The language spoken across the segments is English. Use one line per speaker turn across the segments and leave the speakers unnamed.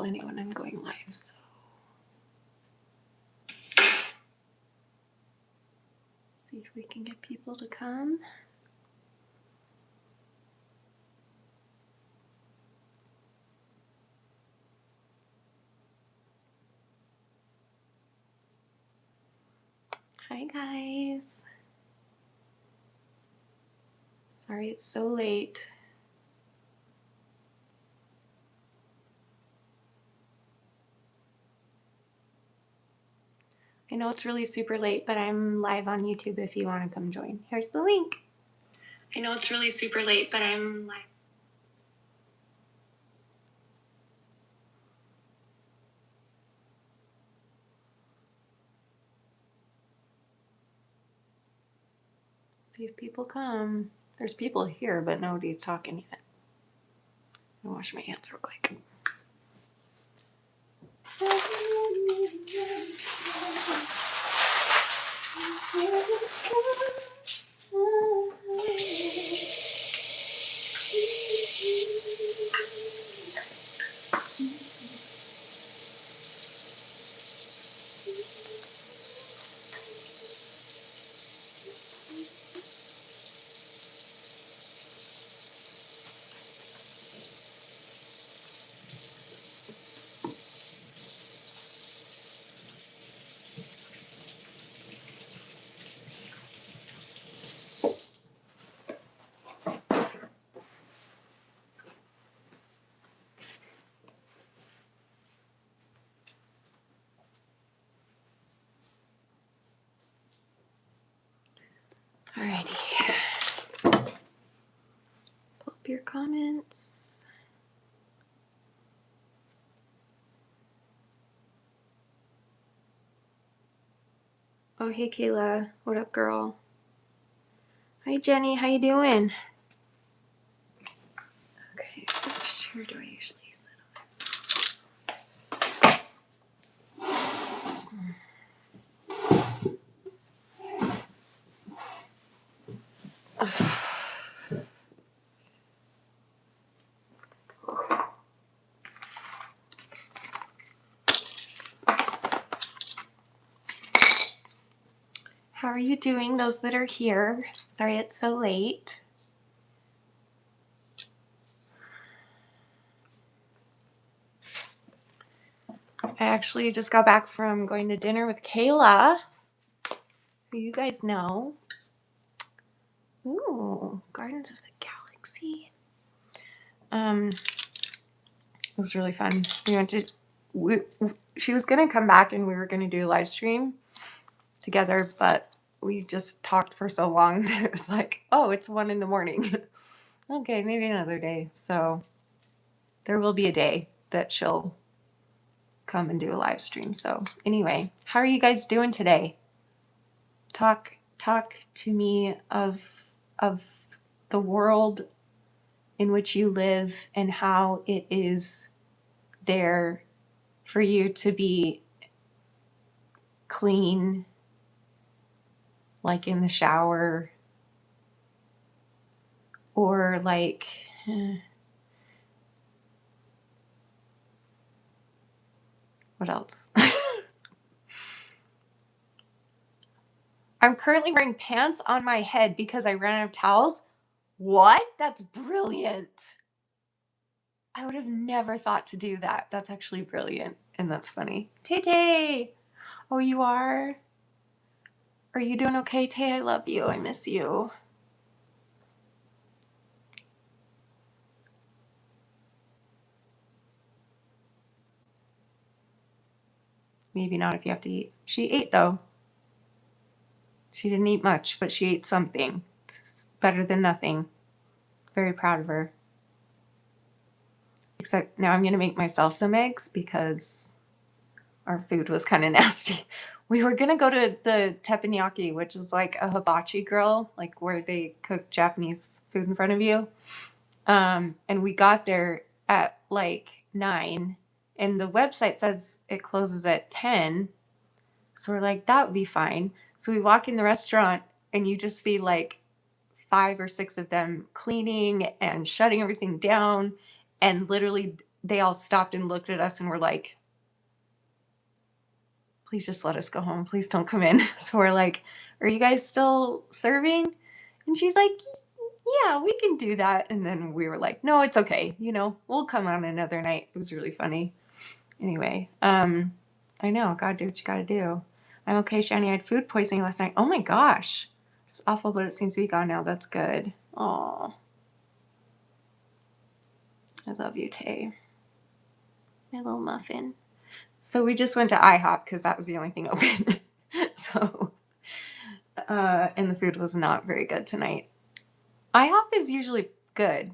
tell anyone I'm going live, so. See if we can get people to come. Hi guys. Sorry it's so late. I know it's really super late, but I'm live on YouTube if you want to come join. Here's the link. I know it's really super late, but I'm live. See if people come. There's people here, but nobody's talking yet. I'm gonna wash my hands real quick. Alrighty. Pull up your comments. Oh, hey Kayla. What up, girl? Hi Jenny, how you doing? Okay, which chair do I usually sit on? How are you doing, those that are here? Sorry it's so late. I actually just got back from going to dinner with Kayla, who you guys know. Ooh, Gardens of the Galaxy. It was really fun. She was gonna come back and we were gonna do a live stream together, but we just talked for so long that it was like, oh, it's 1 a.m. Okay, maybe another day. So there will be a day that she'll come and do a live stream. So anyway, how are you guys doing today? Talk to me of the world in which you live and how it is there for you to be clean, like in the shower, or like what else? I'm currently wearing pants on my head because I ran out of towels. What? That's brilliant. I would have never thought to do that. That's actually brilliant. And that's funny. Tay. Oh, you are? Are you doing okay, Tay? I love you. I miss you. Maybe not if you have to eat. She ate, though. She didn't eat much, but she ate something. It's better than nothing. Very proud of her. Except now I'm going to make myself some eggs because our food was kind of nasty. We were going to go to the teppanyaki, which is like a hibachi grill, like where they cook Japanese food in front of you. And we got there at like 9, and the website says it closes at 10. So we're like, that would be fine. So we walk in the restaurant and you just see like 5 or 6 of them cleaning and shutting everything down. And literally they all stopped and looked at us and were like, please just let us go home. Please don't come in. So we're like, are you guys still serving? And she's like, yeah, we can do that. And then we were like, no, it's okay. We'll come on another night. It was really funny. Anyway, I know. God, do what you gotta do. I'm okay, Shanny. I had food poisoning last night. Oh my gosh. It's awful, but it seems to be gone now. That's good. Oh, I love you, Tay. My little muffin. So we just went to IHOP because that was the only thing open. So, and the food was not very good tonight. IHOP is usually good,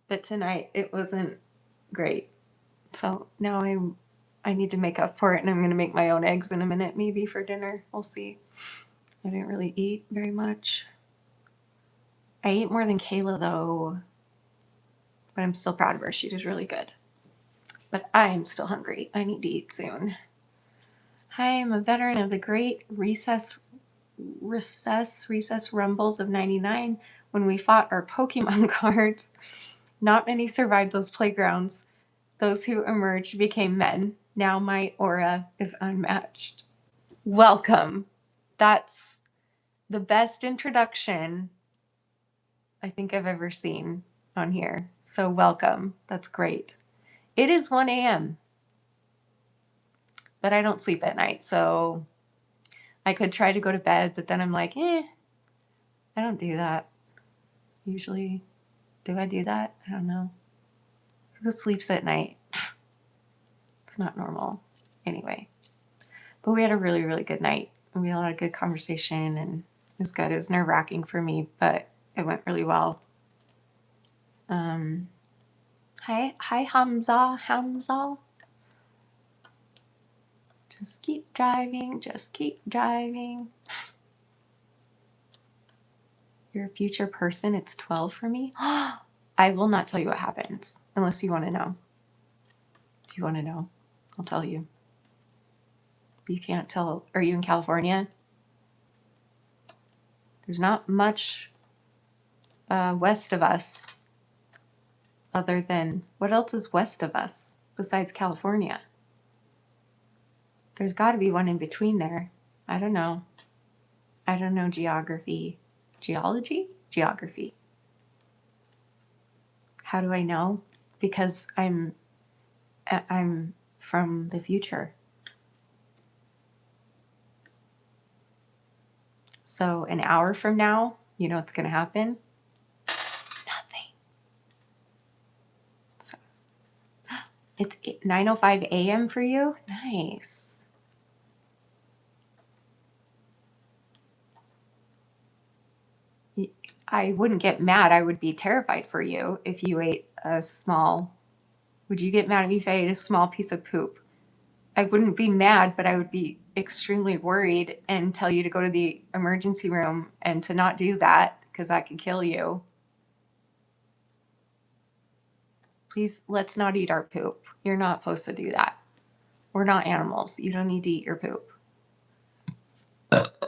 but tonight it wasn't great. So now I need to make up for it, and I'm going to make my own eggs in a minute, maybe for dinner. We'll see. I didn't really eat very much. I ate more than Kayla, though, but I'm still proud of her. She did really good. But I am still hungry. I need to eat soon. Hi, I'm a veteran of the great recess rumbles of 99 when we fought our Pokemon cards. Not many survived those playgrounds. Those who emerged became men. Now my aura is unmatched. Welcome. That's the best introduction I think I've ever seen on here. So welcome. That's great. It is 1 a.m. But I don't sleep at night, so I could try to go to bed, but then I'm like, I don't do that. Usually, do I do that? I don't know. Who sleeps at night? It's not normal. Anyway. But we had a really, really good night. And we had a lot of good conversation, and it was good. It was nerve-wracking for me, but it went really well. Hi Hamza. Just keep driving. You're a future person. It's 12 for me. I will not tell you what happens unless you want to know. Do you want to know? I'll tell you. But you can't tell. Are you in California? There's not much west of us other than, what else is west of us besides California? There's got to be one in between there. I don't know. Geography. Geology? Geography. How do I know? Because I'm from the future. So an hour from now, you know what's going to happen? Nothing. So it's 9:05 a.m. for you? Nice. I wouldn't get mad. I would be terrified for you if you ate a small... Would you get mad at me if I ate a small piece of poop? I wouldn't be mad, but I would be extremely worried and tell you to go to the emergency room and to not do that because that could kill you. Please, let's not eat our poop. You're not supposed to do that. We're not animals. You don't need to eat your poop.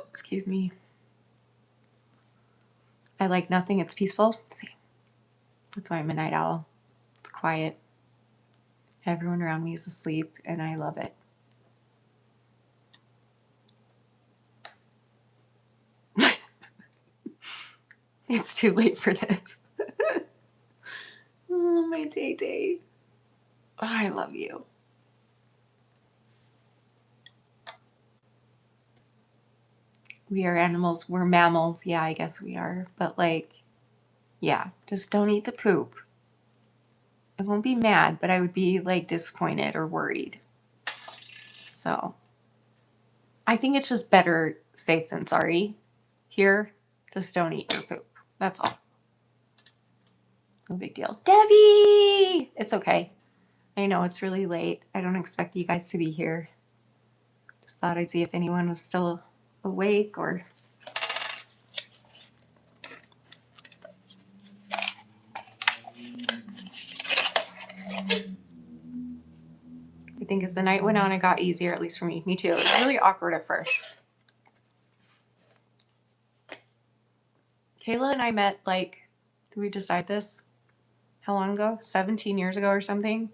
Excuse me. I like nothing. It's peaceful. See, that's why I'm a night owl. It's quiet. Everyone around me is asleep, and I love it. It's too late for this. Oh, my day. Oh, I love you. We are animals. We're mammals. Yeah, I guess we are. But yeah, just don't eat the poop. I won't be mad, but I would be disappointed or worried. So I think it's just better safe than sorry. Here, just don't eat your poop. That's all. No big deal. Debbie! It's okay. I know it's really late. I don't expect you guys to be here. Just thought I'd see if anyone was still awake or... I think as the night went on, it got easier, at least for me. Me too. It was really awkward at first. Kayla and I met, did we decide this? How long ago? 17 years ago or something?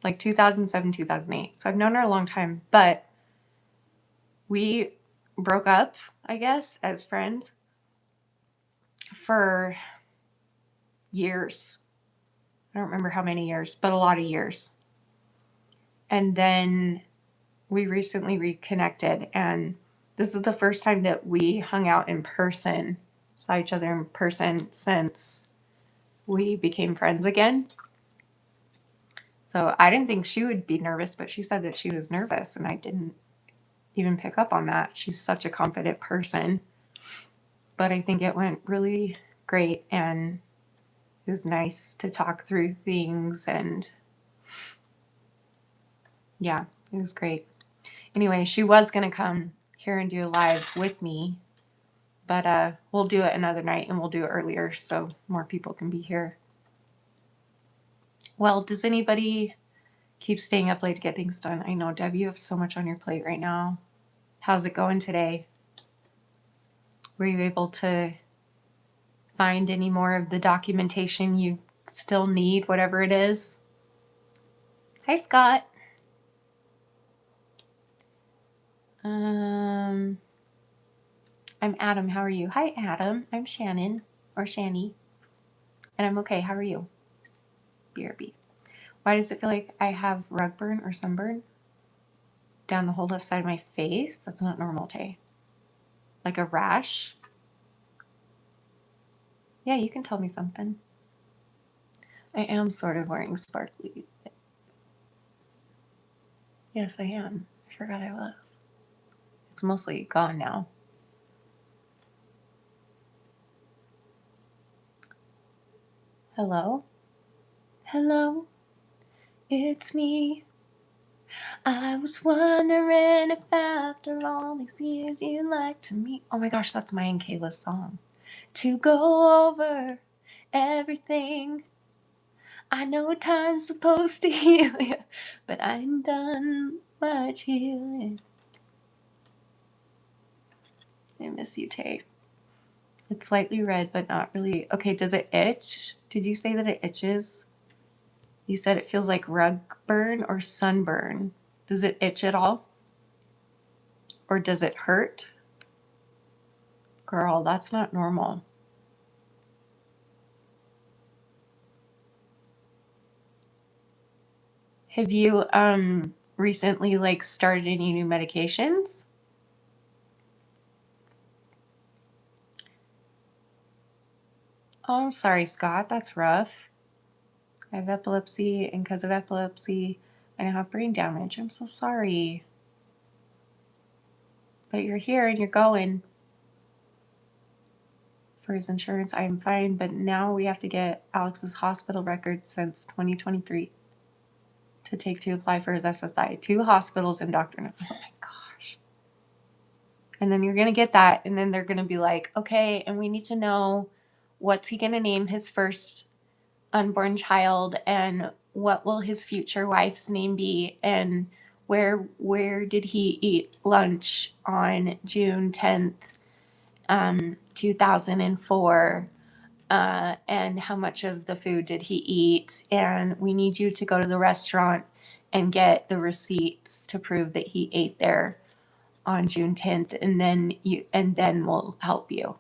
like 2007, 2008. So I've known her a long time, but we broke up, I guess, as friends for years. I don't remember how many years, but a lot of years. And then we recently reconnected, and this is the first time that we hung out in person, saw each other in person since we became friends again. So I didn't think she would be nervous, but she said that she was nervous, and I didn't even pick up on that. She's such a confident person. But I think it went really great, and it was nice to talk through things, and yeah, it was great. Anyway, she was going to come here and do a live with me, but we'll do it another night, and we'll do it earlier so more people can be here. Well, does anybody keep staying up late to get things done? I know, Deb, you have so much on your plate right now. How's it going today? Were you able to find any more of the documentation you still need, whatever it is? Hi, Scott. I'm Adam. How are you? Hi, Adam. I'm Shannon, or Shanny, and I'm okay. How are you? BRB. Why does it feel like I have rug burn or sunburn down the whole left side of my face? That's not normal, Tay. Like a rash? Yeah, you can tell me something. I am sort of wearing sparkly. Yes, I am. I forgot I was. It's mostly gone now. Hello? Hello? It's me. I was wondering if after all these years you'd like to meet. Oh my gosh, that's my and Kayla's song. To go over everything. I know time's supposed to heal you, but I ain't done much healing. I miss you, Tay. It's slightly red, but not really. Okay, does it itch? Did you say that it itches? You said it feels like rug burn or sunburn. Does it itch at all? Or does it hurt? Girl, that's not normal. Have you recently like started any new medications? Oh, I'm sorry, Scott. That's rough. I have epilepsy, and because of epilepsy, I now have brain damage. I'm so sorry. But you're here and you're going. For his insurance, I am fine, but now we have to get Alex's hospital record since 2023 to take to apply for his SSI. 2 hospitals and Dr. No. Oh my gosh. And then you're going to get that, and then they're going to be like, okay, and we need to know what's he going to name his first unborn child, and what will his future wife's name be, and where did he eat lunch on June 10th, 2004, and how much of the food did he eat, and we need you to go to the restaurant and get the receipts to prove that he ate there on June 10th, and then we'll help you.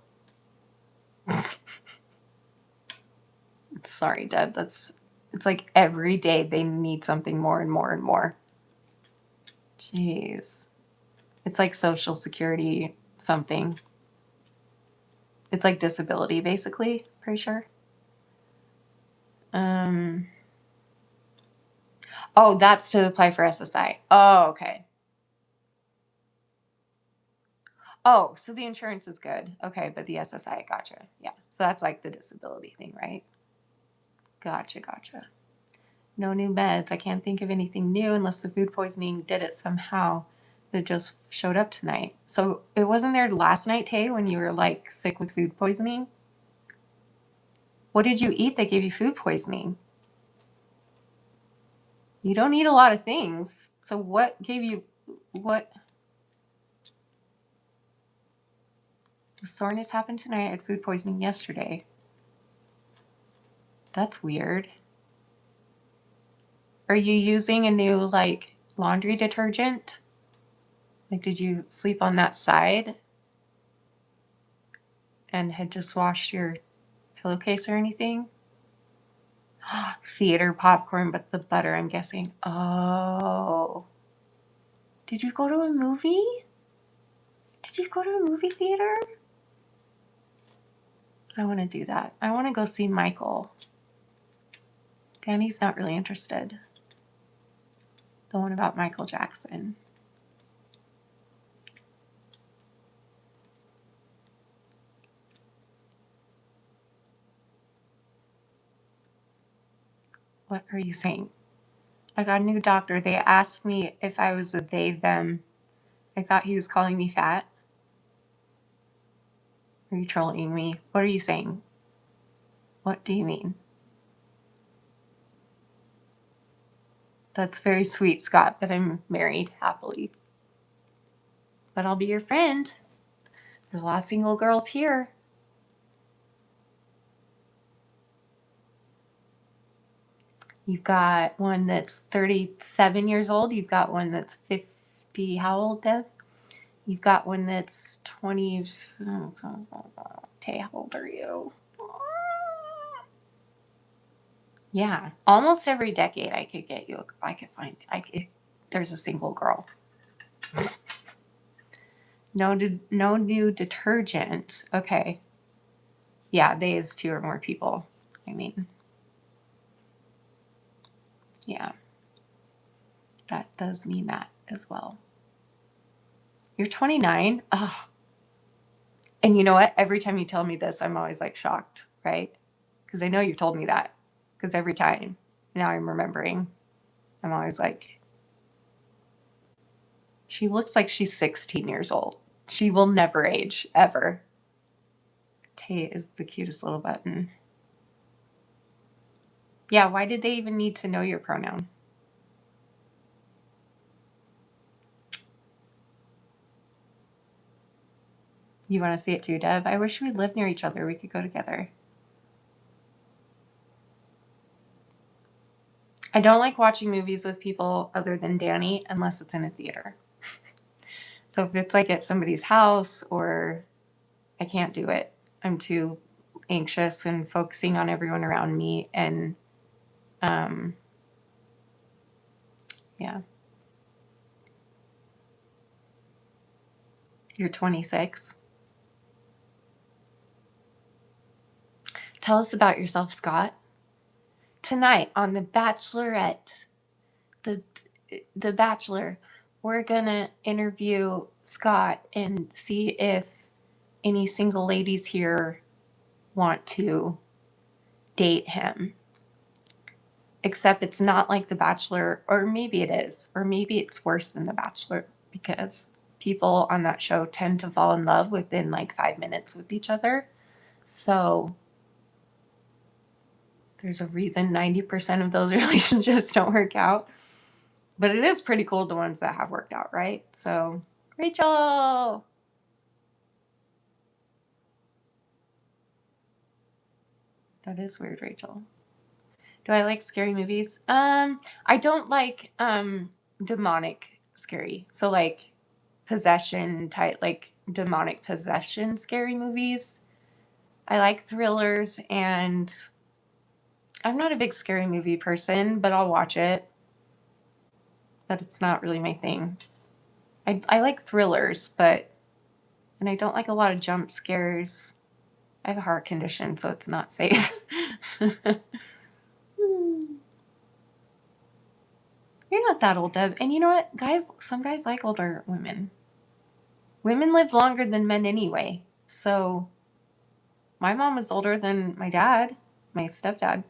Sorry, Deb, it's like every day they need something more and more and more. Jeez. It's like Social Security something. It's like disability, basically, pretty sure. Oh, that's to apply for SSI. Oh, okay. Oh, so the insurance is good. Okay, but the SSI, gotcha. Yeah, so that's like the disability thing, right? Gotcha. No new meds. I can't think of anything new unless the food poisoning did it somehow. It just showed up tonight. So it wasn't there last night, Tay, when you were like sick with food poisoning? What did you eat that gave you food poisoning? You don't eat a lot of things. So what gave you what? The soreness happened tonight. I had food poisoning yesterday. That's weird. Are you using a new, like, laundry detergent? Like, did you sleep on that side and had just washed your pillowcase or anything? Theater popcorn, but the butter, I'm guessing. Oh. Did you go to a movie? Did you go to a movie theater? I want to do that. I want to go see Michael. Danny's not really interested. The one about Michael Jackson. What are you saying? I got a new doctor. They asked me if I was a they, them. I thought he was calling me fat. Are you trolling me? What are you saying? What do you mean? That's very sweet, Scott, but I'm married happily. But I'll be your friend. There's a lot of single girls here. You've got one that's 37 years old. You've got one that's 50. How old, Deb? You've got one that's 20. Tay, how old are you? Yeah, almost every decade I could get you. There's a single girl. No new detergent. Okay. Yeah, they is 2 or more people. I mean, yeah, that does mean that as well. You're 29. Oh, and you know what? Every time you tell me this, I'm always like shocked, right? Because I know you told me that. Because every time, now I'm remembering, I'm always like, she looks like she's 16 years old. She will never age, ever. Tay is the cutest little button. Yeah, why did they even need to know your pronoun? You want to see it too, Deb? I wish we lived near each other. We could go together. I don't like watching movies with people other than Danny unless it's in a theater. So if it's like at somebody's house, or I can't do it. I'm too anxious and focusing on everyone around me. And yeah. You're 26. Tell us about yourself, Scott. Tonight on The Bachelorette, the Bachelor, we're gonna interview Scott and see if any single ladies here want to date him. Except it's not like The Bachelor, or maybe it is, or maybe it's worse than The Bachelor, because people on that show tend to fall in love within like 5 minutes with each other. So there's a reason 90% of those relationships don't work out. But it is pretty cool, the ones that have worked out, right? So, Rachel! That is weird, Rachel. Do I like scary movies? I don't like demonic scary. So like possession type, like demonic possession scary movies. I like thrillers, and I'm not a big scary movie person, but I'll watch it. But it's not really my thing. I like thrillers, and I don't like a lot of jump scares. I have a heart condition, so it's not safe. You're not that old, Deb. And you know what? Guys, some guys like older women. Women live longer than men anyway. So my mom was older than my dad, my stepdad.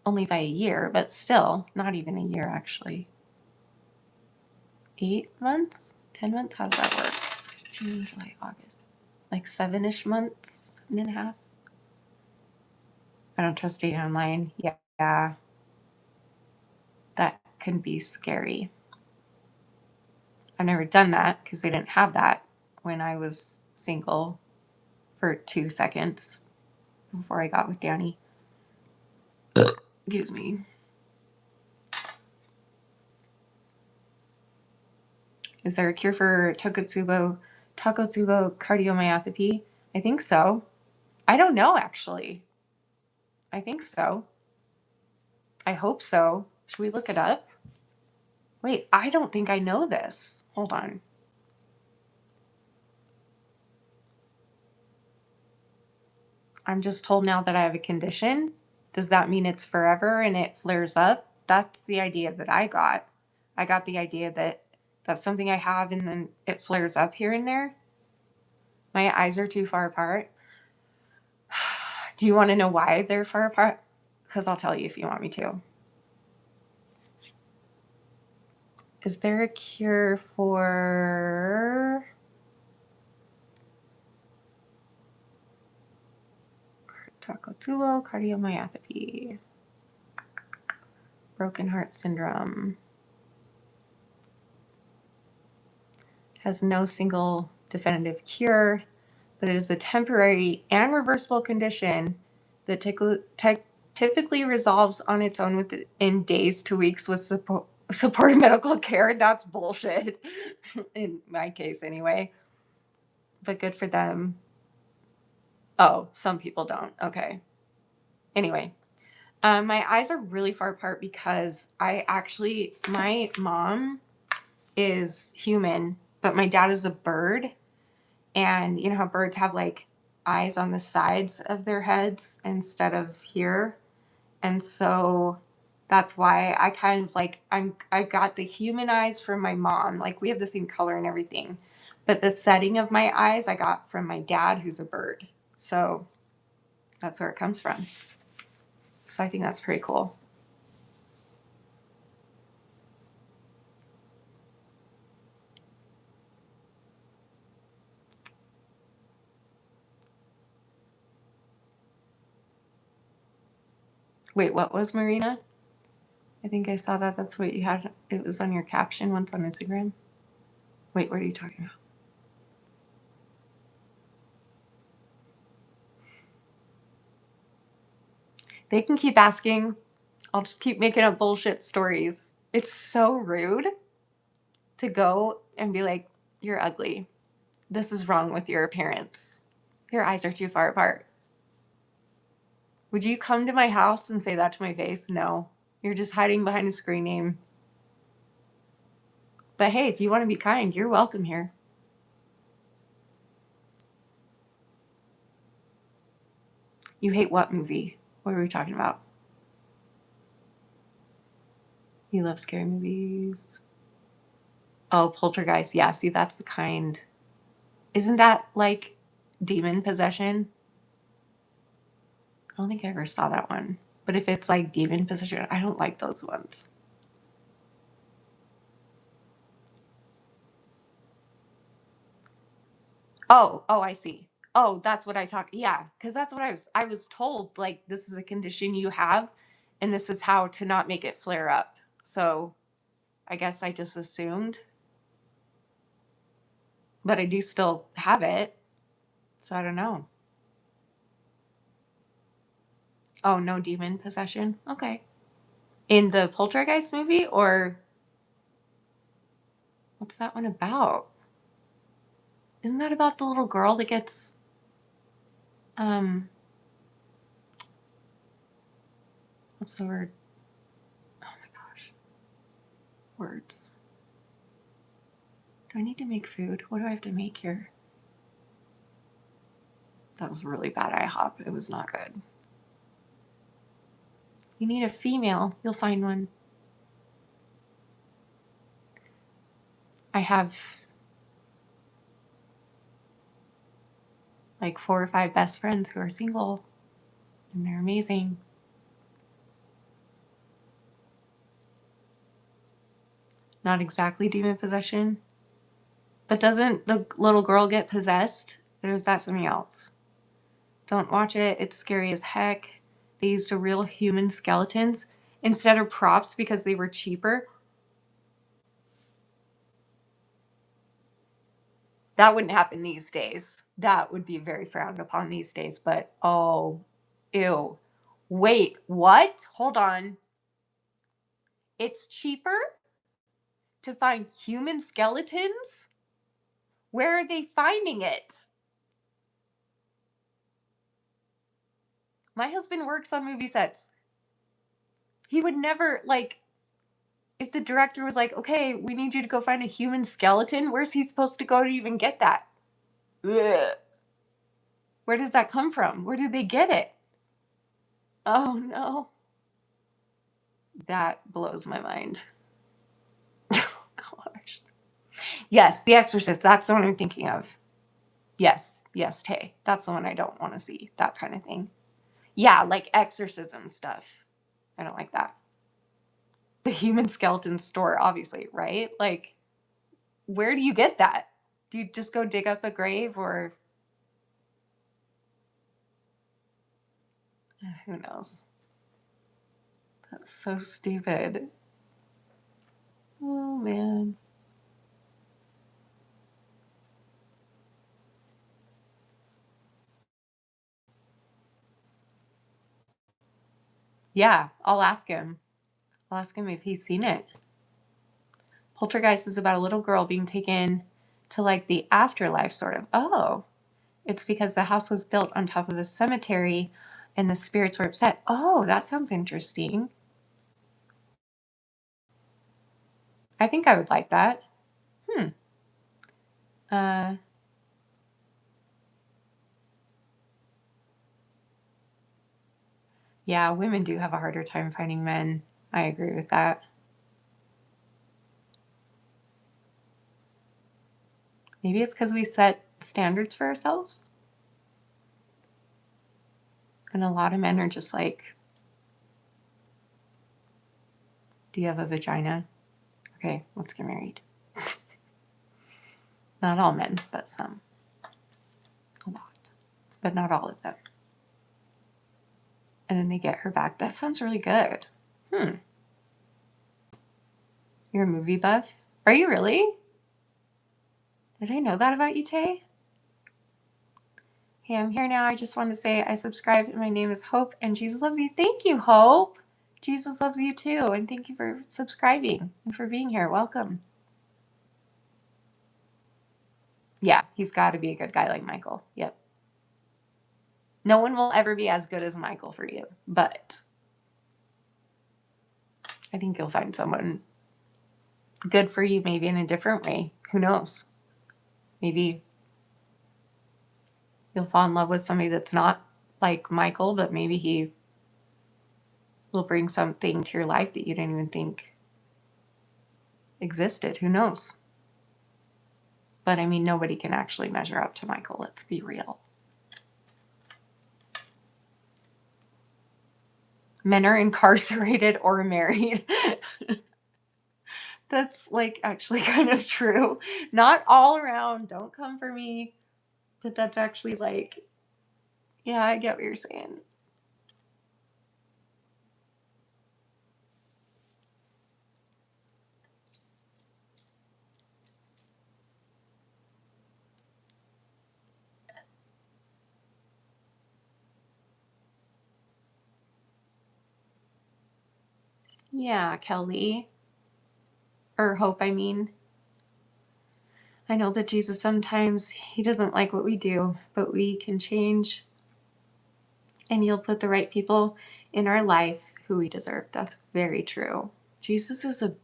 Only by a year, but still, not even a year, actually. 8 months? 10 months? How does that work? June, July, August. Like 7-ish months? 7.5? I don't trust dating online. Yeah. That can be scary. I've never done that because they didn't have that when I was single for 2 seconds before I got with Danny. Excuse me. Is there a cure for Takotsubo cardiomyopathy? I think so. I don't know, actually. I think so. I hope so. Should we look it up? Wait, I don't think I know this. Hold on. I'm just told now that I have a condition. Does that mean it's forever and it flares up? That's the idea that I got. I got the idea that that's something I have and then it flares up here and there. My eyes are too far apart. Do you want to know why they're far apart? Because I'll tell you if you want me to. Is there a cure for Takotsubo cardiomyopathy? Broken heart syndrome. Has no single definitive cure, but it is a temporary and reversible condition that typically resolves on its own within days to weeks with supportive medical care. That's bullshit, in my case anyway. But good for them. Oh, some people don't. Okay. Anyway, my eyes are really far apart because my mom is human, but my dad is a bird. And you know how birds have like eyes on the sides of their heads instead of here? And so that's why I kind of like I got the human eyes from my mom. Like we have the same color and everything. But the setting of my eyes I got from my dad who's a bird. So that's where it comes from. So I think that's pretty cool. Wait, what was Marina? I think I saw that. That's what you had. It was on your caption once on Instagram. Wait, what are you talking about? They can keep asking. I'll just keep making up bullshit stories. It's so rude to go and be like, you're ugly. This is wrong with your appearance. Your eyes are too far apart. Would you come to my house and say that to my face? No. You're just hiding behind a screen name. But hey, if you want to be kind, you're welcome here. You hate what movie? What are we talking about? You love scary movies. Oh, Poltergeist. Yeah, see, that's the kind. Isn't that like demon possession? I don't think I ever saw that one. But if it's like demon possession, I don't like those ones. Oh, I see. Oh, that's what I talked. Yeah, because that's what I was told. Like this is a condition you have, and this is how to not make it flare up. So I guess I just assumed, but I do still have it. So I don't know. Oh, no demon possession. Okay. In the Poltergeist movie, or what's that one about? Isn't that about the little girl that gets um? What's the word? Oh my gosh. Words. Do I need to make food? What do I have to make here? That was really bad IHOP. It was not good. You need a female. You'll find one. I have like 4 or 5 best friends who are single, and they're amazing. Not exactly demon possession. But doesn't the little girl get possessed? Or is that something else? Don't watch it. It's scary as heck. They used a real human skeletons instead of props because they were cheaper. That wouldn't happen these days. That would be very frowned upon these days. But oh, ew. Wait, what? Hold on. It's cheaper to find human skeletons? Where are they finding it? My husband works on movie sets. He would never, like, if the director was like, okay, we need you to go find a human skeleton, where's he supposed to go to even get that? Ugh. Where does that come from? Where did they get it? Oh no. That blows my mind. Oh gosh. Yes, The Exorcist. That's the one I'm thinking of. Yes, yes, Tay. That's the one I don't want to see. That kind of thing. Yeah, like exorcism stuff. I don't like that. The human skeleton store, obviously, right? Like, where do you get that? Do you just go dig up a grave or who knows? That's so stupid. Oh man. Yeah, I'll ask him. I'll ask him if he's seen it. Poltergeist is about a little girl being taken to like the afterlife, sort of. Oh, it's because the house was built on top of a cemetery and the spirits were upset. Oh, that sounds interesting. I think I would like that. Hmm. Uh, yeah, women do have a harder time finding men. I agree with that. Maybe it's because we set standards for ourselves. And a lot of men are just like, do you have a vagina? Okay, let's get married. Not all men, but some. A lot. But not all of them. And then they get her back. That sounds really good. You're a movie buff? Are you really? Did I know that about you, Tay? Hey, I'm here now. I just want to say I subscribe and my name is Hope and Jesus loves you. Thank you, Hope. Jesus loves you too. And thank you for subscribing and for being here. Welcome. Yeah, he's got to be a good guy like Michael. Yep. No one will ever be as good as Michael for you, but I think you'll find someone good for you maybe in a different way. Who knows? Maybe you'll fall in love with somebody that's not like Michael, but maybe he will bring something to your life that you didn't even think existed. Who knows? But I mean, nobody can actually measure up to Michael. Let's be real. Men are incarcerated or married. That's like actually kind of true. Not all around. Don't come for me. But that's actually like, yeah, I get what you're saying. Yeah, Kelly. Or Hope, I mean. I know that Jesus sometimes, he doesn't like what we do, but we can change and he'll put the right people in our life who we deserve. That's very true. Jesus is a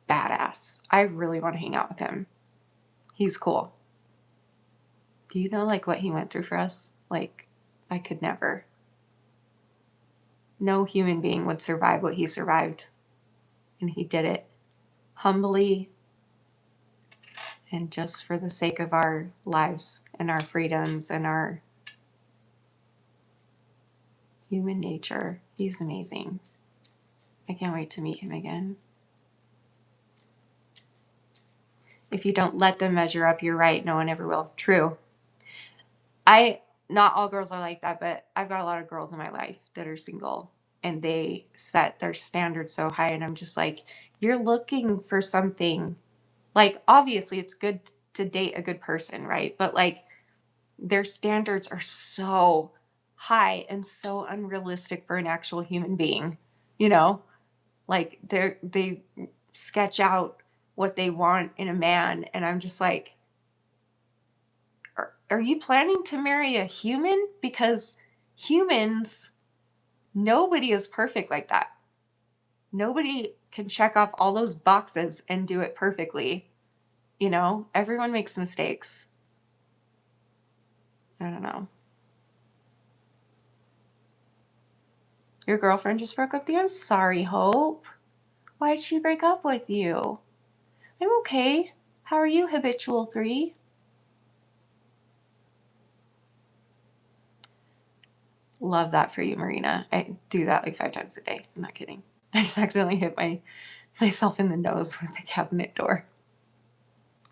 badass. I really want to hang out with him. He's cool. Do you know like what he went through for us? Like, I could never. No human being would survive what he survived. And he did it humbly and just for the sake of our lives and our freedoms and our human nature. He's amazing. I can't wait to meet him again. If you don't let them measure up, you're right. No one ever will. True. Not all girls are like that, but I've got a lot of girls in my life that are single and they set their standards so high. And I'm just like, you're looking for something. Like, obviously, it's good to date a good person, right? But like, their standards are so high and so unrealistic for an actual human being, you know? Like they sketch out what they want in a man, and I'm just like, are you planning to marry a human? Because humans, nobody is perfect like that. Nobody can check off all those boxes and do it perfectly. You know, everyone makes mistakes. I don't know. Your girlfriend just broke up with you? I'm sorry, Hope. Why did she break up with you? I'm okay. How are you, Habitual 3? Love that for you, Marina. I do that like 5 times a day. I'm not kidding. I just accidentally hit myself in the nose with the cabinet door.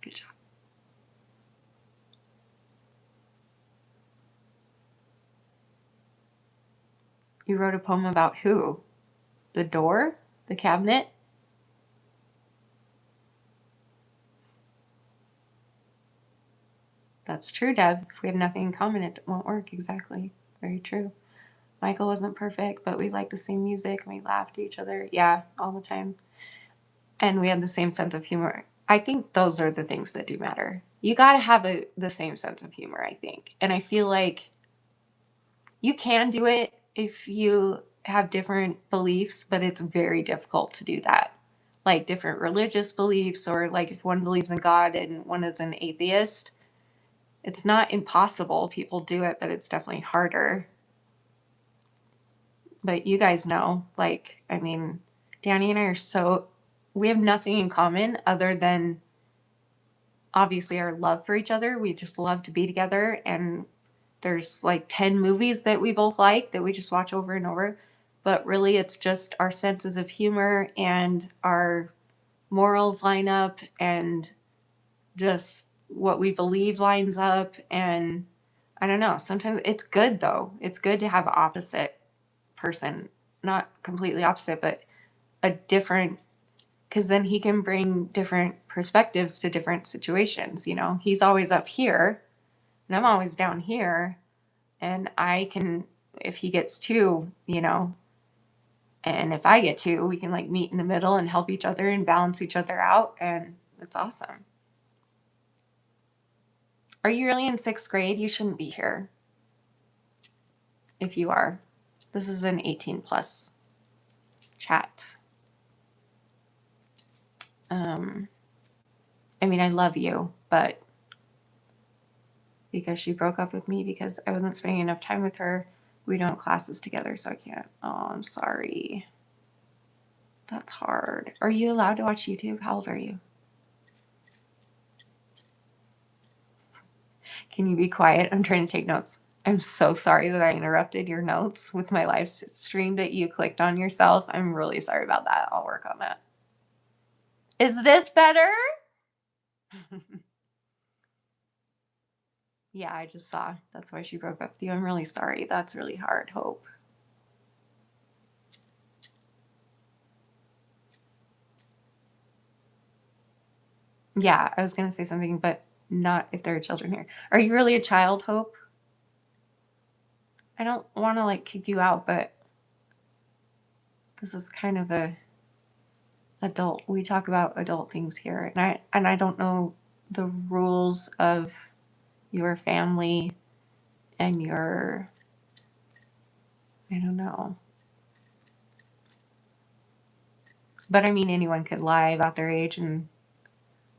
Good job. You wrote a poem about who? The door? The cabinet? That's true, Deb. If we have nothing in common, it won't work. Exactly. Very true. Michael wasn't perfect, but we liked the same music and we laughed at each other. Yeah, all the time. And we had the same sense of humor. I think those are the things that do matter. You got to have the same sense of humor, I think. And I feel like you can do it if you have different beliefs, but it's very difficult to do that. Like different religious beliefs, or like if one believes in God and one is an atheist, it's not impossible. People do it, but it's definitely harder. But you guys know, like, I mean, Danny and I we have nothing in common other than obviously our love for each other. We just love to be together, and there's like 10 movies that we both like that we just watch over and over. But really, it's just our senses of humor and our morals line up, and just what we believe lines up. And I don't know, sometimes it's good though. It's good to have an opposite person, not completely opposite, but a different, because then he can bring different perspectives to different situations. You know, he's always up here and I'm always down here. And I can, if he gets two, you know, and if I get two, we can like meet in the middle and help each other and balance each other out. And it's awesome. Are you really in 6th grade? You shouldn't be here. If you are, this is an 18 plus chat. I mean, I love you, but because she broke up with me because I wasn't spending enough time with her, we don't have classes together, so I can't. Oh, I'm sorry. That's hard. Are you allowed to watch YouTube? How old are you? Can you be quiet? I'm trying to take notes. I'm so sorry that I interrupted your notes with my live stream that you clicked on yourself. I'm really sorry about that. I'll work on that. Is this better? Yeah, I just saw. That's why she broke up with you. I'm really sorry. That's really hard, Hope. Yeah, I was going to say something, but not if there are children here. Are you really a child, Hope? I don't want to like kick you out, but this is kind of a adult. We talk about adult things here, and I don't know the rules of your family and your, I don't know. But I mean, anyone could lie about their age and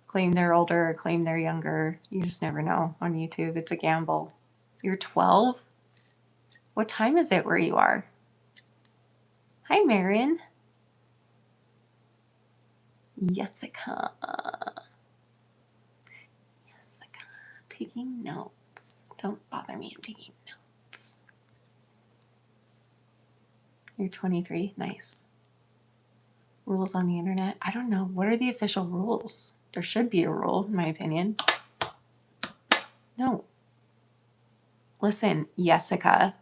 claim they're older or claim they're younger. You just never know on YouTube. It's a gamble. You're 12? What time is it where you are? Hi, Marion. Jessica. Jessica. Taking notes. Don't bother me. I'm taking notes. You're 23? Nice. Rules on the internet? I don't know. What are the official rules? There should be a rule, in my opinion. No. Listen, Jessica.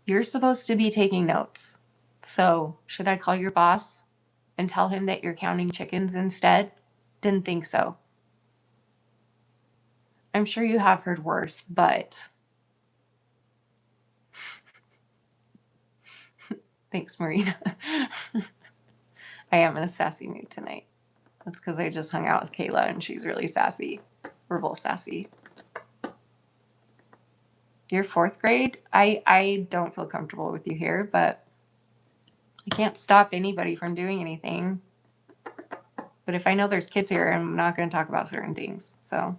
You're supposed to be taking notes. So, should I call your boss and tell him that you're counting chickens instead? Didn't think so. I'm sure you have heard worse, but Thanks, Marina. I am in a sassy mood tonight. That's because I just hung out with Kayla and she's really sassy. We're both sassy. You're fourth grade? I don't feel comfortable with you here, but I can't stop anybody from doing anything. But if I know there's kids here, I'm not going to talk about certain things. So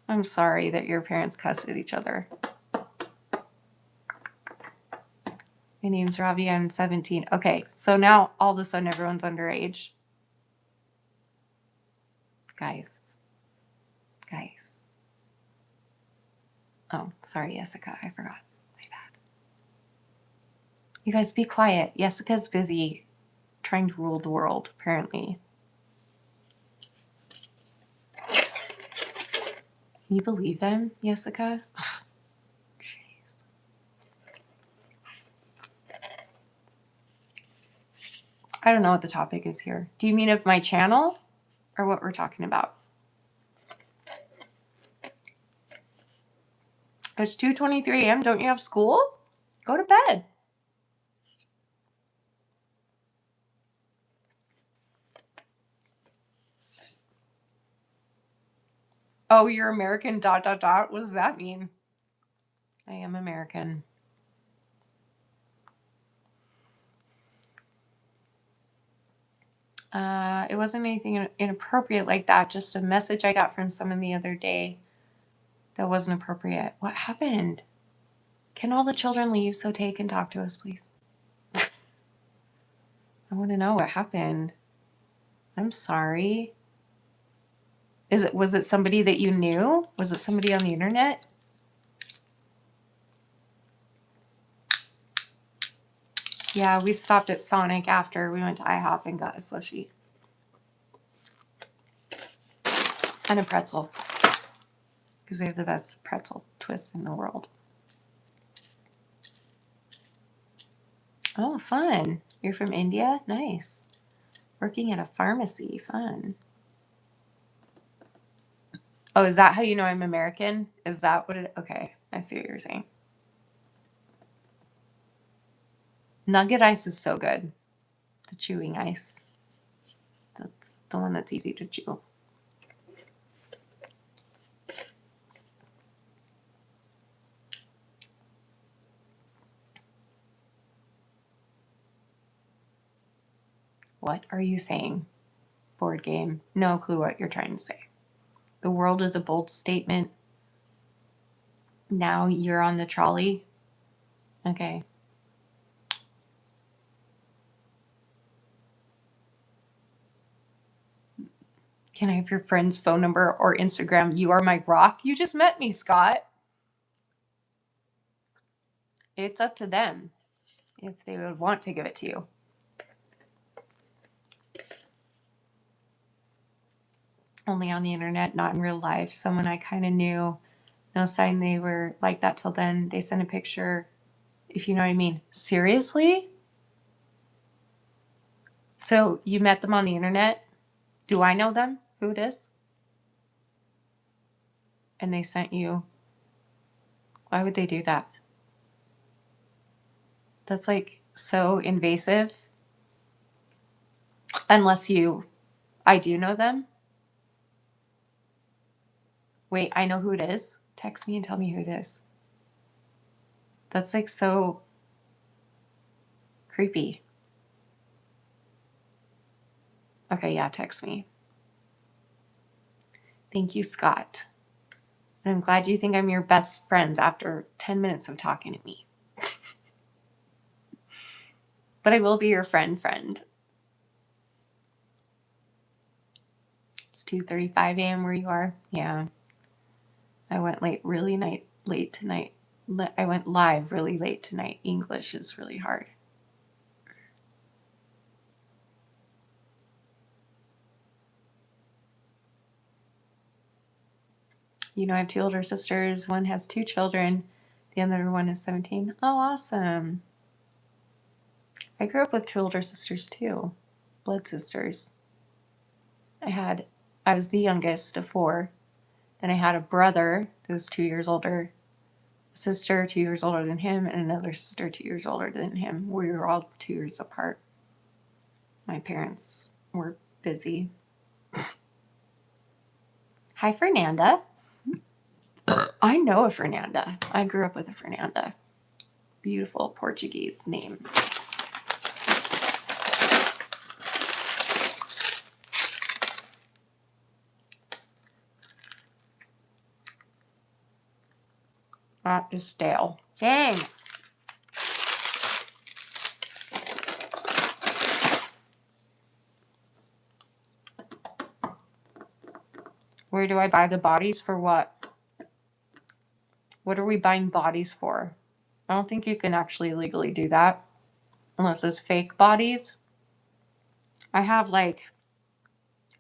I'm sorry that your parents cussed at each other. My name's Ravi. I'm 17. Okay, so now all of a sudden everyone's underage. Guys. Oh, sorry, Jessica. I forgot. My bad. You guys be quiet. Jessica's busy trying to rule the world, apparently. Can you believe them, Jessica? Jeez. I don't know what the topic is here. Do you mean of my channel or what we're talking about? It's 2:23 a.m. Don't you have school? Go to bed. Oh, you're American, ... What does that mean? I am American. It wasn't anything inappropriate like that. Just a message I got from someone the other day that wasn't appropriate. What happened? Can all the children leave so Tay can talk to us, please? I want to know what happened. I'm sorry. Was it somebody that you knew? Was it somebody on the internet? Yeah, we stopped at Sonic after we went to IHOP and got a slushie. And a pretzel. Because they have the best pretzel twists in the world. Oh, fun. You're from India? Nice. Working at a pharmacy. Fun. Oh, is that how you know I'm American? Is that what it... Okay, I see what you're saying. Nugget ice is so good. The chewing ice. That's the one that's easy to chew. What are you saying? Board game. No clue what you're trying to say. The world is a bold statement. Now you're on the trolley. Okay. Can I have your friend's phone number or Instagram? You are my rock. You just met me, Scott. It's up to them if they would want to give it to you. Only on the internet, not in real life. Someone I kind of knew, no sign they were like that till then. They sent a picture, if you know what I mean. Seriously? So you met them on the internet? Do I know them? Who it is? And they sent you. Why would they do that? That's like so invasive. Unless I do know them. Wait, I know who it is. Text me and tell me who it is. That's like so creepy. Okay, yeah, text me. Thank you, Scott. And I'm glad you think I'm your best friend after 10 minutes of talking to me. But I will be your friend. It's 2:35 a.m. where you are. Yeah. I went late tonight. I went live really late tonight. English is really hard. You know, I have two older sisters. One has 2 children. The other one is 17. Oh, awesome. I grew up with 2 older sisters too. Blood sisters. I was the youngest of 4. Then I had a brother that was 2 years older. sister 2 years older than him and another sister 2 years older than him. We were all 2 years apart. My parents were busy. Hi, Fernanda. I know a Fernanda. I grew up with a Fernanda. Beautiful Portuguese name. That is stale. Dang. Where do I buy the bodies for what? What are we buying bodies for? I don't think you can actually legally do that unless it's fake bodies. I have like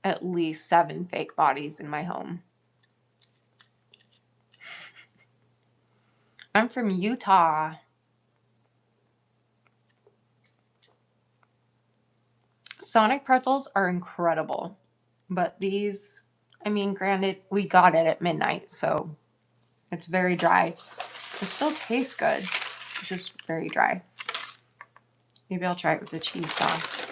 at least 7 fake bodies in my home. I'm from Utah. Sonic pretzels are incredible, but these, I mean, granted, we got it at midnight, so it's very dry. It still tastes good. It's just very dry. Maybe I'll try it with the cheese sauce.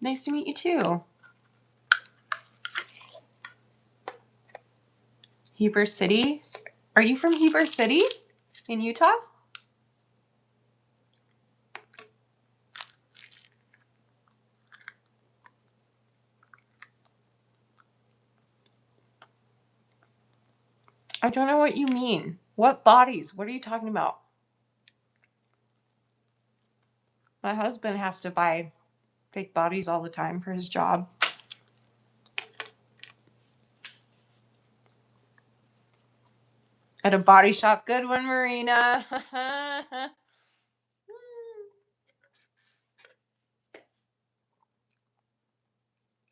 Nice to meet you too. Heber City? Are you from Heber City in Utah? I don't know what you mean. What bodies? What are you talking about? My husband has to buy fake bodies all the time for his job. At a body shop. Good one, Marina. I'm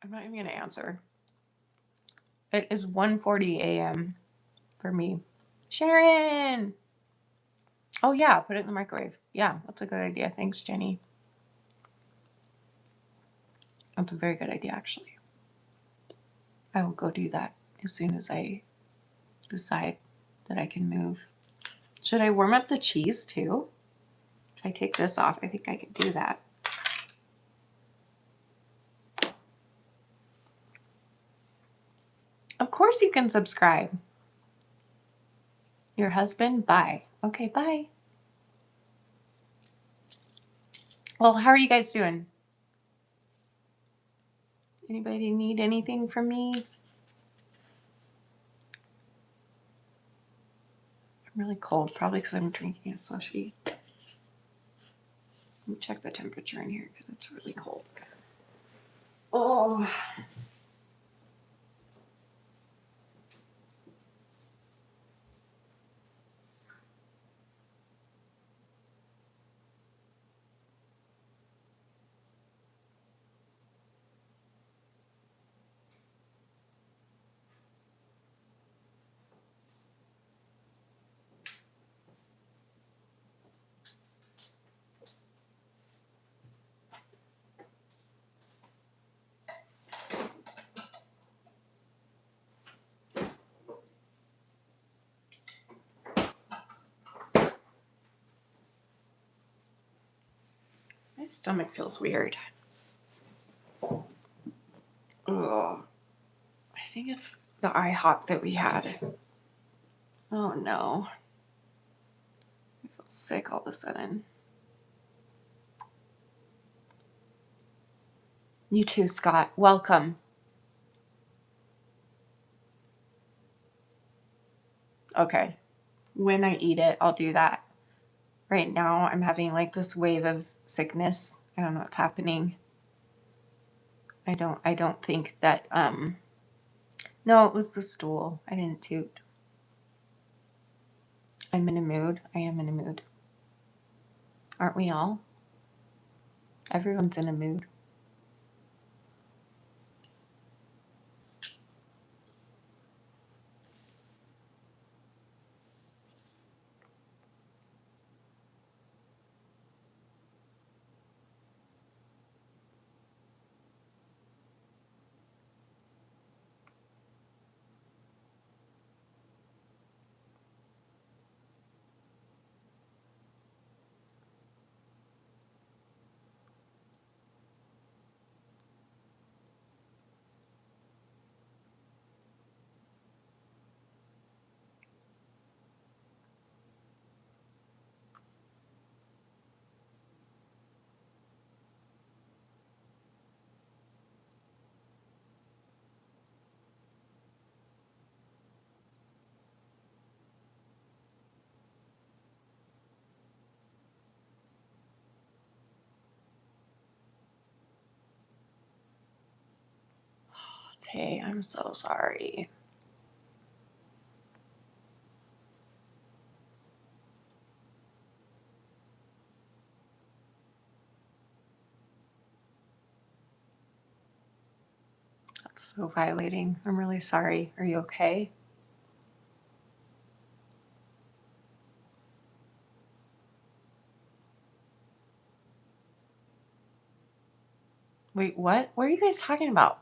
not even going to answer. It is 1:40 a.m. for me. Sharon! Oh, yeah. Put it in the microwave. Yeah, that's a good idea. Thanks, Jenny. That's a very good idea, actually. I will go do that as soon as I decide that I can move. Should I warm up the cheese, too? If I take this off, I think I could do that. Of course you can subscribe. Your husband? Bye. Okay, bye. Well, how are you guys doing? Anybody need anything from me? I'm really cold, probably because I'm drinking a slushie. Let me check the temperature in here because it's really cold. Oh. My stomach feels weird. Oh. I think it's the IHOP that we had. Oh no. I feel sick all of a sudden. You too, Scott. Welcome. Okay. When I eat it, I'll do that. Right now, I'm having like this wave of sickness. I don't know what's happening. I don't think that, no, it was the stool. I didn't toot. I'm in a mood. I am in a mood. Aren't we all? Everyone's in a mood. Tay, I'm so sorry. That's so violating. I'm really sorry. Are you okay? Wait, what? What are you guys talking about?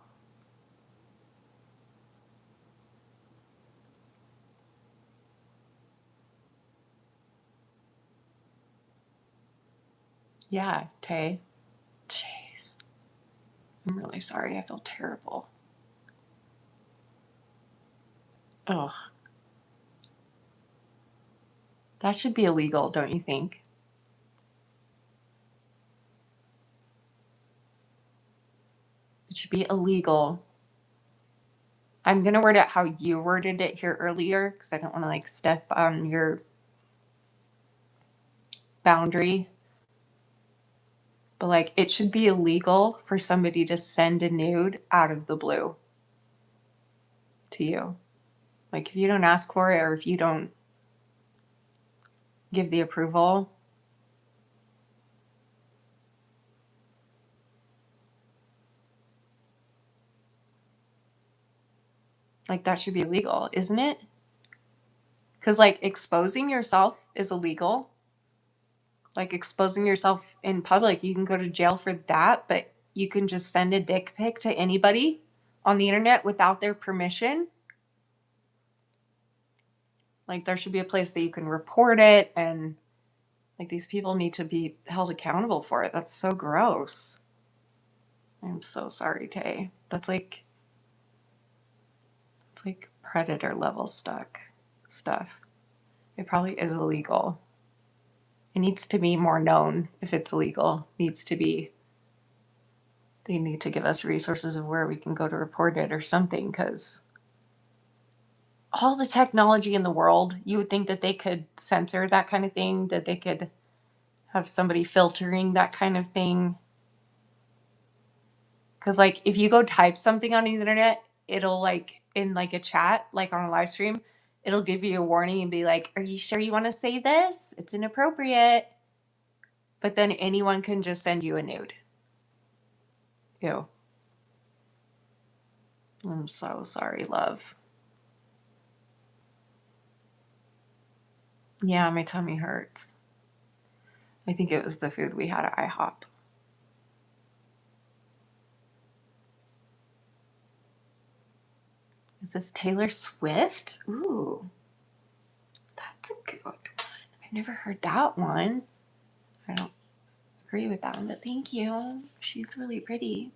Yeah, Tay. Jeez. I'm really sorry. I feel terrible. Oh, that should be illegal, don't you think? It should be illegal. I'm going to word it how you worded it here earlier because I don't want to like step on your boundary. But like, it should be illegal for somebody to send a nude out of the blue to you. Like, if you don't ask for it or if you don't give the approval, like, that should be illegal, isn't it? Because, like, exposing yourself is illegal. Like, exposing yourself in public, you can go to jail for that, but you can just send a dick pic to anybody on the internet without their permission. Like, there should be a place that you can report it, and like, these people need to be held accountable for it. That's so gross. I'm so sorry, Tay. It's like predator level stuff. It probably is illegal. It needs to be more known if it's illegal. They need to give us resources of where we can go to report it or something, because all the technology in the world, you would think that they could censor that kind of thing, that they could have somebody filtering that kind of thing. Because, like, if you go type something on the internet, it'll, like, in, like, a chat, like, on a live stream, it'll give you a warning and be like, are you sure you want to say this? It's inappropriate. But then anyone can just send you a nude. Ew. I'm so sorry, love. Yeah, my tummy hurts. I think it was the food we had at IHOP. Is this Taylor Swift? Ooh, that's a good one. I've never heard that one. I don't agree with that one, but thank you. She's really pretty.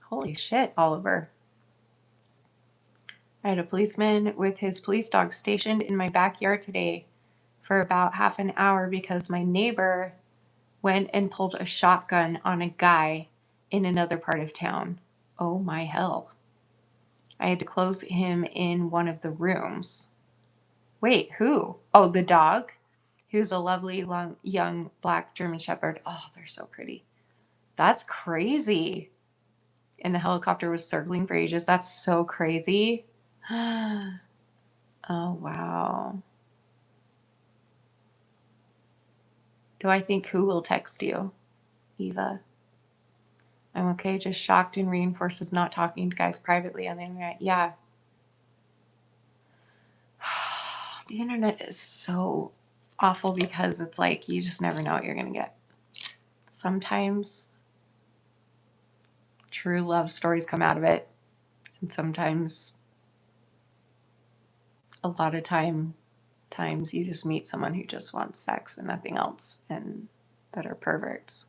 Holy shit, Oliver. I had a policeman with his police dog stationed in my backyard today for about half an hour because my neighbor went and pulled a shotgun on a guy in another part of town. Oh my hell. I had to close him in one of the rooms. Wait, who? Oh, the dog? Who's a lovely long, young black German Shepherd. Oh, they're so pretty. That's crazy. And the helicopter was circling for ages. That's so crazy. Oh, wow. Do I think who will text you? Eva. I'm okay, just shocked and reinforces not talking to guys privately on the internet. Yeah. The internet is so awful because it's like you just never know what you're going to get. Sometimes true love stories come out of it, and sometimes, a lot of times you just meet someone who just wants sex and nothing else, and that are perverts.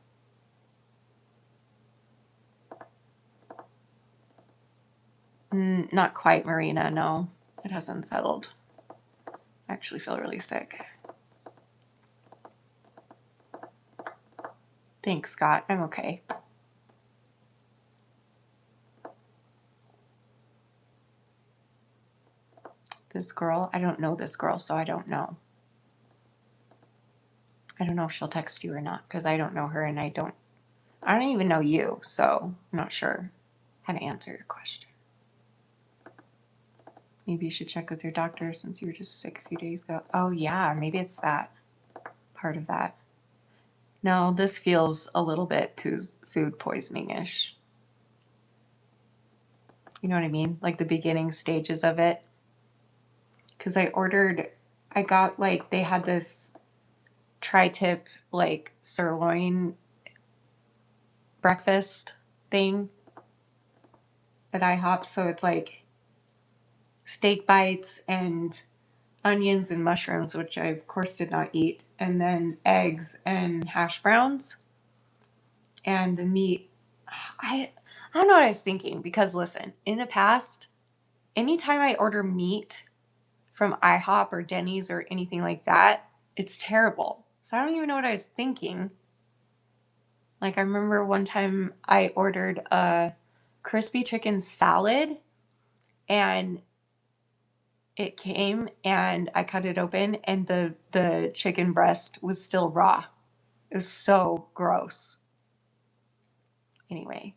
Not quite, Marina. No, it hasn't settled. I actually feel really sick. Thanks, Scott. I'm okay. This girl, I don't know this girl, so I don't know. I don't know if she'll text you or not because I don't know her and I don't even know you, so I'm not sure how to answer your question. Maybe you should check with your doctor since you were just sick a few days ago. Oh yeah, maybe it's that part of that. No, this feels a little bit food poisoning-ish. You know what I mean? Like the beginning stages of it. Because I got like, they had this tri-tip like sirloin breakfast thing at IHOP. So it's like steak bites and onions and mushrooms, which I of course did not eat, and then eggs and hash browns. And the meat, I don't know what I was thinking because listen, in the past, anytime I order meat from IHOP or Denny's or anything like that, it's terrible. So I don't even know what I was thinking. Like I remember one time I ordered a crispy chicken salad and it came and I cut it open and the chicken breast was still raw. It was so gross. Anyway,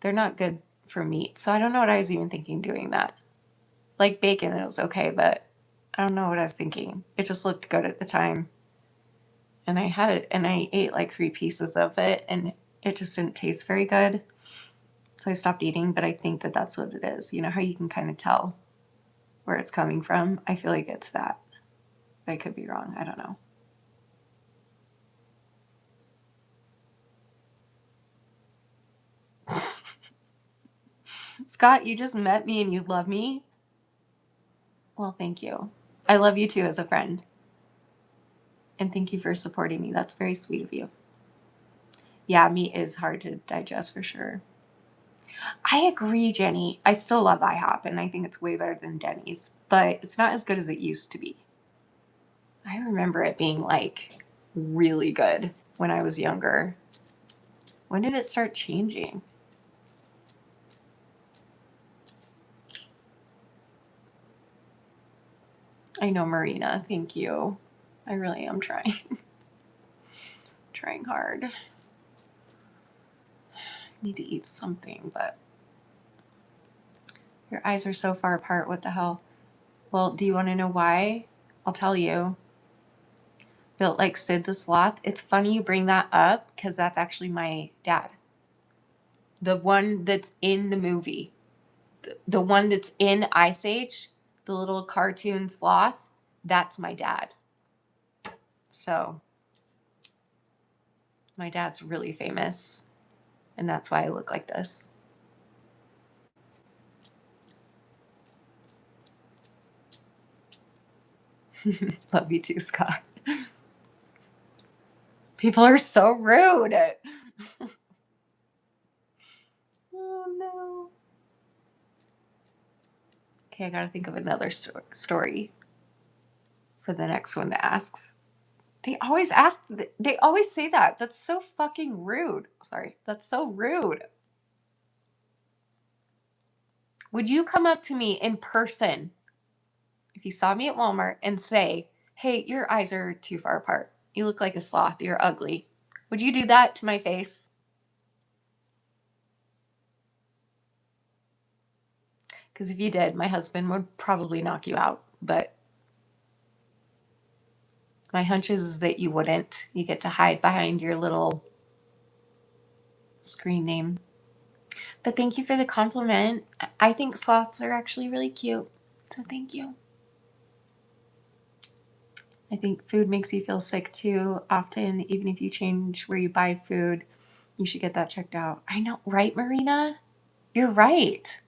they're not good for meat. So I don't know what I was even thinking doing that. Like bacon, it was okay, but I don't know what I was thinking. It just looked good at the time. And I had it and I ate like 3 pieces of it and it just didn't taste very good. So I stopped eating, but I think that that's what it is. You know how you can kind of tell where it's coming from? I feel like it's that. But I could be wrong. I don't know. Scott, you just met me and you love me? Well, thank you. I love you too as a friend. And thank you for supporting me. That's very sweet of you. Yeah, meat is hard to digest for sure. I agree, Jenny. I still love IHOP and I think it's way better than Denny's, but it's not as good as it used to be. I remember it being like really good when I was younger. When did it start changing? I know, Marina. Thank you. I really am trying. Trying hard. I need to eat something, but your eyes are so far apart. What the hell? Well, do you want to know why? I'll tell you. Built like Sid the Sloth. It's funny you bring that up because that's actually my dad. The one that's in the movie. The one that's in Ice Age, the little cartoon sloth, that's my dad. So my dad's really famous, and that's why I look like this. Love you too, Scott. People are so rude. Oh, no. Okay, I gotta think of another story for the next one that asks. They always say that. That's so fucking rude. Sorry, that's so rude. Would you come up to me in person if you saw me at Walmart and say, hey, your eyes are too far apart. You look like a sloth. You're ugly. Would you do that to my face? Because if you did, my husband would probably knock you out. But my hunch is that you wouldn't. You get to hide behind your little screen name. But thank you for the compliment. I think sloths are actually really cute. So thank you. I think food makes you feel sick too often. Even if you change where you buy food, you should get that checked out. I know, right, Marina? You're right.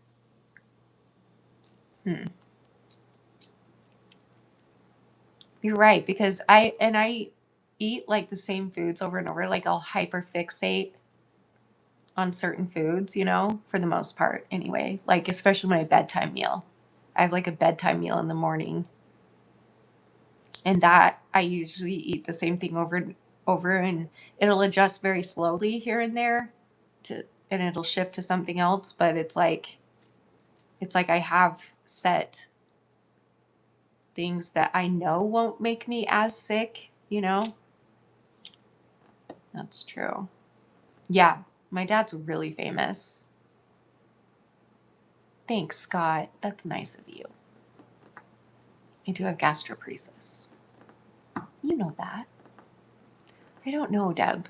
You're right, because I eat like the same foods over and over. Like I'll hyperfixate on certain foods, you know, for the most part anyway. Like especially my bedtime meal. I have like a bedtime meal in the morning. And that I usually eat the same thing over and over, and it'll adjust very slowly here and there and it'll shift to something else, but it's like I have set things that I know won't make me as sick, you know? That's true. Yeah, my dad's really famous. Thanks, Scott. That's nice of you. I do have gastroparesis. You know that. I don't know, Deb.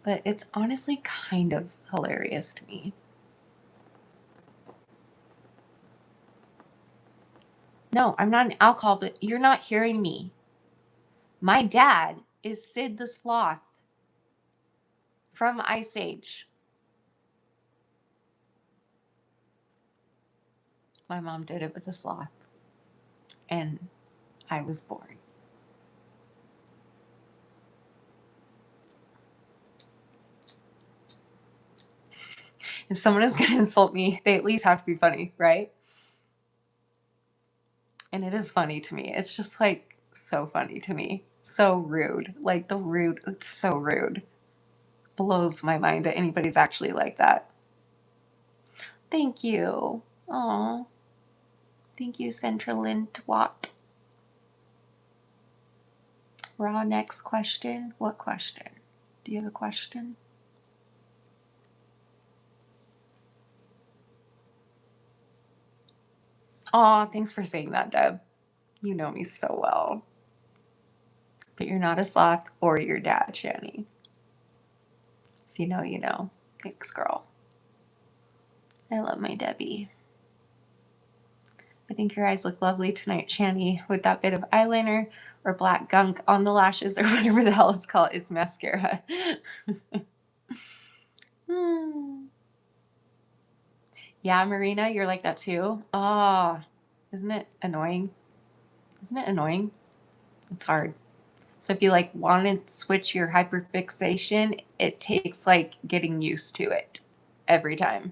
But it's honestly kind of hilarious to me. No, I'm not an alcohol, but you're not hearing me. My dad is Sid the Sloth from Ice Age. My mom did it with a sloth, and I was born. If someone is going to insult me, they at least have to be funny, right? And it is funny to me. It's just like so funny to me. So rude. Like it's so rude. Blows my mind that anybody's actually like that. Thank you. Aw. Thank you, Centralint Watt. Raw, next question. What question? Do you have a question? Aw, thanks for saying that, Deb. You know me so well. But you're not a sloth or your dad, Shanny. If you know, you know. Thanks, girl. I love my Debbie. I think your eyes look lovely tonight, Shanny, with that bit of eyeliner or black gunk on the lashes or whatever the hell it's called. It's mascara. Yeah, Marina, you're like that too? Oh, isn't it annoying? Isn't it annoying? It's hard. So if you like want to switch your hyperfixation, it takes like getting used to it every time.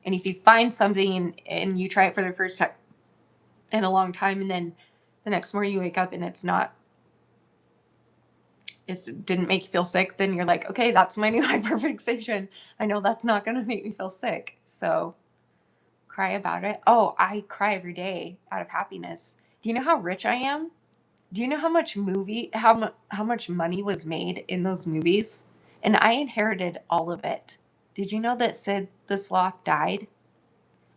And if you find something and you try it for the first time in a long time, and then the next morning you wake up and it didn't make you feel sick, then you're like, okay, that's my new hyperfixation. I know that's not going to make me feel sick. So cry about it. Oh, I cry every day out of happiness. Do you know how rich I am? Do you know how much how much money was made in those movies? And I inherited all of it. Did you know that Sid the Sloth died?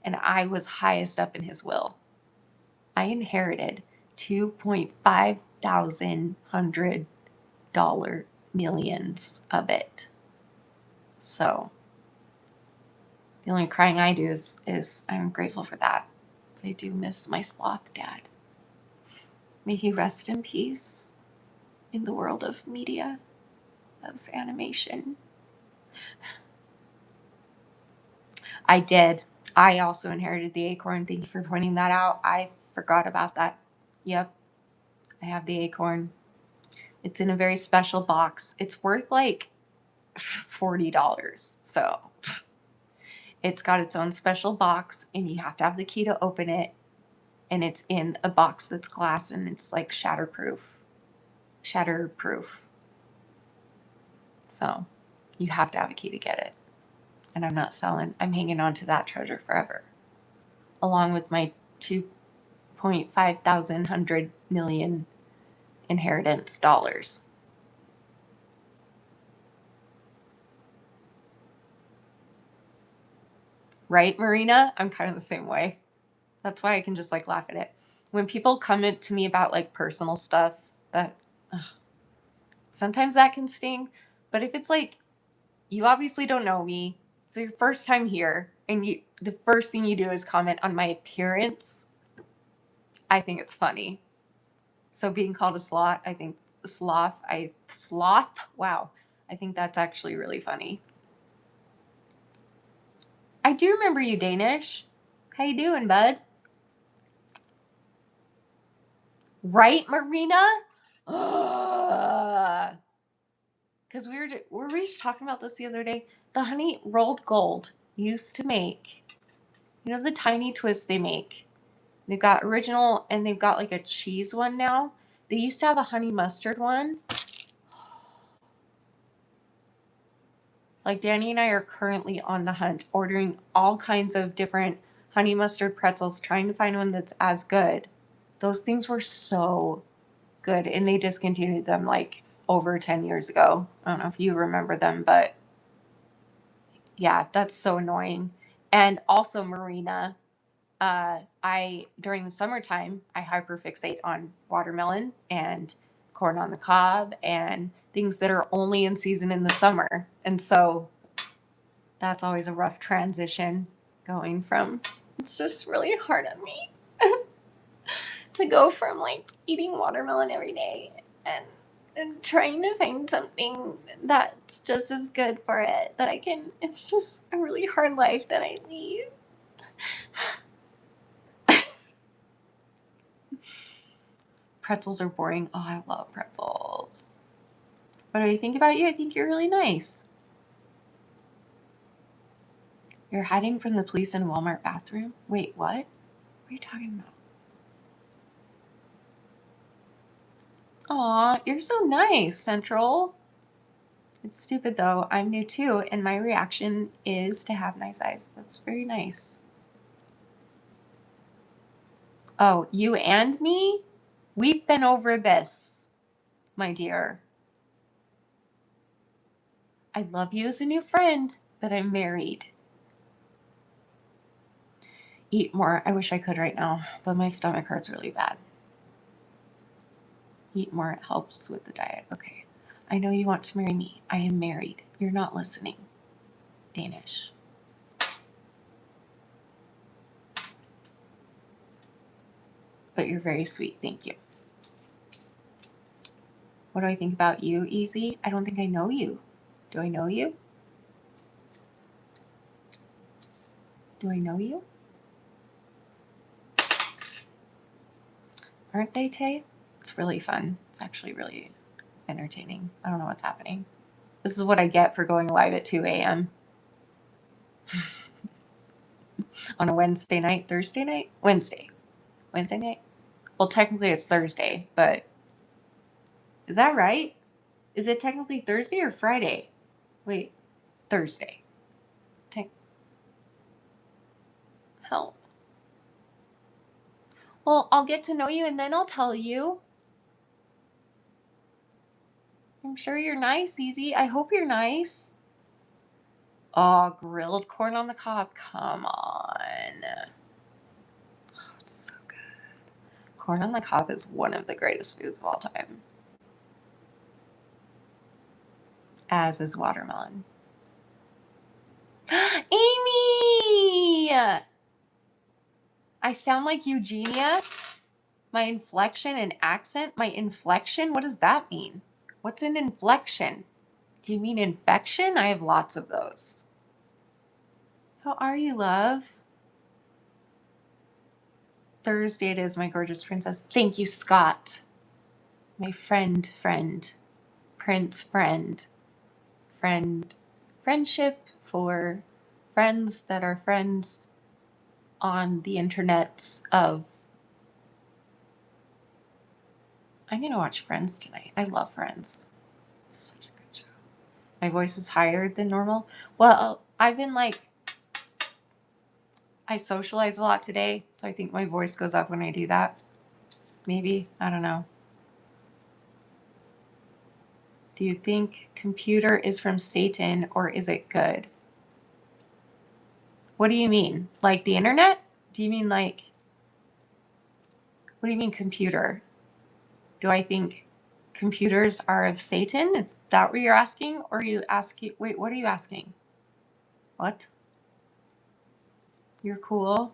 And I was highest up in his will. I inherited $2.5 thousand $100 millions of it. So the only crying I do is I'm grateful for that. I do miss my sloth dad. May he rest in peace in the world of media, of animation. I did. I also inherited the acorn. Thank you for pointing that out. I forgot about that. Yep. I have the acorn. It's in a very special box. It's worth like $40. So it's got its own special box, and you have to have the key to open it. And it's in a box that's glass, and it's like shatterproof. So you have to have a key to get it. And I'm not selling. I'm hanging on to that treasure forever. Along with my 2.5 thousand $100 million inheritance dollars. Right, Marina? I'm kind of the same way. That's why I can just like laugh at it. When people comment to me about like personal stuff, that sometimes that can sting. But if it's like, you obviously don't know me, it's your first time here, and the first thing you do is comment on my appearance, I think it's funny. So being called a sloth, I think wow. I think that's actually really funny. I do remember you, Danish. How you doing, bud? Right, Marina? Because were we just talking about this the other day? The honey rolled gold used to make, you know, the tiny twists they make. They've got original and they've got like a cheese one now. They used to have a honey mustard one. Like Danny and I are currently on the hunt, ordering all kinds of different honey mustard pretzels, trying to find one that's as good. Those things were so good, and they discontinued them like over 10 years ago. I don't know if you remember them, but yeah, that's so annoying. And also, Marina, I during the summertime I hyperfixate on watermelon and corn on the cob and things that are only in season in the summer. And so that's always a rough transition going from, it's just really hard on me to go from like eating watermelon every day and trying to find something that's just as good for it that I can. It's just a really hard life that I lead. Pretzels are boring. Oh, I love pretzels. What do I think about you? I think you're really nice. You're hiding from the police in a Walmart bathroom? Wait, what? What are you talking about? Aw, you're so nice, Central. It's stupid though. I'm new too, and my reaction is to have nice eyes. That's very nice. Oh, you and me? We've been over this, my dear. I love you as a new friend, but I'm married. Eat more. I wish I could right now, but my stomach hurts really bad. Eat more. It helps with the diet. Okay. I know you want to marry me. I am married. You're not listening. Danish. But you're very sweet. Thank you. What do I think about you, Easy? I don't think I know you. Do I know you? Do I know you? Aren't they, Tay? It's really fun. It's actually really entertaining. I don't know what's happening. This is what I get for going live at 2 a.m. on a Wednesday night, Thursday night? Wednesday night? Well, technically it's Thursday, but is that right? Is it technically Thursday or Friday? Wait, Thursday. Help. Well, I'll get to know you and then I'll tell you. I'm sure you're nice, Easy. I hope you're nice. Oh, grilled corn on the cob. Come on. Oh, it's so good. Corn on the cob is one of the greatest foods of all time. As is watermelon. Amy! I sound like Eugenia. My inflection and accent. My inflection? What does that mean? What's an inflection? Do you mean infection? I have lots of those. How are you, love? Thursday it is, my gorgeous princess. Thank you, Scott. My friend. Prince friend. Friendship for friends that are friends on the internets of. I'm going to watch Friends tonight. I love Friends. It's such a good show. My voice is higher than normal. Well, I've been I socialize a lot today, so I think my voice goes up when I do that. Maybe. I don't know. Do you think computer is from Satan or is it good? What do you mean? Like the internet? Do you mean what do you mean computer? Do I think computers are of Satan? Is that what you're asking? Or are you asking, wait, what are you asking? What? You're cool.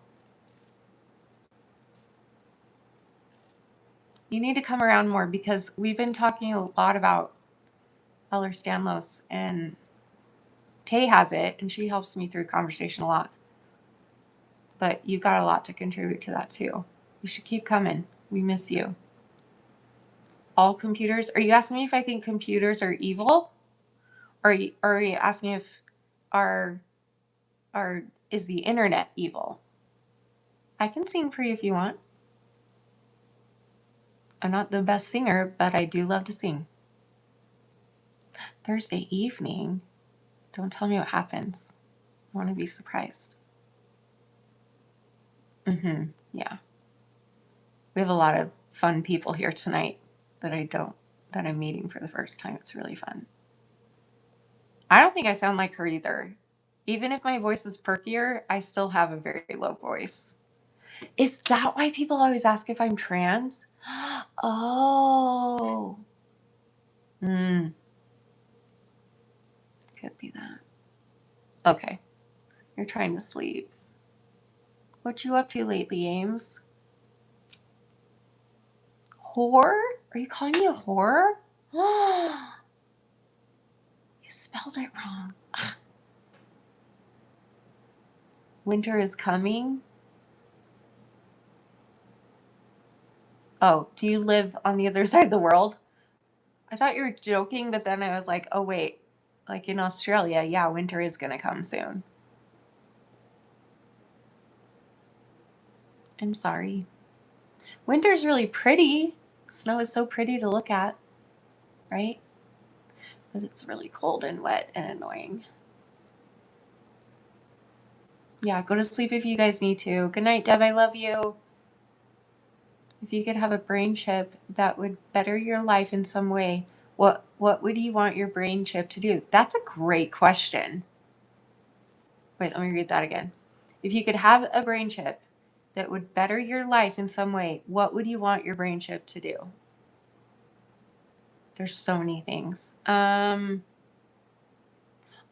You need to come around more because we've been talking a lot about Ehlers-Danlos and Tay has it and she helps me through conversation a lot. But you got a lot to contribute to that too. You should keep coming. We miss you. All computers? Are you asking me if I think computers are evil? Or are you asking if is the internet evil? I can sing for you if you want. I'm not the best singer, but I do love to sing. Thursday evening? Don't tell me what happens. I want to be surprised. Yeah. We have a lot of fun people here tonight that I'm meeting for the first time. It's really fun. I don't think I sound like her either. Even if my voice is perkier, I still have a very low voice. Is that why people always ask if I'm trans? Oh. Could be that. Okay. You're trying to sleep. What you up to lately, Ames? Whore? Are you calling me a whore? You spelled it wrong. Winter is coming? Oh, do you live on the other side of the world? I thought you were joking, but then I was like, oh, wait. Like in Australia, yeah, winter is going to come soon. I'm sorry. Winter's really pretty. Snow is so pretty to look at, right? But it's really cold and wet and annoying. Yeah, go to sleep if you guys need to. Good night, Deb. I love you. If you could have a brain chip that would better your life in some way, what would you want your brain chip to do? That's a great question. Wait, let me read that again. If you could have a brain chip that would better your life in some way, what would you want your brain chip to do? There's so many things. I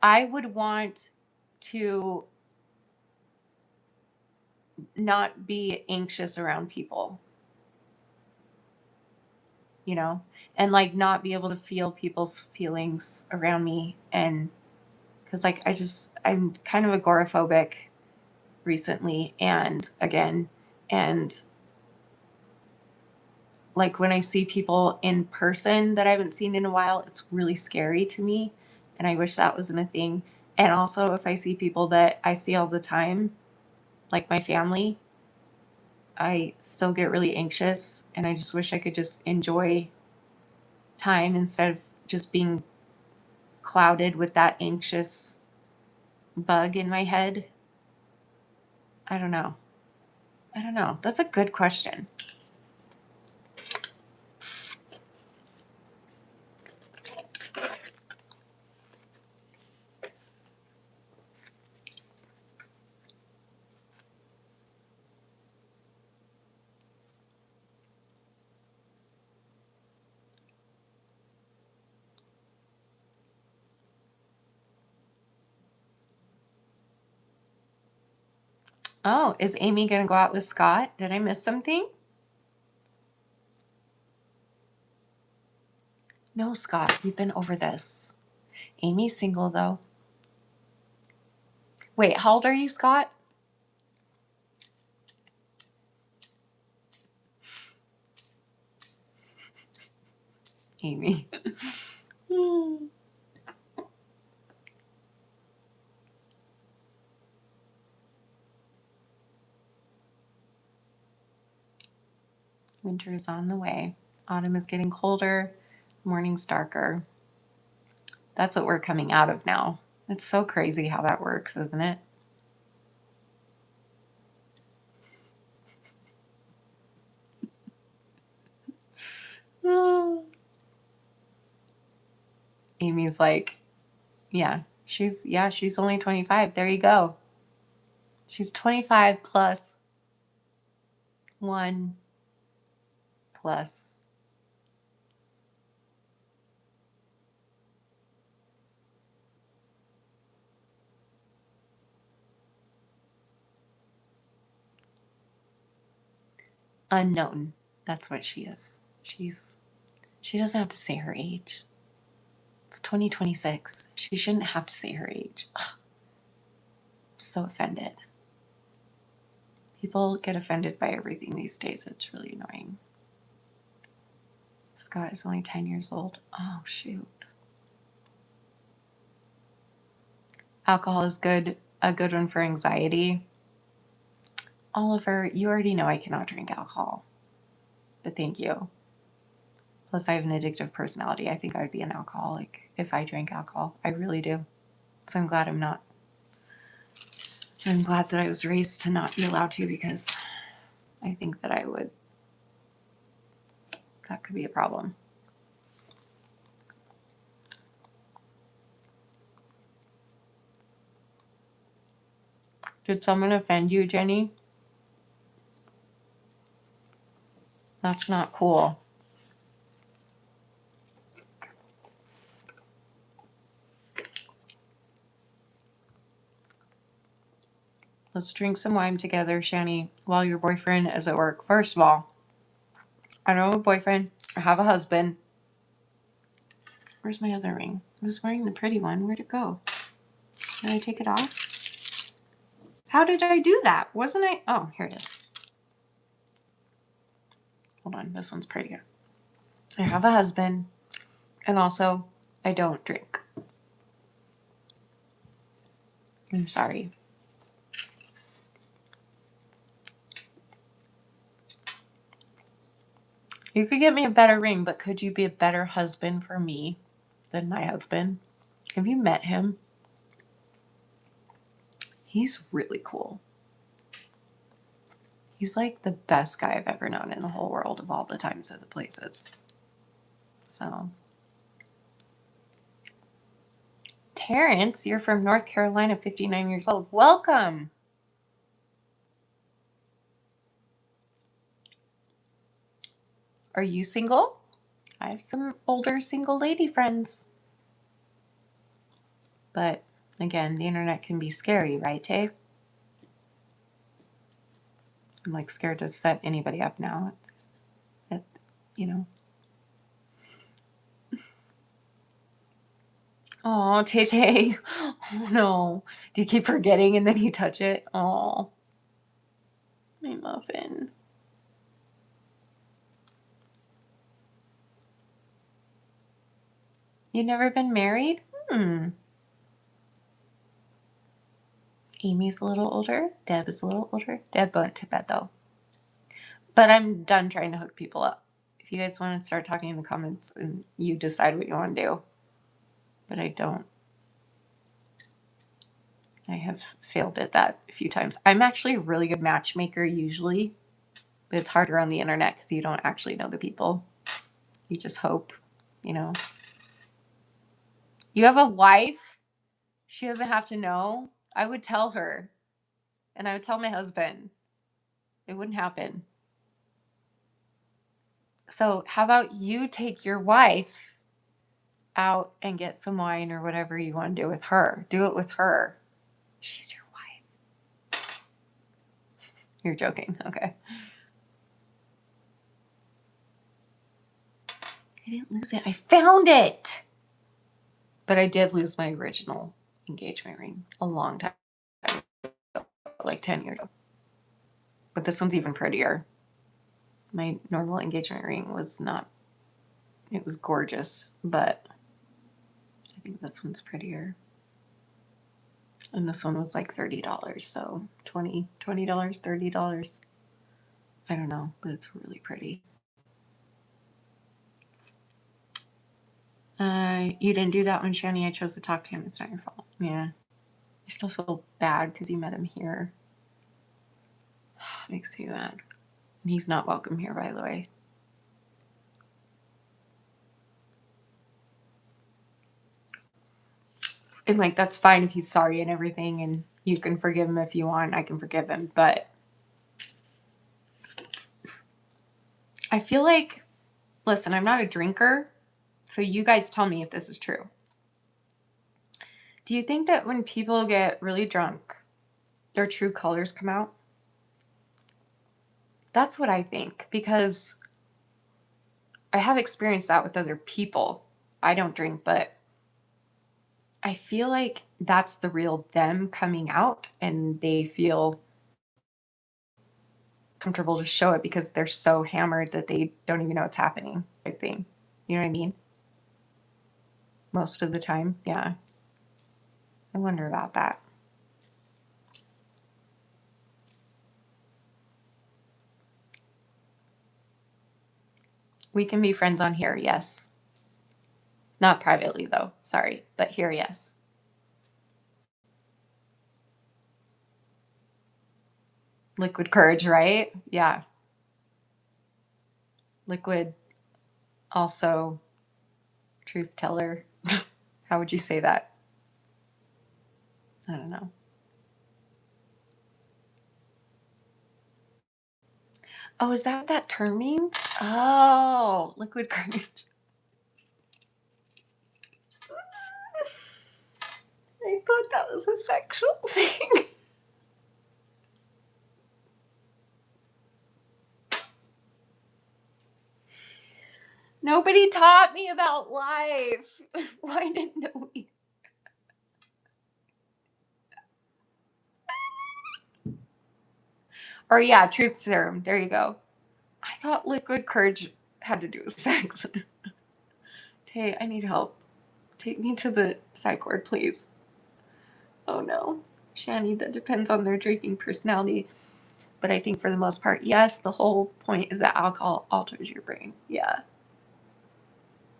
would want to not be anxious around people, you know, and like not be able to feel people's feelings around me. And because like I'm kind of agoraphobic recently and again, and like when I see people in person that I haven't seen in a while, it's really scary to me. And I wish that wasn't a thing. And also, if I see people that I see all the time, like my family, I still get really anxious. And I just wish I could just enjoy time instead of just being clouded with that anxious bug in my head. I don't know. That's a good question. Oh, is Amy going to go out with Scott? Did I miss something? No, Scott, we've been over this. Amy's single, though. Wait, how old are you, Scott? Amy. Winter is on the way. Autumn is getting colder. Morning's darker. That's what we're coming out of now. It's so crazy how that works, isn't it? Amy's like, yeah, she's only 25. There you go. She's 25 plus 1 plus. Unknown. That's what she is. She doesn't have to say her age. It's 2026. She shouldn't have to say her age. Ugh, I'm so offended. People get offended by everything these days. It's really annoying. Scott is only 10 years old. Oh, shoot. Alcohol is a good one for anxiety. Oliver, you already know I cannot drink alcohol. But thank you. Plus, I have an addictive personality. I think I would be an alcoholic if I drank alcohol. I really do. So I'm glad I'm not. I'm glad that I was raised to not be allowed to, because I think that that could be a problem. Did someone offend you, Jenny? That's not cool. Let's drink some wine together, Shanny, while your boyfriend is at work. First of all, I don't have a boyfriend. I have a husband. Where's my other ring? I was wearing the pretty one. Where'd it go? Did I take it off? How did I do that? Wasn't I? Oh, here it is. Hold on. This one's prettier. I have a husband. And also, I don't drink. I'm sorry. You could get me a better ring, but could you be a better husband for me than my husband? Have you met him? He's really cool. He's like the best guy I've ever known in the whole world of all the times of the places. So, Terrence, you're from North Carolina, 59 years old. Welcome. Are you single? I have some older single lady friends. But again, the internet can be scary, right, Tay? I'm like scared to set anybody up now. You know. Oh, Tay Tay. Oh no. Do you keep forgetting and then you touch it? Oh. My muffin. You've never been married? Amy's a little older. Deb is a little older. Deb went to bed though. But I'm done trying to hook people up. If you guys want to start talking in the comments and you decide what you want to do. But I don't. I have failed at that a few times. I'm actually a really good matchmaker usually. But it's harder on the internet because you don't actually know the people. You just hope, you know. You have a wife? She doesn't have to know. I would tell her. And I would tell my husband. It wouldn't happen. So how about you take your wife out and get some wine or whatever you want to do with her. Do it with her. She's your wife. You're joking. Okay. I didn't lose it. I found it. But I did lose my original engagement ring a long time ago, like 10 years ago. But this one's even prettier. My normal engagement ring was not, it was gorgeous, but I think this one's prettier. And this one was like $30, so $20, $30. I don't know, but it's really pretty. You didn't do that one, Shanny. I chose to talk to him. It's not your fault. Yeah. I still feel bad because you met him here. Makes me mad. And he's not welcome here, by the way. And like, that's fine if he's sorry and everything, and you can forgive him if you want. I can forgive him, but I feel like, listen, I'm not a drinker, so you guys tell me if this is true. Do you think that when people get really drunk, their true colors come out? That's what I think, because I have experienced that with other people. I don't drink, but I feel like that's the real them coming out, and they feel comfortable to show it because they're so hammered that they don't even know what's happening, type thing. You know what I mean? Most of the time, yeah. I wonder about that. We can be friends on here, yes. Not privately, though. Sorry. But here, yes. Liquid courage, right? Yeah. Liquid, also truth teller. How would you say that? I don't know. Oh, is that what that term means? Oh, liquid courage. I thought that was a sexual thing. Nobody taught me about life. Why didn't we? Or yeah, truth serum. There you go. I thought liquid courage had to do with sex. Tay, I need help. Take me to the psych ward, please. Oh no. Shanny, that depends on their drinking personality. But I think for the most part, yes, the whole point is that alcohol alters your brain. Yeah.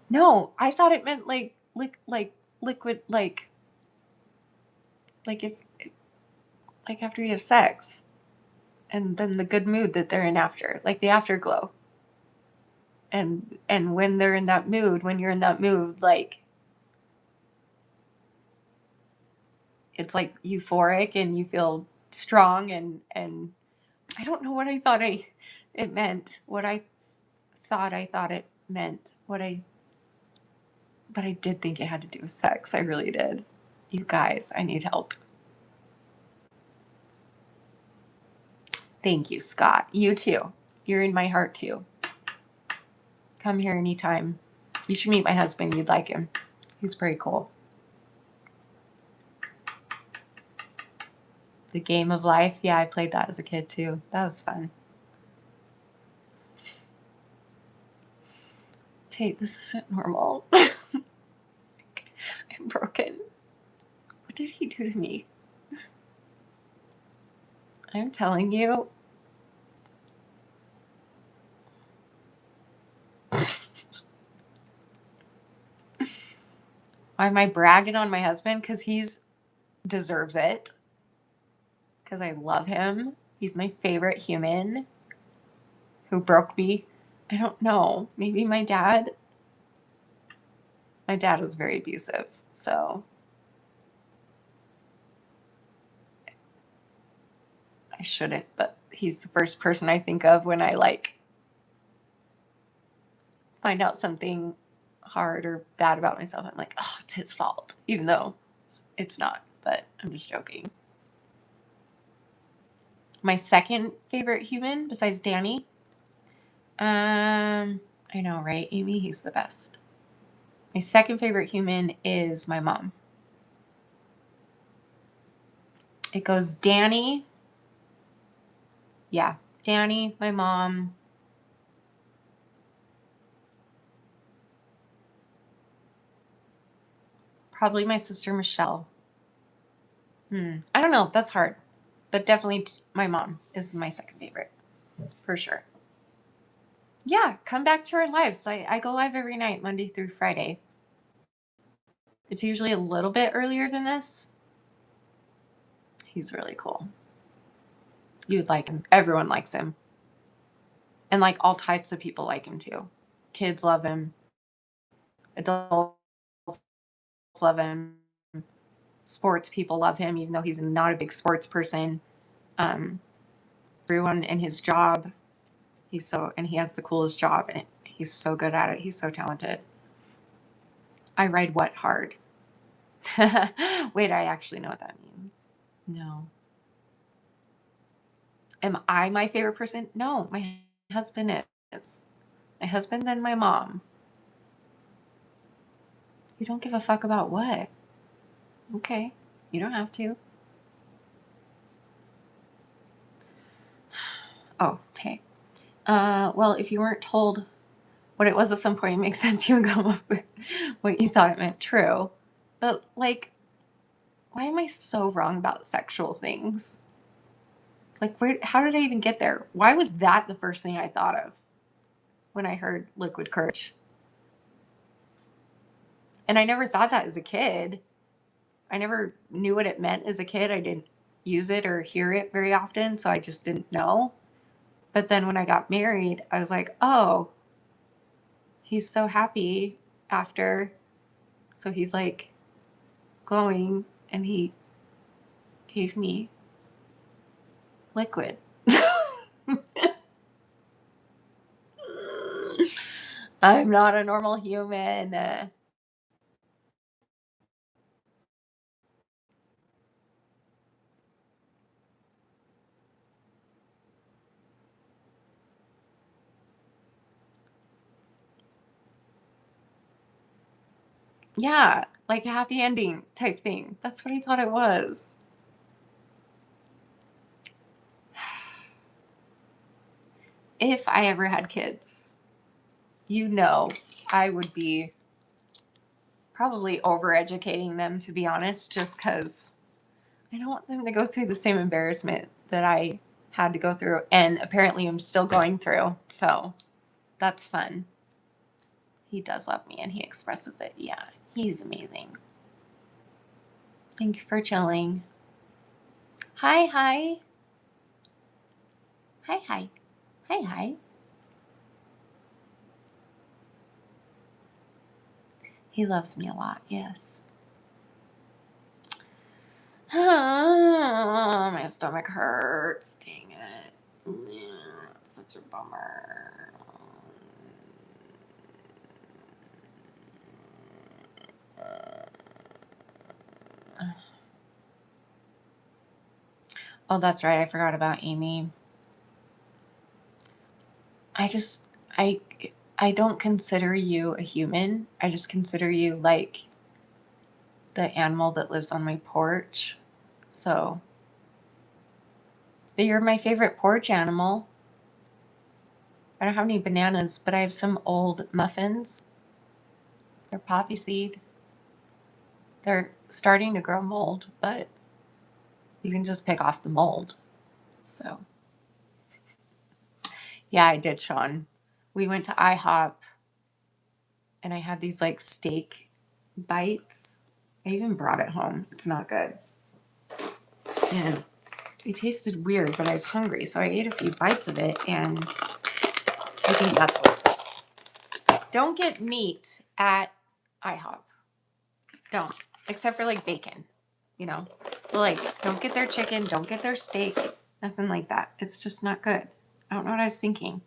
No, I thought it meant like liquid, like if like after you have sex, and then the good mood that they're in after, like the afterglow. And when they're in that mood, when you're in that mood, like it's like euphoric and you feel strong and I don't know what I thought it meant. What I thought it meant. But I did think it had to do with sex. I really did. You guys, I need help. Thank you, Scott. You too. You're in my heart too. Come here anytime. You should meet my husband. You'd like him. He's pretty cool. The Game of Life. Yeah, I played that as a kid too. That was fun. Tate, this isn't normal. I'm broken. What did he do to me? I'm telling you. Why am I bragging on my husband? Because he's deserves it. Because I love him. He's my favorite human who broke me. I don't know. Maybe my dad. My dad was very abusive. So I shouldn't. But he's the first person I think of when I find out something hard or bad about myself. I'm like, oh, it's his fault. Even though it's not. But I'm just joking. My second favorite human besides Danny. I know, right, Amy? He's the best. My second favorite human is my mom. It goes Danny. Yeah, Danny, my mom. Probably my sister Michelle. I don't know. That's hard. But definitely my mom is my second favorite. For sure. Yeah, come back to our lives. I go live every night, Monday through Friday. It's usually a little bit earlier than this. He's really cool. You'd like him. Everyone likes him. And like all types of people like him too. Kids love him. Adults love him. Sports people love him, even though he's not a big sports person. Everyone in his job, he has the coolest job, and he's so good at it. He's so talented. I ride what hard? Wait, I actually know what that means. No. Am I my favorite person? No, my husband is. My husband, then my mom. You don't give a fuck about what? Okay, you don't have to. Oh, okay. Well, if you weren't told what it was at some point, it makes sense you would come up with what you thought it meant true. But, like, why am I so wrong about sexual things? Like, how did I even get there? Why was that the first thing I thought of when I heard liquid courage? And I never thought that as a kid. I never knew what it meant as a kid. I didn't, use it or hear it very often, so I just didn't know. But then when I got married, I was like, oh, he's so happy after. So he's like glowing, and he gave me liquid. I'm not a normal human. Yeah, like a happy ending type thing. That's what I thought it was. If I ever had kids, you know, I would be probably overeducating them, to be honest, just because I don't want them to go through the same embarrassment that I had to go through, and apparently I'm still going through. So that's fun. He does love me, and he expresses it. Yeah, he's amazing. Thank you for chilling. Hi, hi. Hi, hi. Hi, hi. He loves me a lot, yes. My stomach hurts. Dang it. Yeah, it's such a bummer. Oh, that's right. I forgot about Amy. I just, I, I don't consider you a human. I just consider you like the animal that lives on my porch. So, but you're my favorite porch animal. I don't have any bananas, but I have some old muffins. They're poppy seed. They're starting to grow mold, but you can just pick off the mold. So, yeah, I did, Sean. We went to IHOP and I had these like steak bites. I even brought it home. It's not good. And it tasted weird, but I was hungry, so I ate a few bites of it, and I think that's what it is. Don't get meat at IHOP. Don't. Except for like bacon, you know? But like, don't get their chicken, don't get their steak, nothing like that. It's just not good. I don't know what I was thinking.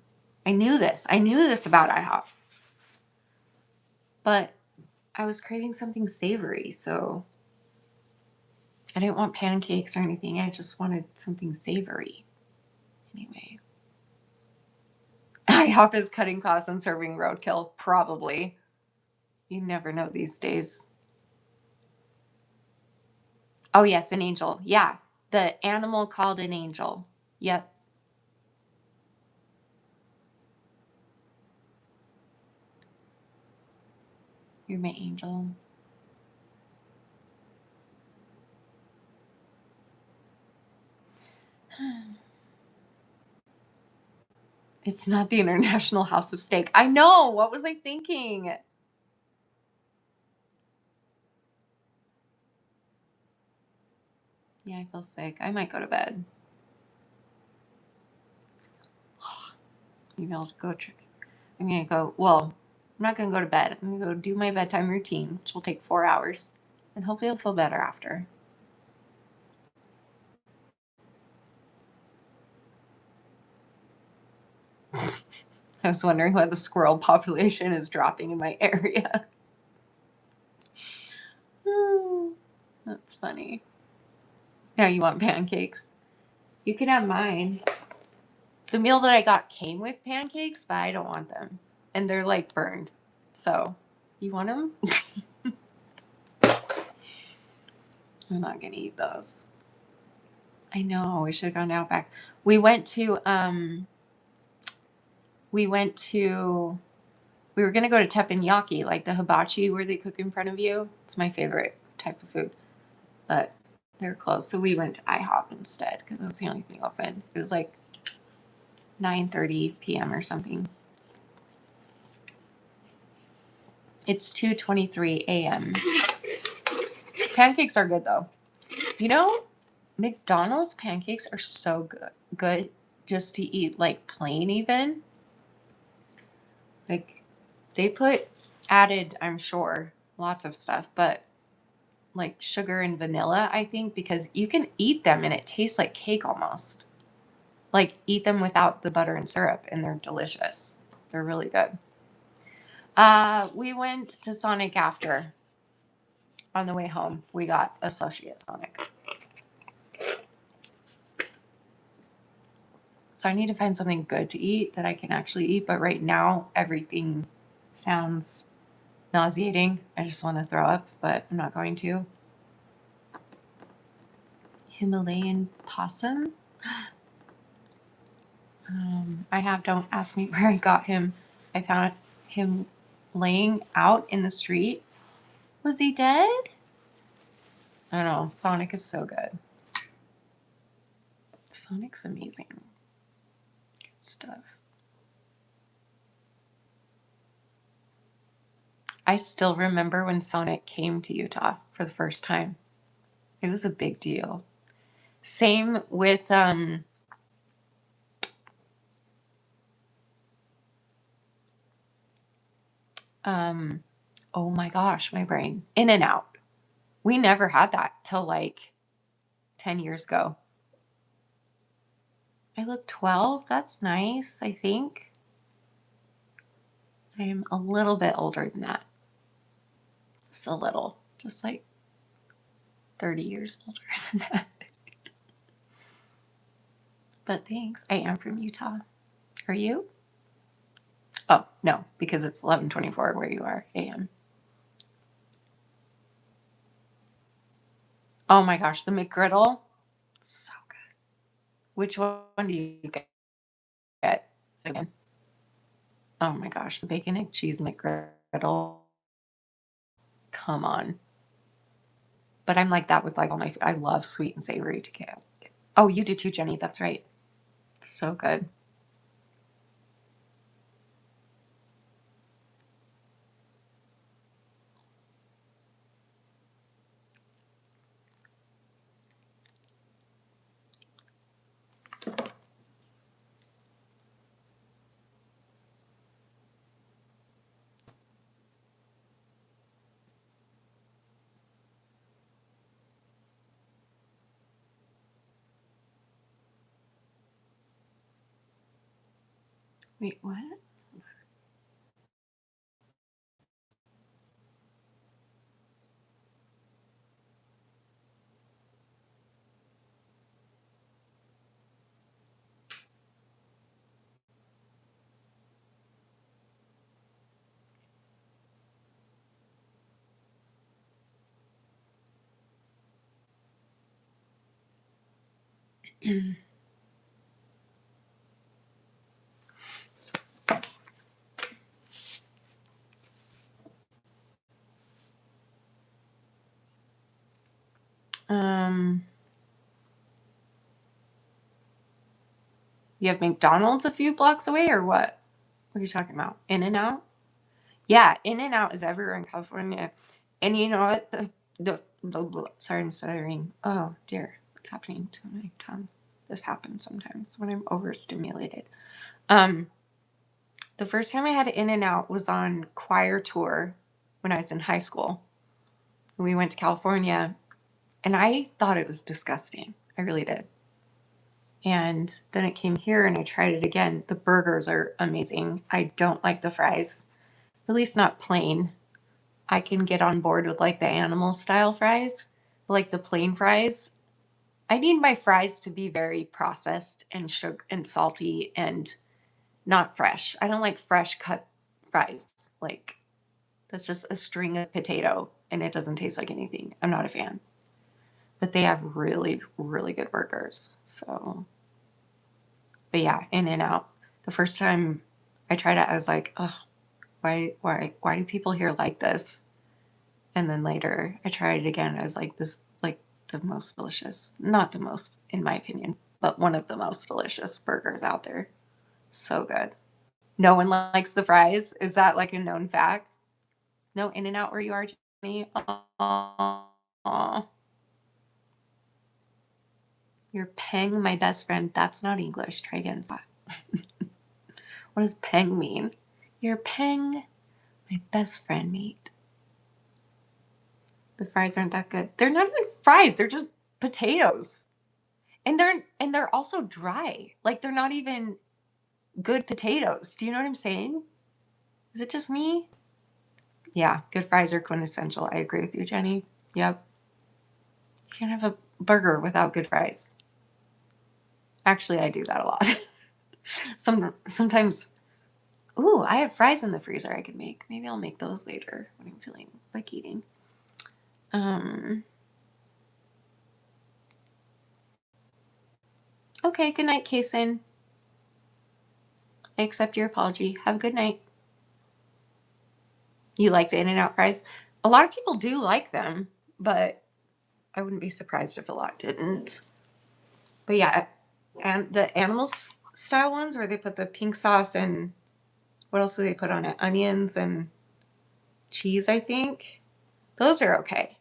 I knew this. I knew this about IHOP. But I was craving something savory, so I didn't want pancakes or anything. I just wanted something savory. Anyway. IHOP is cutting costs and serving roadkill. Probably. You never know these days. Oh, yes, an angel. Yeah. The animal called an angel. Yep. You're my angel. It's not the International House of Steak. I know. What was I thinking? Yeah, I feel sick. I might go to bed. Maybe I'll go check. I'm going to go. Well, I'm not going to go to bed. I'm going to go do my bedtime routine, which will take 4 hours. And hopefully I'll feel better after. I was wondering why the squirrel population is dropping in my area. That's funny. Now you want pancakes? You can have mine. The meal that I got came with pancakes, but I don't want them. And they're like burned. So, you want them? I'm not going to eat those. I know. We should have gone out back. We went to, we were going to go to teppanyaki, like the hibachi where they cook in front of you. It's my favorite type of food. But they're closed. So we went to IHOP instead because that's the only thing open. It was like 9:30 p.m. or something. It's 2:23 a.m. Pancakes are good though. You know, McDonald's pancakes are so good just to eat like plain even. Like they put added, I'm sure, lots of stuff, but like sugar and vanilla, I think, because you can eat them and it tastes like cake almost. Like eat them without the butter and syrup and they're delicious. They're really good. We went to Sonic after. On the way home, we got a slushie at Sonic. So I need to find something good to eat that I can actually eat. But right now, everything sounds nauseating. I just want to throw up, but I'm not going to. Himalayan possum. Don't ask me where I got him. I found him laying out in the street. Was he dead? I don't know. Sonic is so good. Sonic's amazing. Good stuff. I still remember when Sonic came to Utah for the first time. It was a big deal. Same with oh my gosh, my brain. In and Out. We never had that till like 10 years ago. I look 12. That's nice, I think. I am a little bit older than that. Just a little. Just like 30 years older than that. But thanks. I am from Utah. Are you? Oh, no, because it's 11:24 where you are, AM. Oh my gosh, the McGriddle. So good. Which one do you get again? Oh my gosh, the bacon and cheese McGriddle. Come on. But I'm like that with like all my, I love sweet and savory together. Oh, you do too, Jenny. That's right. So good. Wait, what? Um, you have McDonald's a few blocks away or what? What are you talking about? In and Out? Yeah, In and Out is everywhere in California. And you know what? Sorry, I'm stuttering. Oh dear, what's happening to my tongue? This happens sometimes when I'm overstimulated. Um, the first time I had In and Out was on choir tour when I was in high school. We went to California and I thought it was disgusting. I really did. And then it came here and I tried it again. The burgers are amazing. I don't like the fries, at least not plain. I can get on board with like the animal style fries, but like the plain fries. I need my fries to be very processed and sugar and salty and not fresh. I don't like fresh cut fries. Like that's just a string of potato and it doesn't taste like anything. I'm not a fan. But they have really, really good burgers. So, but yeah, In and Out. The first time I tried it, I was like, oh, why do people here like this? And then later I tried it again. I was like, this, like the most delicious, not the most in my opinion, but one of the most delicious burgers out there. So good. No one likes the fries. Is that like a known fact? No In and Out where you are, Jenny? Aw. You're paying my best friend. That's not English. Try again. What does peng mean? You're paying my best friend, mate. The fries aren't that good. They're not even fries. They're just potatoes. And they're also dry. Like they're not even good potatoes. Do you know what I'm saying? Is it just me? Yeah, good fries are quintessential. I agree with you, Jenny. Yep. You can't have a burger without good fries. Actually, I do that a lot. Sometimes, ooh, I have fries in the freezer I could make. Maybe I'll make those later when I'm feeling like eating. Okay, good night, Kason. I accept your apology. Have a good night. You like the In-N-Out fries? A lot of people do like them, but I wouldn't be surprised if a lot didn't. But yeah, and the style ones where they put the pink sauce and what else do they put on it? Onions and cheese, I think. Those are okay.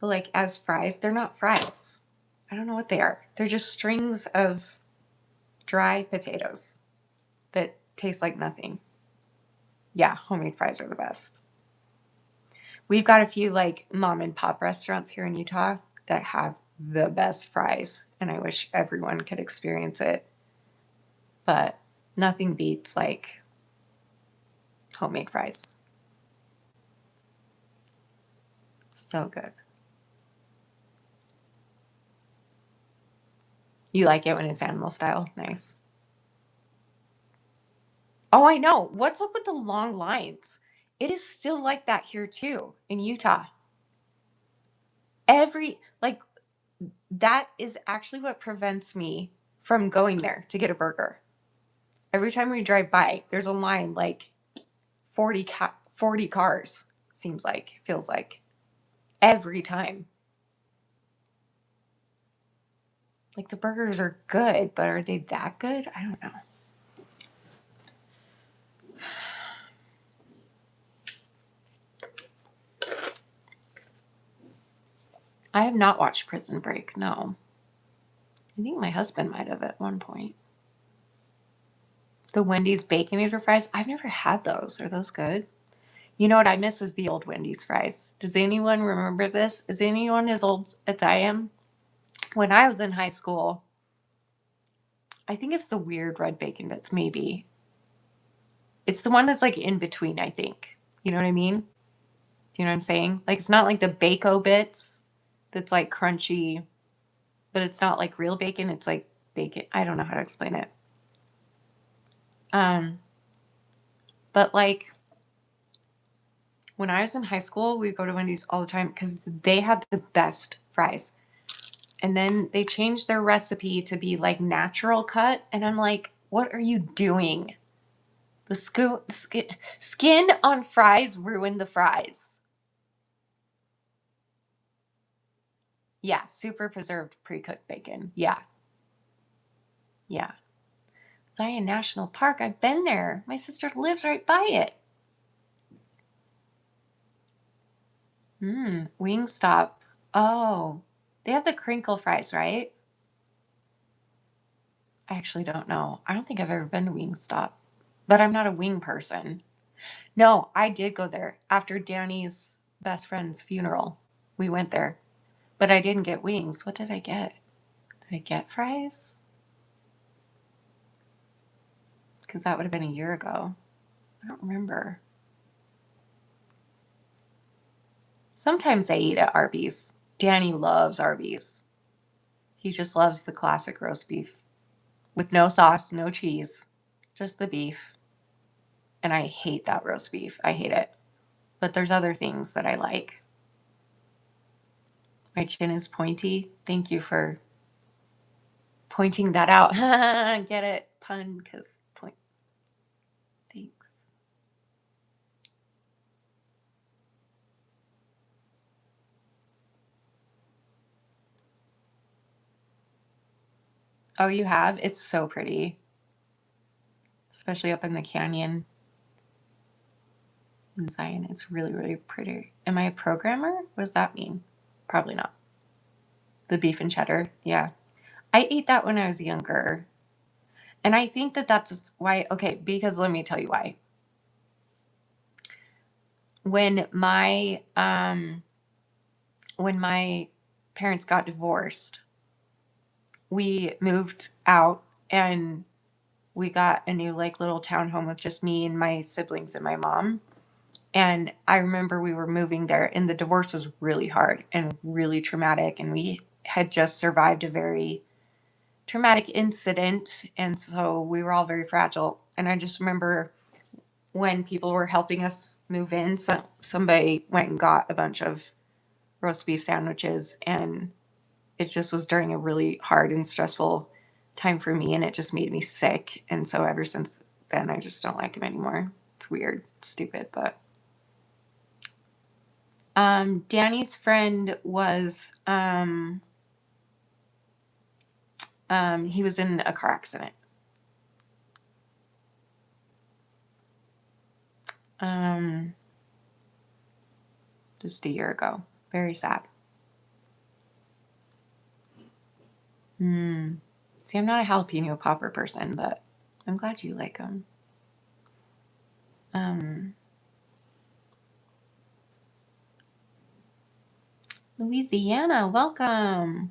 But like as fries, they're not fries. I don't know what they are. They're just strings of dry potatoes that taste like nothing. Yeah, homemade fries are the best. We've got a few like mom and pop restaurants here in Utah that have the best fries, and I wish everyone could experience it. But nothing beats like homemade fries. So good. You like it when it's animal style? Nice. Oh, I know. What's up with the long lines? It is still like that here too in Utah. Like, that is actually what prevents me from going there to get a burger. Every time we drive by, there's a line like 40 cars, feels like. Every time. Like, the burgers are good, but are they that good? I don't know. I have not watched Prison Break, no. I think my husband might have at one point. The Wendy's Baconator fries, I've never had those. Are those good? You know what I miss is the old Wendy's fries. Does anyone remember this? Is anyone as old as I am? When I was in high school, I think it's the weird red bacon bits, maybe. It's the one that's like in between, I think. You know what I mean? Do you know what I'm saying? Like, it's not like the Bako bits that's like crunchy, but it's not like real bacon. It's like bacon. I don't know how to explain it. But like when I was in high school, we go to Wendy's all the time because they had the best fries. And then they changed their recipe to be like natural cut. And I'm like, what are you doing? The skin on fries ruined the fries. Yeah, super preserved pre-cooked bacon. Yeah. Yeah. Zion National Park. I've been there. My sister lives right by it. Wingstop. Oh, they have the crinkle fries, right? I actually don't know. I don't think I've ever been to Wingstop, but I'm not a wing person. No, I did go there after Danny's best friend's funeral. We went there, but I didn't get wings. What did I get? Did I get fries? Because that would have been a year ago. I don't remember. Sometimes I eat at Arby's. Danny loves Arby's. He just loves the classic roast beef with no sauce, no cheese, just the beef. And I hate that roast beef. I hate it. But there's other things that I like. My chin is pointy. Thank you for pointing that out. Get it? Pun, because point. Thanks. Oh, you have? It's so pretty. Especially up in the canyon in Zion. It's really, really pretty. Am I a programmer? What does that mean? Probably not. The beef and cheddar. Yeah. I ate that when I was younger. And I think that that's why, okay, because let me tell you why. When my parents got divorced, we moved out and we got a new like little townhome with just me and my siblings and my mom. And I remember we were moving there and the divorce was really hard and really traumatic. And we had just survived a very traumatic incident. And so we were all very fragile. And I just remember when people were helping us move in, somebody went and got a bunch of roast beef sandwiches. And it just was during a really hard and stressful time for me. And it just made me sick. And so ever since then, I just don't like him anymore. It's weird, stupid, but. Danny's friend was, he was in a car accident. Just a year ago. Very sad. See, I'm not a jalapeno popper person, but I'm glad you like them. Louisiana, welcome.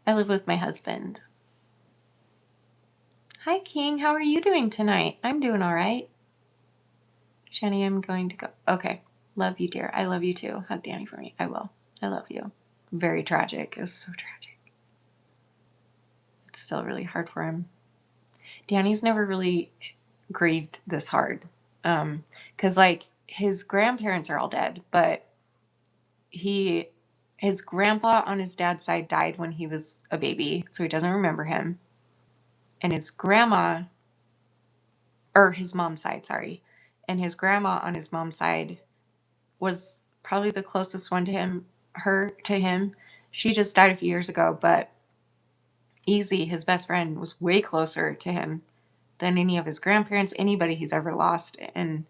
I live with my husband. Hi, King. How are you doing tonight? I'm doing all right. Shanny, I'm going to go. Okay. Love you, dear. I love you too. Hug Danny for me. I will. I love you. Very tragic. It was so tragic. It's still really hard for him. Danny's never really grieved this hard. Because like his grandparents are all dead, but his grandpa on his dad's side died when he was a baby, so he doesn't remember him. And his grandma, or his mom's side, sorry. And his grandma on his mom's side was probably the closest one to him. She just died a few years ago, but Easy, his best friend, was way closer to him than any of his grandparents, anybody he's ever lost. And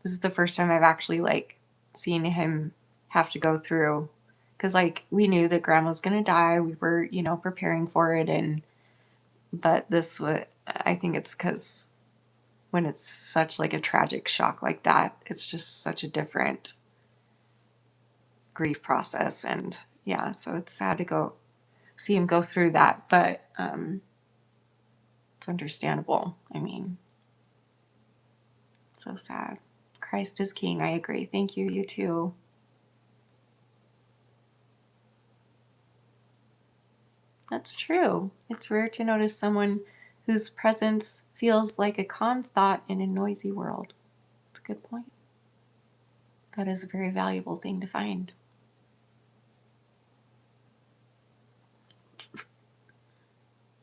this is the first time I've actually like seen him have to go through, because like we knew that grandma was going to die. We were, preparing for it. But I think it's because when it's such like a tragic shock like that, it's just such a different grief process. And yeah, so it's sad to see him go through that, but it's understandable. I mean, so sad. Christ is king. I agree. Thank you. You too. That's true. It's rare to notice someone whose presence feels like a calm thought in a noisy world. That's a good point. That is a very valuable thing to find.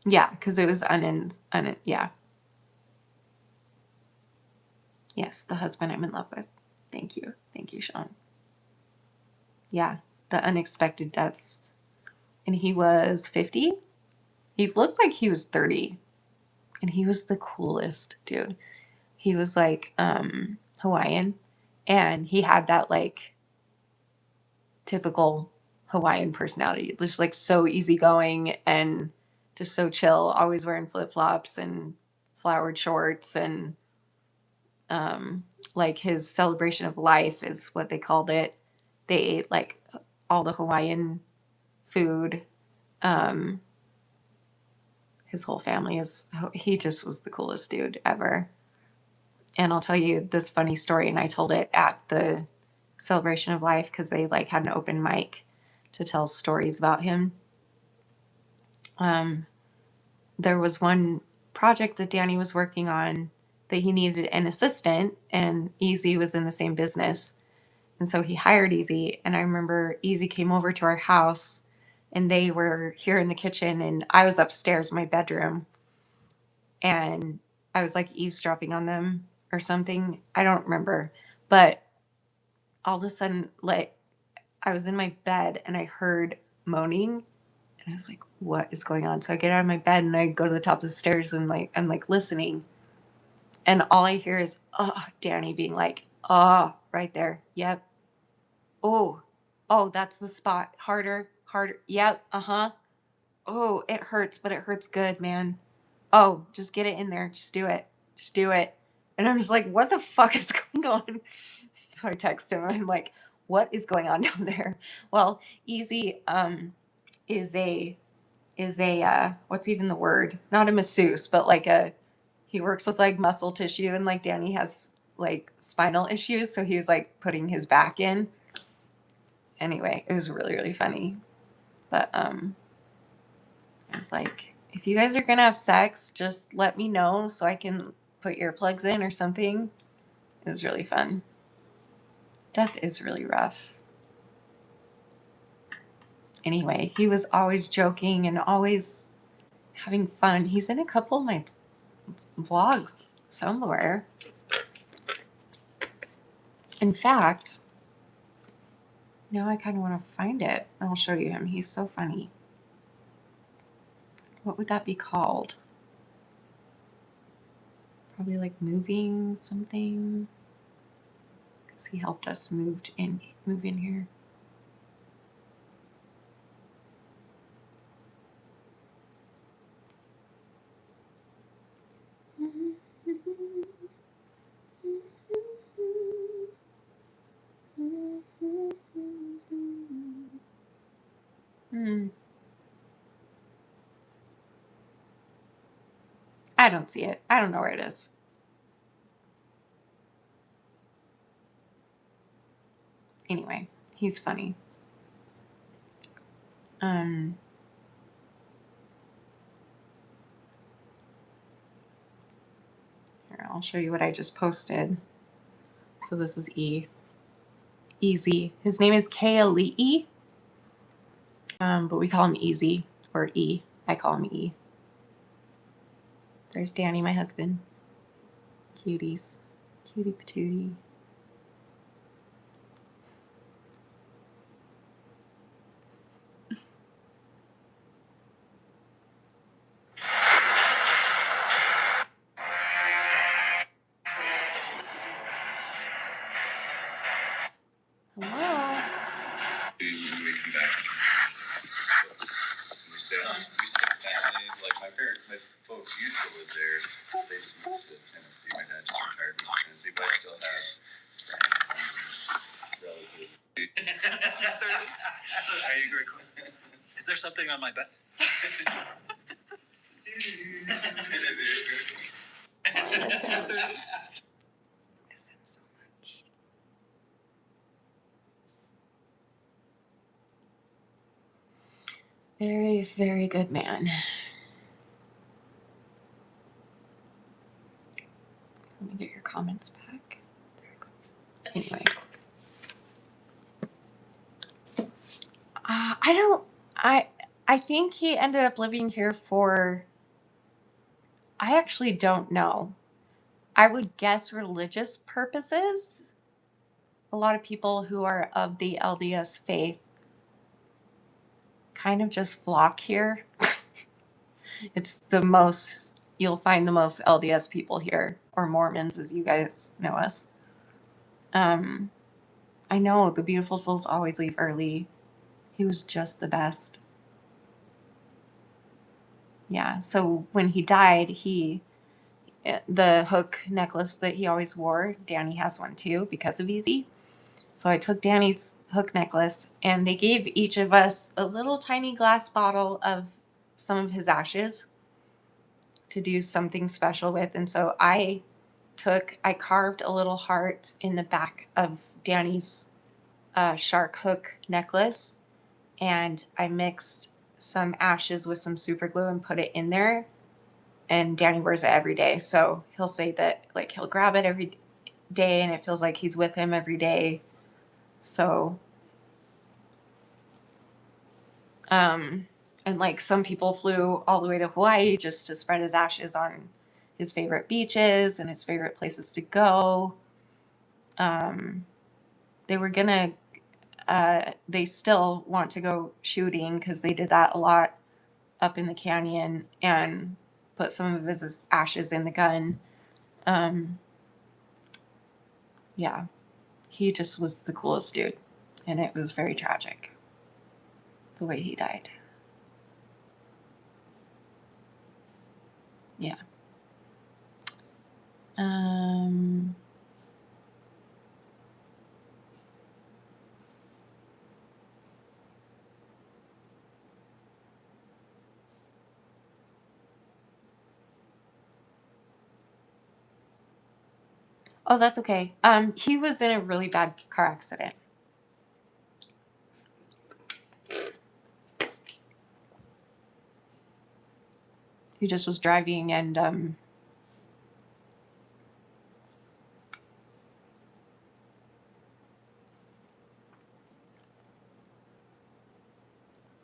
Yeah, because it was yeah. Yes, the husband I'm in love with. Thank you. Thank you, Sean. Yeah, the unexpected deaths. And he was 50. He looked like he was 30. And he was the coolest dude. He was like Hawaiian. And he had that like typical Hawaiian personality. Just like so easygoing and just so chill. Always wearing flip-flops and flowered shorts. And like his celebration of life is what they called it. They ate like all the Hawaiian food. His whole family he just was the coolest dude ever. And I'll tell you this funny story, and I told it at the celebration of life because they like had an open mic to tell stories about him. There was one project that Danny was working on that he needed an assistant, and Easy was in the same business. And so he hired Easy. And I remember Easy came over to our house and they were here in the kitchen and I was upstairs in my bedroom and I was like eavesdropping on them or something. I don't remember. But all of a sudden, like I was in my bed and I heard moaning and I was like, what is going on? So I get out of my bed and I go to the top of the stairs and like I'm like listening. And all I hear is, oh, Danny being like, oh, right there. Yep. Oh, that's the spot. Harder, harder. Yep. Uh-huh. Oh, it hurts, but it hurts good, man. Oh, just get it in there. Just do it. Just do it. And I'm just like, what the fuck is going on? So I text him. I'm like, what is going on down there? Well, Easy is a what's even the word? Not a masseuse, but like he works with like muscle tissue, and like Danny has like spinal issues, so he was like putting his back in. Anyway, it was really, really funny. But I was like, if you guys are gonna have sex, just let me know so I can put earplugs in or something. It was really fun. Death is really rough. Anyway, he was always joking and always having fun. He's in a couple of my vlogs somewhere. In fact, now I kind of want to find it. I'll show you him. He's so funny. What would that be called? Probably like moving something. Because he helped us move in here. I don't see it. I don't know where it is. Anyway, he's funny. Here, I'll show you what I just posted. So this is Easy. His name is Kaali'i. But we call him Easy, or E. I call him E. There's Danny, my husband. Cuties. Cutie patootie. Hello.
We stay family, like my folks used to live there. They just moved to Tennessee. My dad just retired from Tennessee, but I still have relatives. Are you great? Is there something on my back?
Miss him so much. Very, very good man. Let me get your comments back. There we go. Anyway. I think he ended up living here for, I actually don't know. I would guess religious purposes. A lot of people who are of the LDS faith kind of just flock here. It's you'll find the most LDS people here, or Mormons as you guys know us. I know the beautiful souls always leave early. He was just the best. Yeah, so when he died, the hook necklace that he always wore, Danny has one too because of Easy. So I took Danny's hook necklace, and they gave each of us a little tiny glass bottle of some of his ashes to do something special with. And so I carved a little heart in the back of Danny's shark hook necklace, and I mixed some ashes with some super glue and put it in there. And Danny wears it every day. So he'll say that like he'll grab it every day and it feels like he's with him every day. So, and like some people flew all the way to Hawaii just to spread his ashes on his favorite beaches and his favorite places to go. They were gonna, they still want to go shooting because they did that a lot up in the canyon and put some of his ashes in the gun. Yeah, he just was the coolest dude, and it was very tragic the way he died. Yeah. Oh, that's okay. He was in a really bad car accident. He just was driving and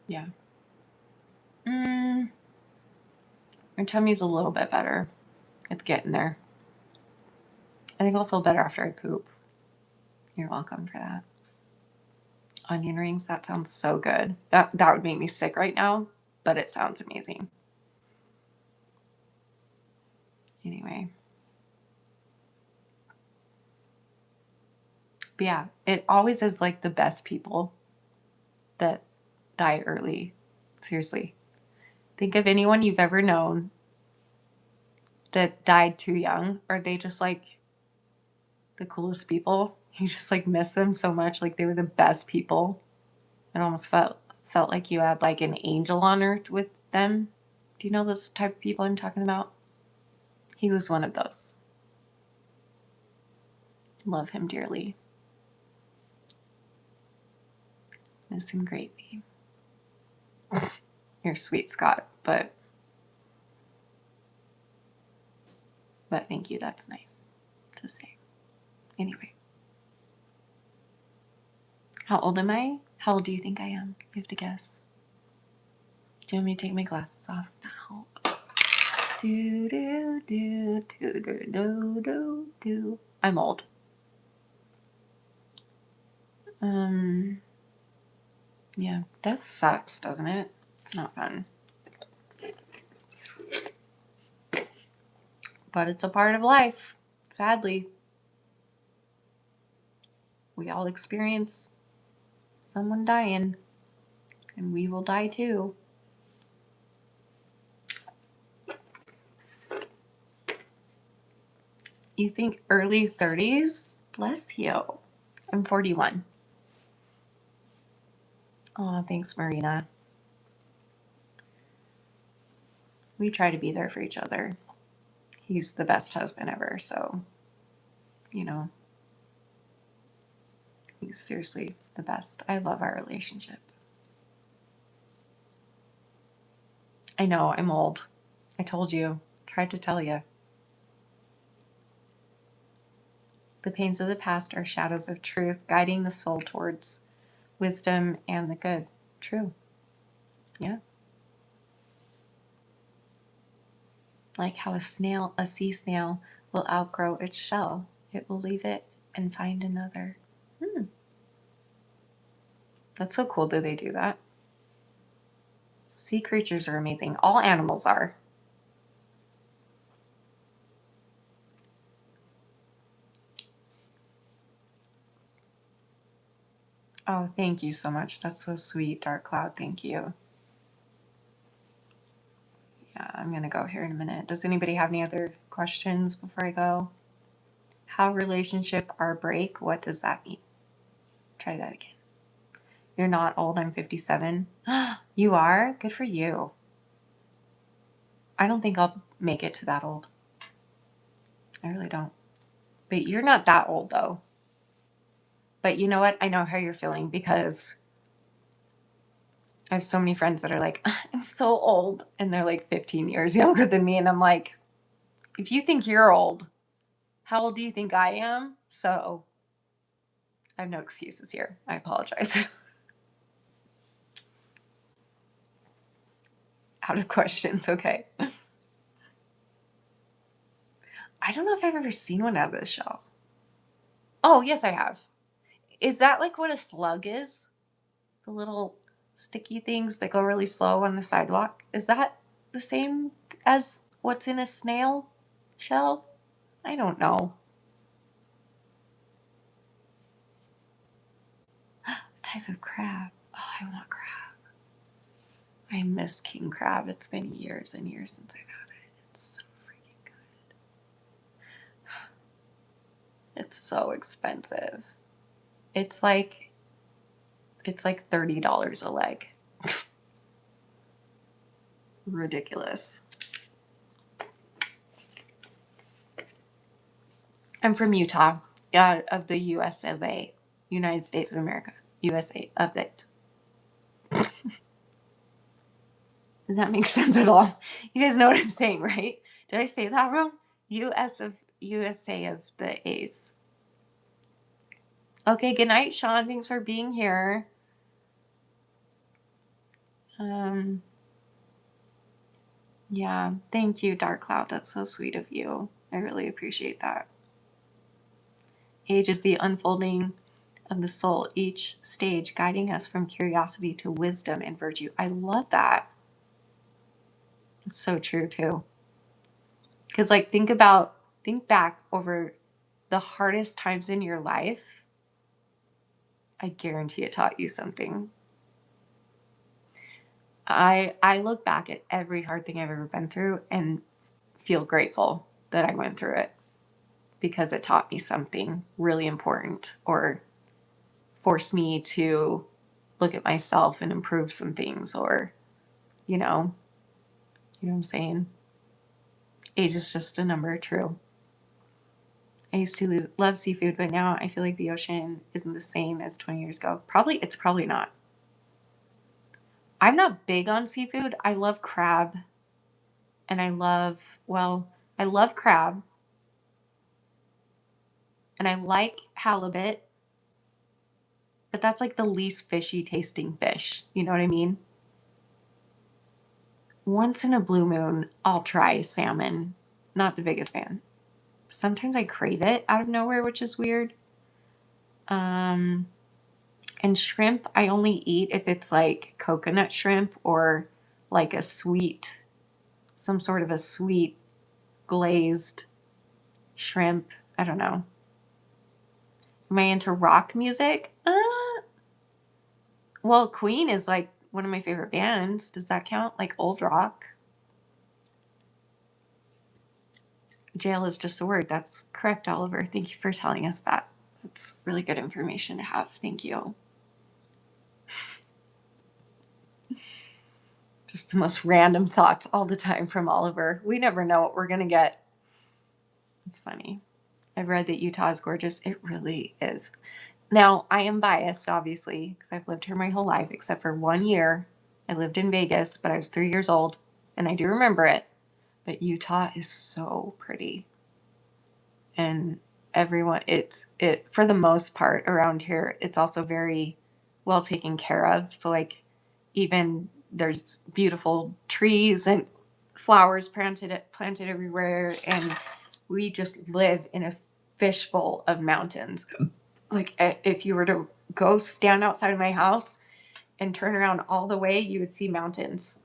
yeah. My tummy's a little bit better. It's getting there. I think I'll feel better after I poop. You're welcome for that. Onion rings, that sounds so good. That would make me sick right now, but it sounds amazing. Anyway. But yeah, it always is like the best people that die early. Seriously. Think of anyone you've ever known that died too young. Are they just like the coolest people? You just like miss them so much. Like they were the best people. It almost felt like you had like an angel on earth with them. Do you know this type of people I'm talking about? He was one of those. Love him dearly. Miss him greatly. You're sweet, Scott, but thank you. That's nice to say. Anyway. How old am I? How old do you think I am? You have to guess. Do you want me to take my glasses off? That'll help. Do do do do do do do do. I'm old. Yeah, that sucks, doesn't it? It's not fun. But it's a part of life, sadly. We all experience someone dying, and we will die too. You think early 30s? Bless you. I'm 41. Oh, thanks, Marina. We try to be there for each other. He's the best husband ever, so, you know, he's seriously the best. I love our relationship. I know, I'm old. I told you. Tried to tell you. The pains of the past are shadows of truth, guiding the soul towards wisdom and the good. True. Yeah. Like how a sea snail, will outgrow its shell. It will leave it and find another. That's so cool that they do that. Sea creatures are amazing. All animals are. Oh, thank you so much. That's so sweet, Dark Cloud. Thank you. Yeah, I'm going to go here in a minute. Does anybody have any other questions before I go? How relationship are break? What does that mean? Try that again. You're not old. I'm 57. You are? Good for you. I don't think I'll make it to that old. I really don't. But you're not that old, though. But you know what? I know how you're feeling because I have so many friends that are like, I'm so old. And they're like 15 years younger than me. And I'm like, if you think you're old, how old do you think I am? So I have no excuses here. I apologize. Out of questions. Okay. I don't know if I've ever seen one out of this show. Oh, yes, I have. Is that like what a slug is? The little sticky things that go really slow on the sidewalk? Is that the same as what's in a snail shell? I don't know. What type of crab? Oh, I want crab. I miss king crab. It's been years and years since I've had it. so freaking good. It's so expensive. It's like $30 a leg. Ridiculous. I'm from Utah, of the US of A, United States of America, USA of it. Does that make sense at all? You guys know what I'm saying, right? Did I say that wrong? USA of the A's. Okay, good night, Sean. Thanks for being here. Yeah, thank you, Dark Cloud. That's so sweet of you. I really appreciate that. Age is the unfolding of the soul, each stage guiding us from curiosity to wisdom and virtue. I love that. It's so true too. Because like think back over the hardest times in your life. I guarantee it taught you something. I look back at every hard thing I've ever been through and feel grateful that I went through it because it taught me something really important or forced me to look at myself and improve some things, or you know what I'm saying? Age is just a number, true. I used to love seafood, but now I feel like the ocean isn't the same as 20 years ago. It's probably not. I'm not big on seafood. I love crab. And I love crab. And I like halibut. But that's like the least fishy tasting fish. You know what I mean? Once in a blue moon, I'll try salmon. Not the biggest fan. Sometimes I crave it out of nowhere, which is weird. And shrimp, I only eat if it's like coconut shrimp or like some sort of a sweet glazed shrimp. I don't know. Am I into rock music? Well, Queen is like one of my favorite bands. Does that count? Like old rock? Jail is just a word. That's correct, Oliver. Thank you for telling us that. That's really good information to have. Thank you. Just the most random thoughts all the time from Oliver. We never know what we're going to get. It's funny. I've read that Utah is gorgeous. It really is. Now, I am biased, obviously, because I've lived here my whole life, except for 1 year. I lived in Vegas, but I was 3 years old, and I do remember it. But Utah is so pretty. And everyone, for the most part around here, it's also very well taken care of. So, like, even there's beautiful trees and flowers planted everywhere, and we just live in a fishbowl of mountains. Like if you were to go stand outside of my house and turn around all the way, you would see mountains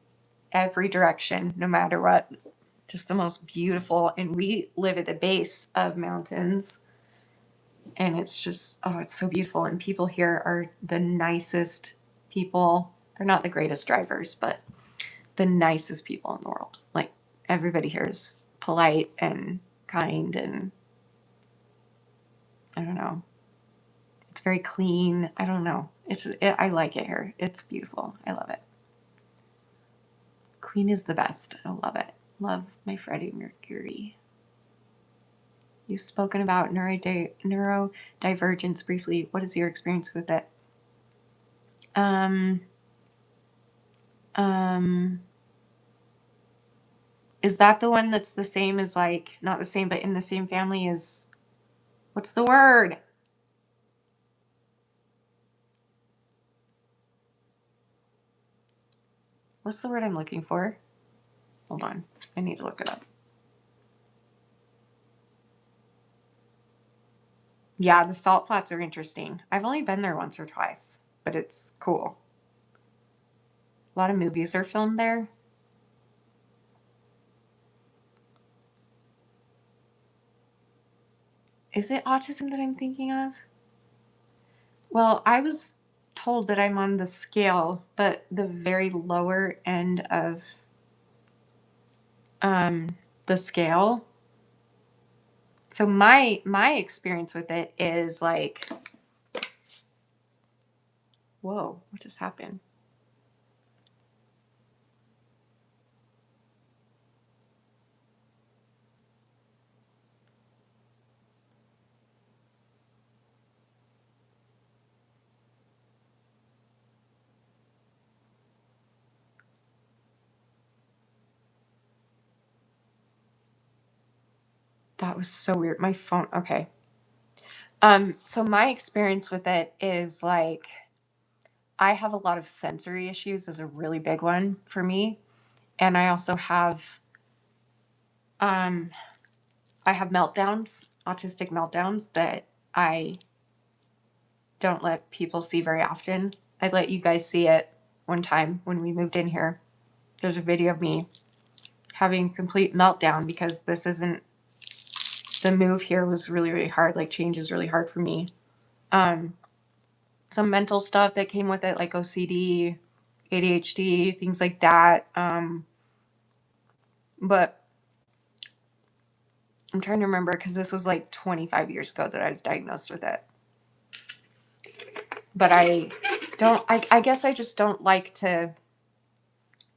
every direction, no matter what. Just the most beautiful, and we live at the base of mountains, and it's just, oh, it's so beautiful. And people here are the nicest people. They're not the greatest drivers, but the nicest people in the world. Like everybody here is polite and kind, and I don't know. It's very clean. I don't know. I like it here. It's beautiful. I love it. Queen is the best. I love it. Love my Freddie Mercury. You've spoken about neurodivergence briefly. What is your experience with it? Is that the one that's the same as, like, not the same, but in the same family as, what's the word? What's the word I'm looking for? Hold on. I need to look it up. Yeah, the salt flats are interesting. I've only been there once or twice, but it's cool. A lot of movies are filmed there. Is it autism that I'm thinking of? Well, I was told that I'm on the scale, but the very lower end of the scale. So my experience with it is like, whoa, what just happened? That was so weird. My phone. Okay. So my experience with it is like I have a lot of sensory issues is a really big one for me. And I also have um I have meltdowns, autistic meltdowns that I don't let people see very often. I let you guys see it one time when we moved in here. There's a video of me having a complete meltdown because this isn't the move here was really, really hard. Like change is really hard for me. Um, some mental stuff that came with it, like OCD, ADHD, things like that. But I'm trying to remember because this was like 25 years ago that I was diagnosed with it. But I guess I just don't like to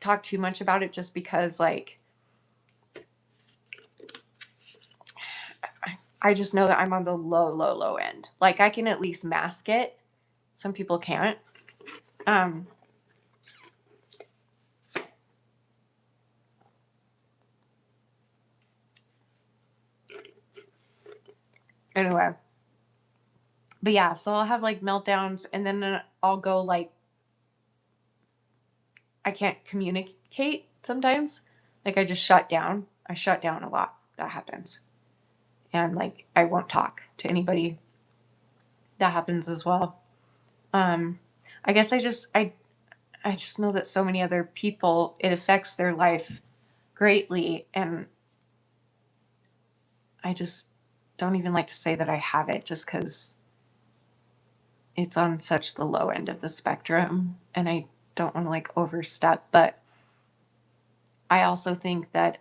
talk too much about it just because, like, I just know that I'm on the low, low, low end. Like, I can at least mask it. Some people can't. Um, anyway. But yeah, so I'll have like meltdowns and then I'll go like, I can't communicate sometimes. Like, I just shut down. I shut down a lot. That happens. And like, I won't talk to anybody. That happens as well. Um, I guess I just know that so many other people, it affects their life greatly. And I just don't even like to say that I have it just because it's on such the low end of the spectrum. And I don't want to like overstep. But I also think that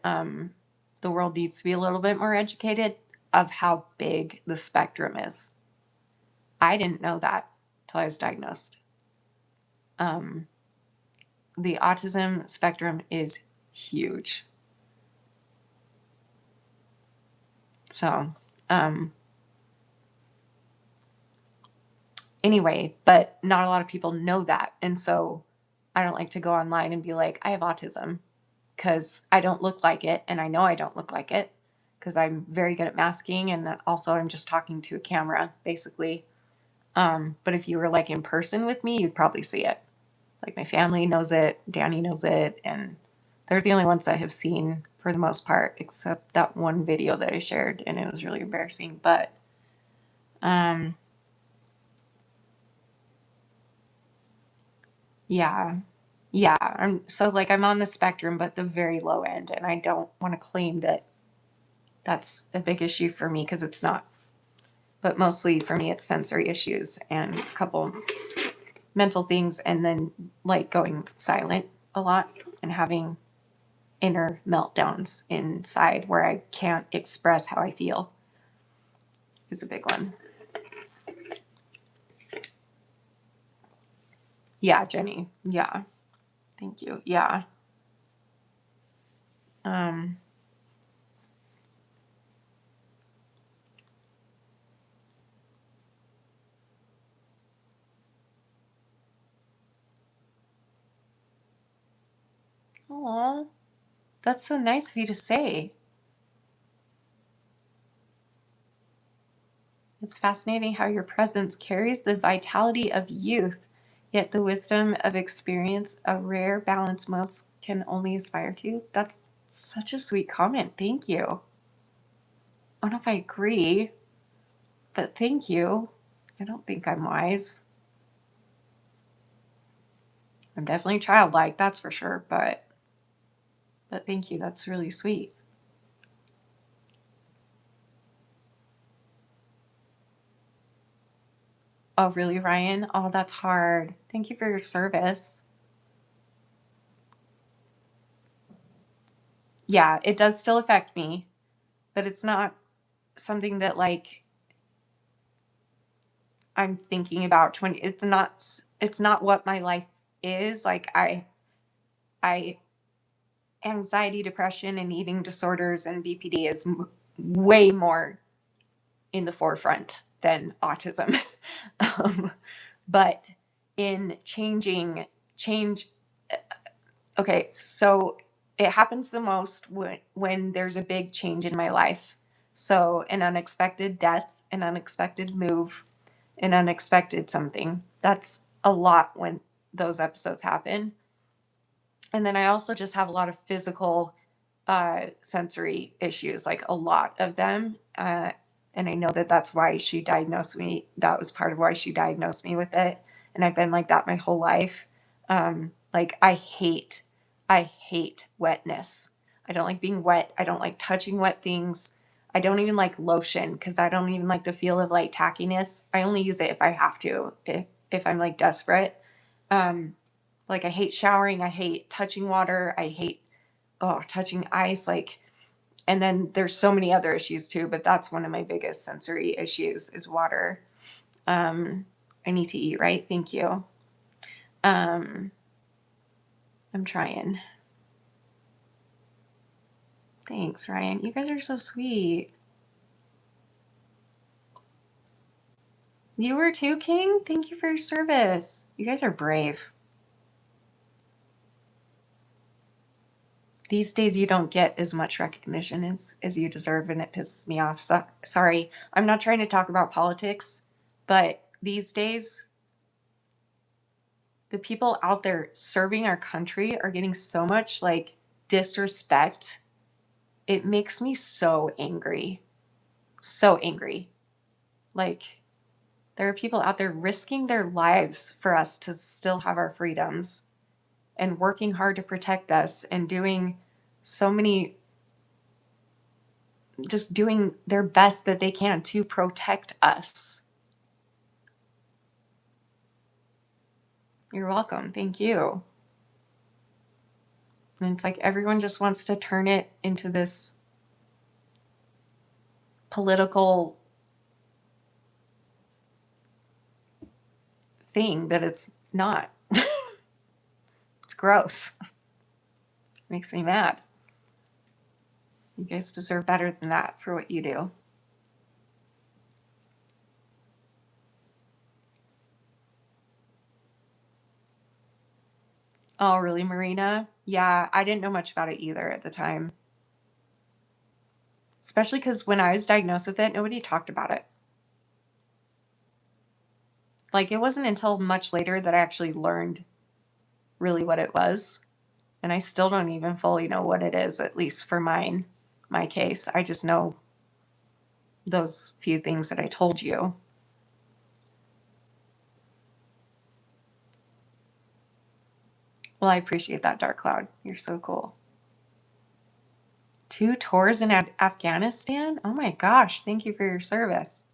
the world needs to be a little bit more educated of how big the spectrum is. I didn't know that till I was diagnosed. Um, the autism spectrum is huge. So, um, anyway, but not a lot of people know that. And so I don't like to go online and be like, I have autism because I don't look like it. And I know I don't look like it because I'm very good at masking. And also, I'm just talking to a camera, basically. But if you were like in person with me, you'd probably see it. Like my family knows it, Danny knows it, and they're the only ones that have seen for the most part, except that one video that I shared, and it was really embarrassing. But um, yeah, yeah. I'm on the spectrum, but the very low end, and I don't want to claim that that's a big issue for me because it's not. But mostly for me, it's sensory issues and a couple mental things, and then like going silent a lot and having inner meltdowns inside where I can't express how I feel is a big one. Yeah, Jenny. Yeah. Thank you. Yeah. Um, aw, that's so nice of you to say. It's fascinating how your presence carries the vitality of youth, yet the wisdom of experience, a rare balance most can only aspire to. That's such a sweet comment. Thank you. I don't know if I agree, but thank you. I don't think I'm wise. I'm definitely childlike, that's for sure, but thank you. That's really sweet. Oh, really, Ryan? Oh, that's hard. Thank you for your service. yeah, it does still affect me, but it's not something that like I'm thinking about 20. It's not what my life is. Like I anxiety, depression, and eating disorders and BPD is way more in the forefront than autism. um, but in change, okay, so it happens the most when there's a big change in my life. So an unexpected death, an unexpected move, an unexpected something. That's a lot when those episodes happen. And then I also just have a lot of physical sensory issues, like a lot of them. And I know that that's why she diagnosed me. That was part of why she diagnosed me with it. And I've been like that my whole life. Like I hate wetness. I don't like being wet. I don't like touching wet things. I don't even like lotion because I don't even like the feel of like tackiness. I only use it if I have to, if I'm like desperate. Um, like I hate showering. I hate touching water. I hate touching ice. Like, and then there's so many other issues too, but that's one of my biggest sensory issues is water. Um, I need to eat, right? Thank you. Um, I'm trying. Thanks, Ryan. You guys are so sweet. You were too, King? Thank you for your service. You guys are brave. These days you don't get as much recognition as you deserve, and it pisses me off. So, sorry, I'm not trying to talk about politics, but these days the people out there serving our country are getting so much like disrespect. It makes me so angry. So angry. Like, there are people out there risking their lives for us to still have our freedoms and working hard to protect us and doing so many, just doing their best that they can to protect us. You're welcome. Thank you. And it's like everyone just wants to turn it into this political thing that it's not. It's gross. Makes me mad. You guys deserve better than that for what you do. Oh, really, Marina? Yeah, I didn't know much about it either at the time. Especially because when I was diagnosed with it, nobody talked about it. Like, it wasn't until much later that I actually learned really what it was. And I still don't even fully know what it is, at least for my case. I just know those few things that I told you. Well, I appreciate that, Dark Cloud. You're so cool. 2 tours in Afghanistan? Oh my gosh, thank you for your service.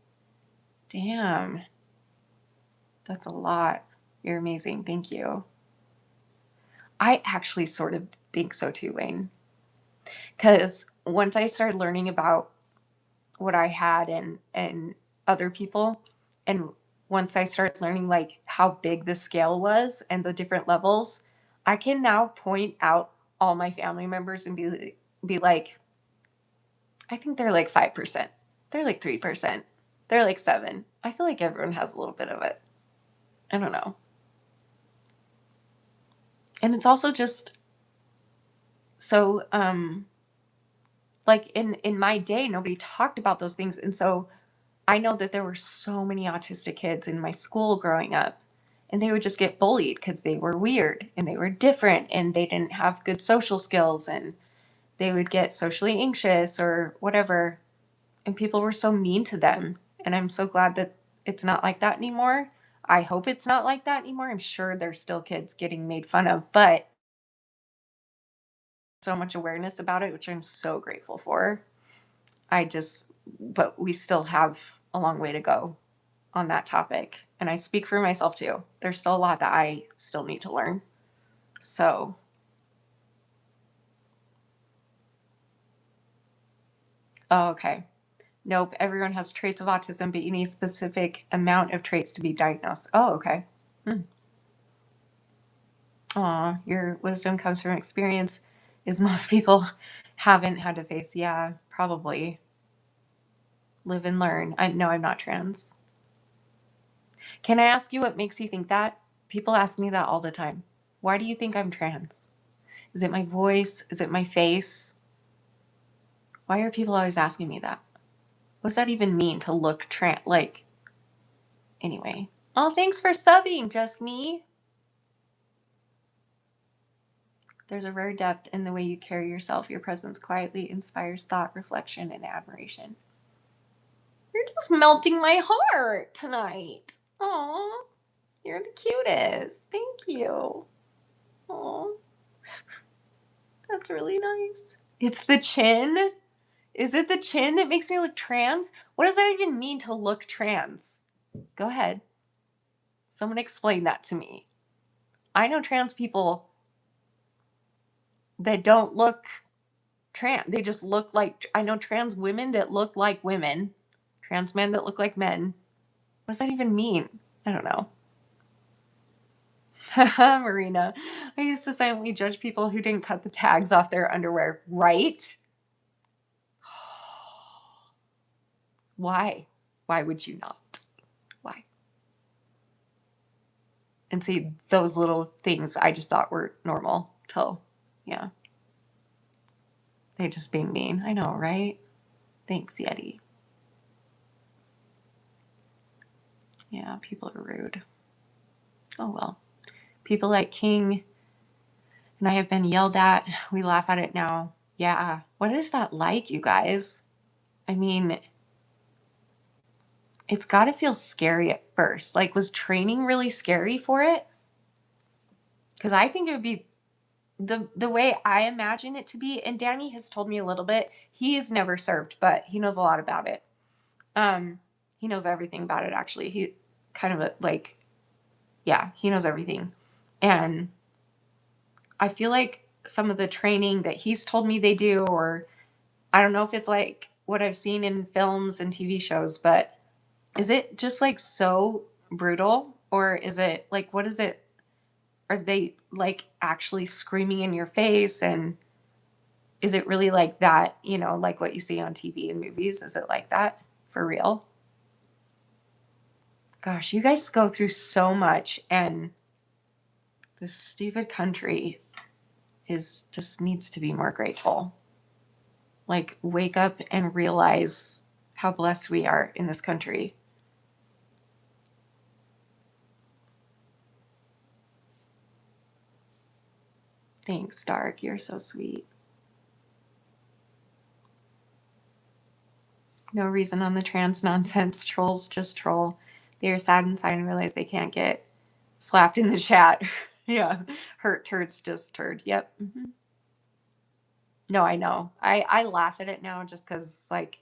Damn, that's a lot. You're amazing. Thank you. I actually sort of think so too, Wayne. Because once I started learning about what I had and other people, and once I started learning like how big the scale was and the different levels, I can now point out all my family members and be like, I think they're like 5%. They're like 3%. They're like 7. I feel like everyone has a little bit of it. I don't know. And it's also just so like in my day nobody talked about those things, and so I know that there were so many autistic kids in my school growing up, and they would just get bullied because they were weird and they were different and they didn't have good social skills, and they would get socially anxious or whatever, and people were so mean to them. And I'm so glad that it's not like that anymore. I hope it's not like that anymore. I'm sure there's still kids getting made fun of, but so much awareness about it, which I'm so grateful for. But we still have a long way to go on that topic. And I speak for myself too. There's still a lot that I still need to learn. So, Oh, okay. Nope. Everyone has traits of autism, but you need a specific amount of traits to be diagnosed. Oh, okay. Aw, your wisdom comes from experience, is most people haven't had to face. Yeah, probably. Live and learn. No, I'm not trans. Can I ask you what makes you think that? People ask me that all the time. Why do you think I'm trans? Is it my voice? Is it my face? Why are people always asking me that? What does that even mean to look trans? Like, anyway. Oh, thanks for subbing, just me. There's a rare depth in the way you carry yourself. Your presence quietly inspires thought, reflection, and admiration. You're just melting my heart tonight. Aw, you're the cutest. Thank you. Aw, that's really nice. It's the chin. Is it the chin that makes me look trans? What does that even mean to look trans? Go ahead. Someone explain that to me. I know trans people that don't look trans. They just look like, I know trans women that look like women, trans men that look like men. What does that even mean? I don't know. Marina, I used to silently judge people who didn't cut the tags off their underwear, right? Why? Why would you not? Why? And see, those little things I just thought were normal till, yeah. They just being mean. I know, right? Thanks, Yeti. Yeah, people are rude. Oh well. People like King and I have been yelled at. We laugh at it now. Yeah. What is that like, you guys? I mean, it's got to feel scary at first. Like, was training really scary for it? Because I think it would be the way I imagine it to be. And Danny has told me a little bit. He's never served, but he knows a lot about it. He knows everything about it. Actually, he kind of like, yeah, he knows everything. And I feel like some of the training that he's told me they do, or I don't know if it's like what I've seen in films and TV shows, but is it just like so brutal? Or is it like, what is it? Are they like actually screaming in your face? And is it really like that, you know, like what you see on TV and movies? Is it like that for real? Gosh, you guys go through so much, and this stupid country is just needs to be more grateful. Like, wake up and realize how blessed we are in this country. Thanks, Dark. You're so sweet. No reason on the trans nonsense. Trolls just troll. They are sad inside and realize they can't get slapped in the chat. Yeah. Hurt turds just turd. Yep. Mm-hmm. No, I know. I laugh at it now just because, like,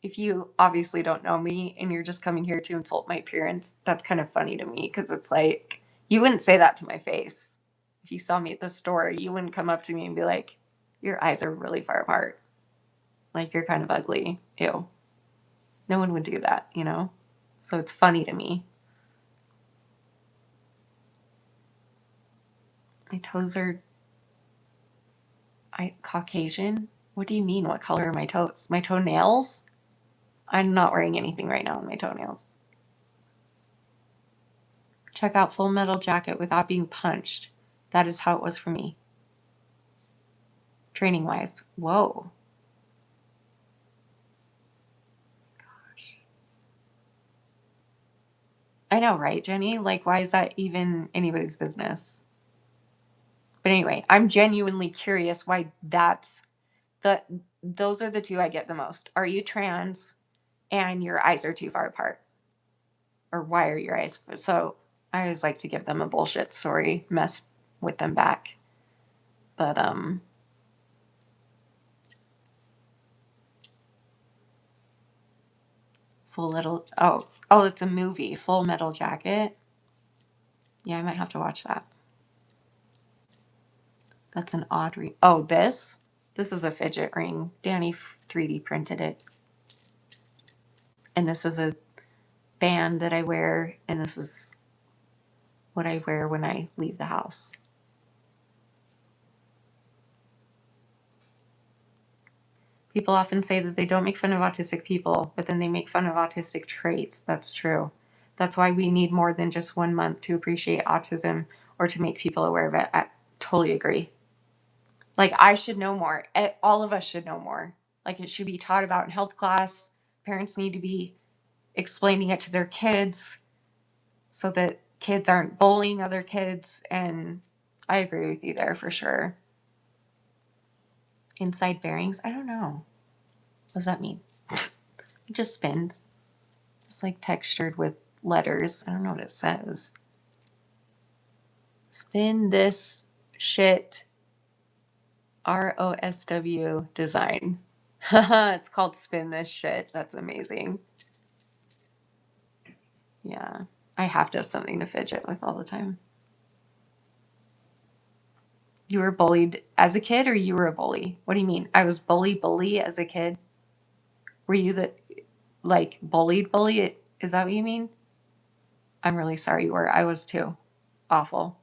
if you obviously don't know me and you're just coming here to insult my appearance, that's kind of funny to me because it's like, you wouldn't say that to my face. If you saw me at the store, you wouldn't come up to me and be like, your eyes are really far apart. Like, you're kind of ugly. Ew. No one would do that, you know? So it's funny to me. My toes are Caucasian. What do you mean? What color are my toes? My toenails? I'm not wearing anything right now on my toenails. Check out Full Metal Jacket without being punched. That is how it was for me. Training wise. Whoa. Gosh. I know, right, Jenny? Like, why is that even anybody's business? But anyway, I'm genuinely curious why those are the two I get the most. Are you trans and your eyes are too far apart? Or why are your eyes? So I always like to give them a bullshit story, mess with them back. But it's a movie, Full Metal Jacket. Yeah, I might have to watch that. That's an odd ring. Oh, this is a fidget ring. Danny 3D printed it. And this is a band that I wear, and this is what I wear when I leave the house. People often say that they don't make fun of autistic people, but then they make fun of autistic traits. That's true. That's why we need more than just 1 month to appreciate autism or to make people aware of it. I totally agree. Like, I should know more. All of us should know more. Like, it should be taught about in health class. Parents need to be explaining it to their kids so that kids aren't bullying other kids. And I agree with you there for sure. Inside bearings? I don't know. What does that mean? It just spins. It's like textured with letters. I don't know what it says. Spin this shit. ROSW design. It's called Spin This Shit. That's amazing. Yeah. I have to have something to fidget with all the time. You were bullied as a kid or you were a bully? What do you mean? I was bully as a kid? Were you the, like, bully? Is that what you mean? I'm really sorry you were. I was too. Awful.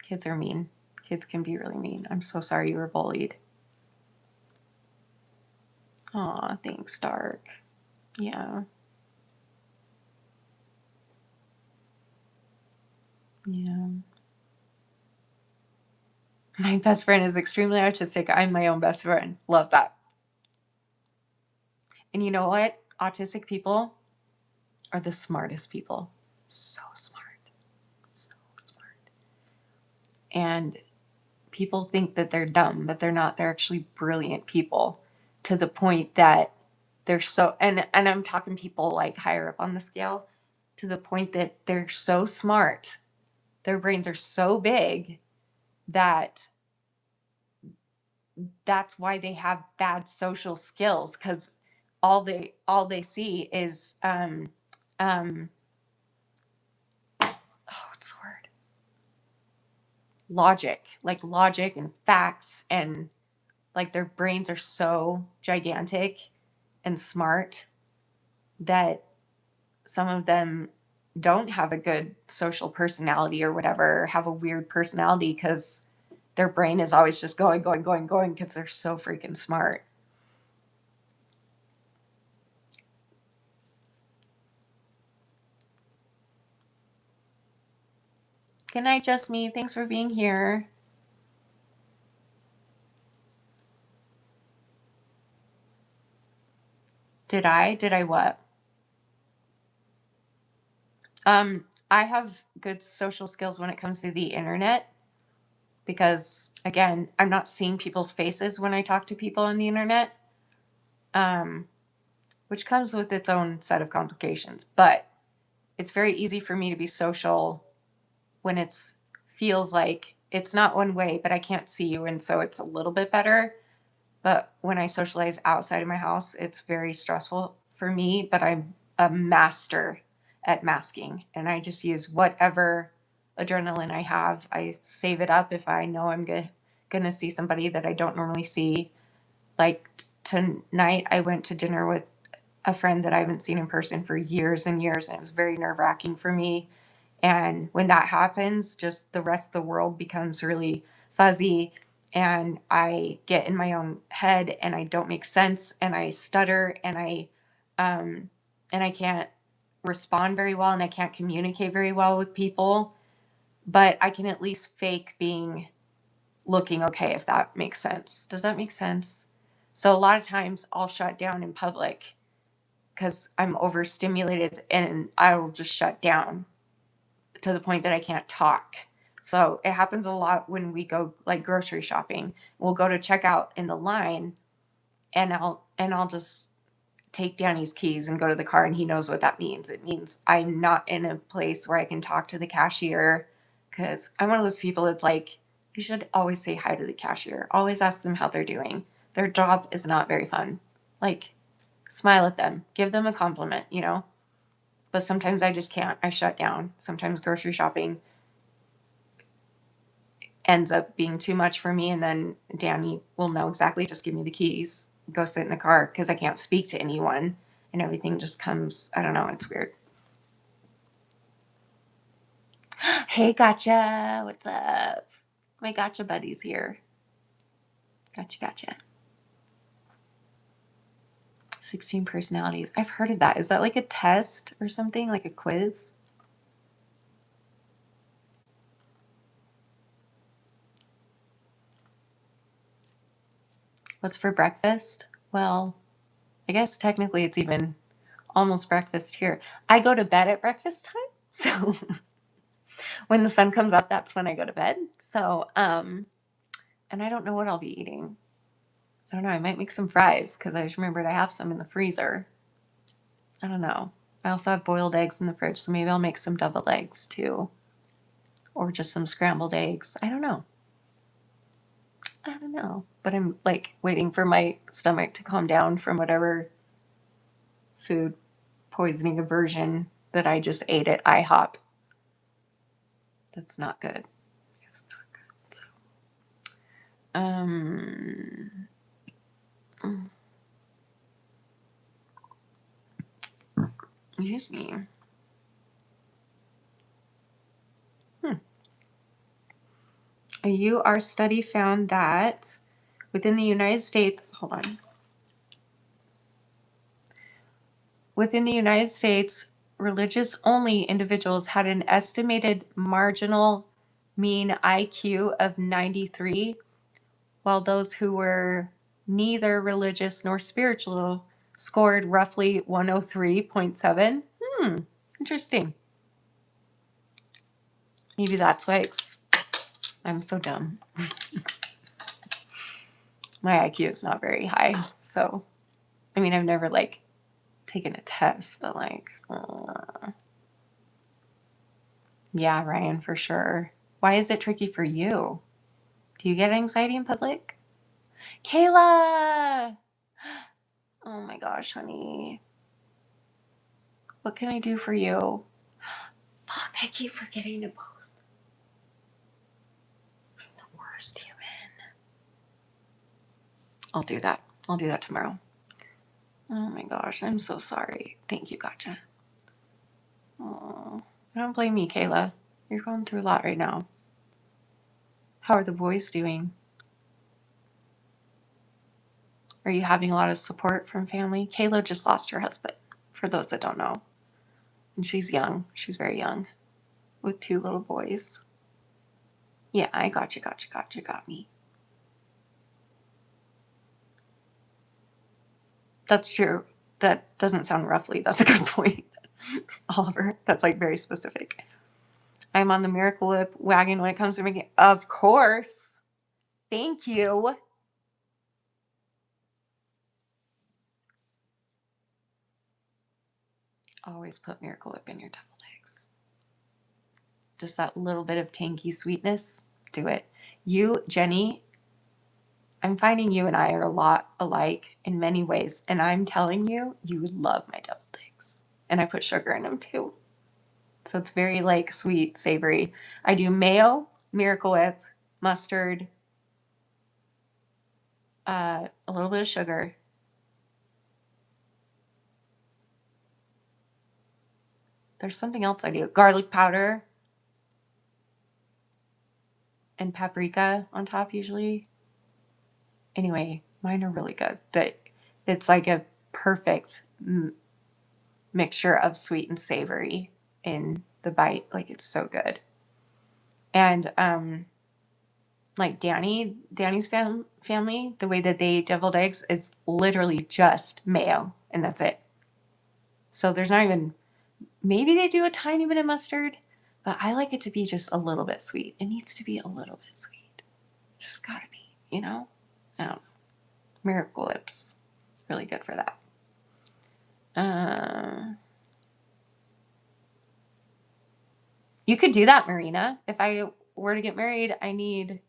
Kids are mean. Kids can be really mean. I'm so sorry you were bullied. Aw, thanks, Stark. Yeah. Yeah. My best friend is extremely autistic. I'm my own best friend. Love that. And you know what? Autistic people are the smartest people. So smart. So smart. And people think that they're dumb, but they're not. They're actually brilliant people to the point that they're so, and I'm talking people like higher up on the scale, to the point that they're so smart. Their brains are so big that that's why they have bad social skills, because all they see is what's the word, logic and facts, and like their brains are so gigantic and smart that some of them don't have a good social personality or whatever, have a weird personality because their brain is always just going because they're so freaking smart. Good night, Just Me. Thanks for being here. Did I what? I have good social skills when it comes to the internet because, again, I'm not seeing people's faces when I talk to people on the internet, which comes with its own set of complications. But it's very easy for me to be social when it's feels like it's not one way, but I can't see you, and so it's a little bit better. But when I socialize outside of my house, it's very stressful for me, but I'm a master at masking. And I just use whatever adrenaline I have. I save it up if I know I'm going to see somebody that I don't normally see. Like tonight, I went to dinner with a friend that I haven't seen in person for years and years, and it was very nerve-wracking for me. And when that happens, just the rest of the world becomes really fuzzy, and I get in my own head and I don't make sense and I stutter and I can't respond very well and I can't communicate very well with people, but I can at least fake being looking okay, if that makes sense. Does that make sense? So a lot of times I'll shut down in public because I'm overstimulated and I will just shut down to the point that I can't talk. So it happens a lot when we go like grocery shopping. We'll go to checkout in the line and I'll just take Danny's keys and go to the car, and he knows what that means. It means I'm not in a place where I can talk to the cashier, because I'm one of those people that's like, you should always say hi to the cashier. Always ask them how they're doing. Their job is not very fun. Like, smile at them, give them a compliment, you know? But sometimes I just can't. I shut down. Sometimes grocery shopping ends up being too much for me, and then Danny will know exactly, just give me the keys, go sit in the car, because I can't speak to anyone and everything just comes, I don't know, it's weird. Hey, gotcha. What's up? My gotcha buddy's here. Gotcha. 16 personalities. I've heard of that. Is that like a test or something? Like a quiz? What's for breakfast? Well, I guess technically it's even almost breakfast here. I go to bed at breakfast time. So when the sun comes up, that's when I go to bed. So, and I don't know what I'll be eating. I don't know. I might make some fries because I just remembered I have some in the freezer. I don't know. I also have boiled eggs in the fridge, so maybe I'll make some deviled eggs too. Or just some scrambled eggs. I don't know. But I'm like waiting for my stomach to calm down from whatever food poisoning aversion that I just ate at IHOP. That's not good. It's not good. So, excuse me. A UR study found that within the United States, within the United States, religious-only individuals had an estimated marginal mean IQ of 93, while those who were neither religious nor spiritual scored roughly 103.7. Interesting. Maybe that's why I'm so dumb. My IQ is not very high, so I mean, I've never like taken a test, but like, yeah, Ryan, for sure. Why is it tricky for you? Do you get anxiety in public? Kayla! Oh my gosh, honey. What can I do for you? Fuck, I keep forgetting to post. I'm the worst human. I'll do that. I'll do that tomorrow. Oh my gosh, I'm so sorry. Thank you, gotcha. Oh, don't blame me, Kayla. You're going through a lot right now. How are the boys doing? Are you having a lot of support from family? Kayla just lost her husband, for those that don't know. And she's young. She's very young. With 2 little boys. Yeah, I got you. Got me. That's true. That doesn't sound roughly. That's a good point. Oliver, that's like very specific. I'm on the Miracle Whip wagon when it comes to making. Of course. Thank you. Always put Miracle Whip in your deviled eggs. Just that little bit of tangy sweetness. Do it. You, Jenny, I'm finding you and I are a lot alike in many ways. And I'm telling you, you would love my deviled eggs. And I put sugar in them too. So it's very like sweet, savory. I do mayo, Miracle Whip, mustard, a little bit of sugar. There's something else I do. Garlic powder and paprika on top usually. Anyway, mine are really good. It's like a perfect mixture of sweet and savory in the bite. Like it's so good. And like Danny's family, the way that they eat deviled eggs is literally just mayo and that's it. So there's not even, maybe they do a tiny bit of mustard, but I like it to be just a little bit sweet. It needs to be a little bit sweet. It's just gotta be, you know? I don't know. Miracle Whip's really good for that. You could do that, Marina. If I were to get married, I need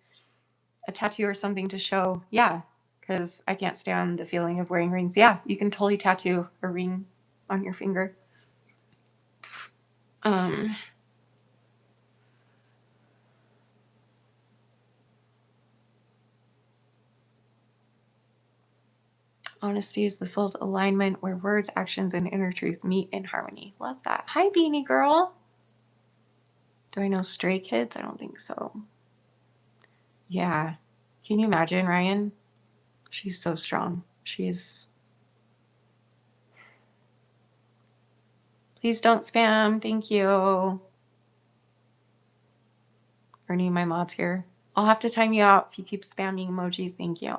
a tattoo or something to show. Yeah, because I can't stand the feeling of wearing rings. Yeah, you can totally tattoo a ring on your finger. Honesty is the soul's alignment where words, actions, and inner truth meet in harmony. Love that. Hi, Beanie Girl. Do I know Stray Kids? I don't think so. Yeah. Can you imagine, Ryan? She's so strong. She's... Please don't spam. Thank you. Ernie, my mod's here. I'll have to time you out if you keep spamming emojis. Thank you.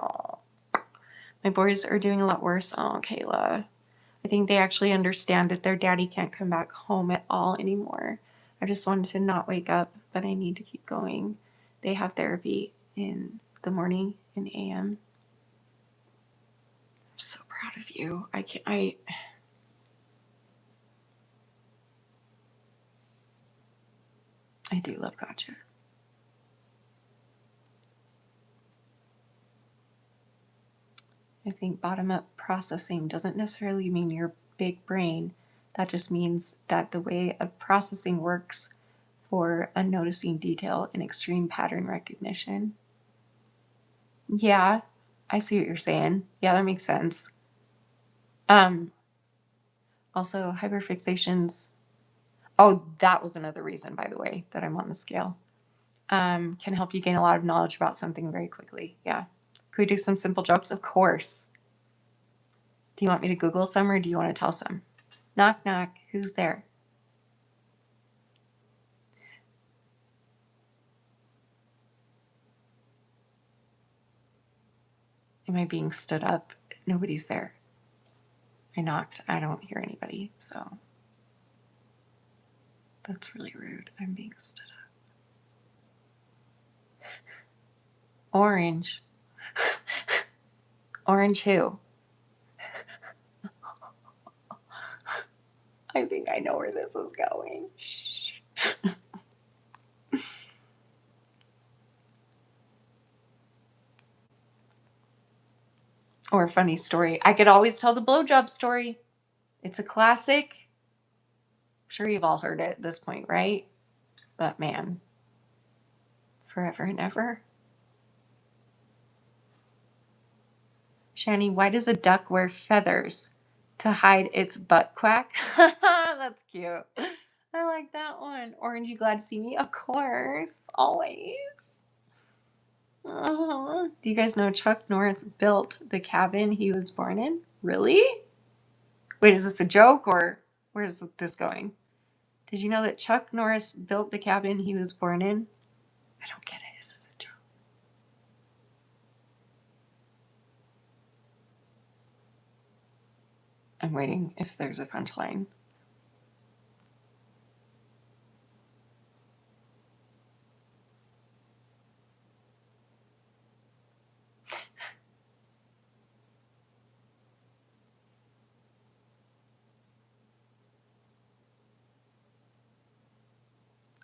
My boys are doing a lot worse. Oh, Kayla. I think they actually understand that their daddy can't come back home at all anymore. I just wanted to not wake up, but I need to keep going. They have therapy in the morning in AM. I'm so proud of you. I do love gotcha. I think bottom-up processing doesn't necessarily mean your big brain. That just means that the way of processing works for unnoticing detail and extreme pattern recognition. Yeah, I see what you're saying. Yeah, that makes sense. Also, hyperfixations. Oh, that was another reason, by the way, that I'm on the scale. Can help you gain a lot of knowledge about something very quickly. Yeah. Could we do some simple jokes? Of course. Do you want me to Google some or do you want to tell some? Knock, knock. Who's there? Am I being stood up? Nobody's there. I knocked. I don't hear anybody, so that's really rude. I'm being stood up. Orange. Orange who? I think I know where this is going. Shh. Or a funny story. I could always tell the blowjob story. It's a classic. I'm sure you've all heard it at this point, right? But man, forever and ever. Shanny, why does a duck wear feathers? To hide its butt quack? That's cute. I like that one. Orange, you glad to see me? Of course. Always. Do you guys know Chuck Norris built the cabin he was born in? Really? Wait, is this a joke or where's this going? Did you know that Chuck Norris built the cabin he was born in? I don't get it. Is this a joke? I'm waiting if there's a punchline.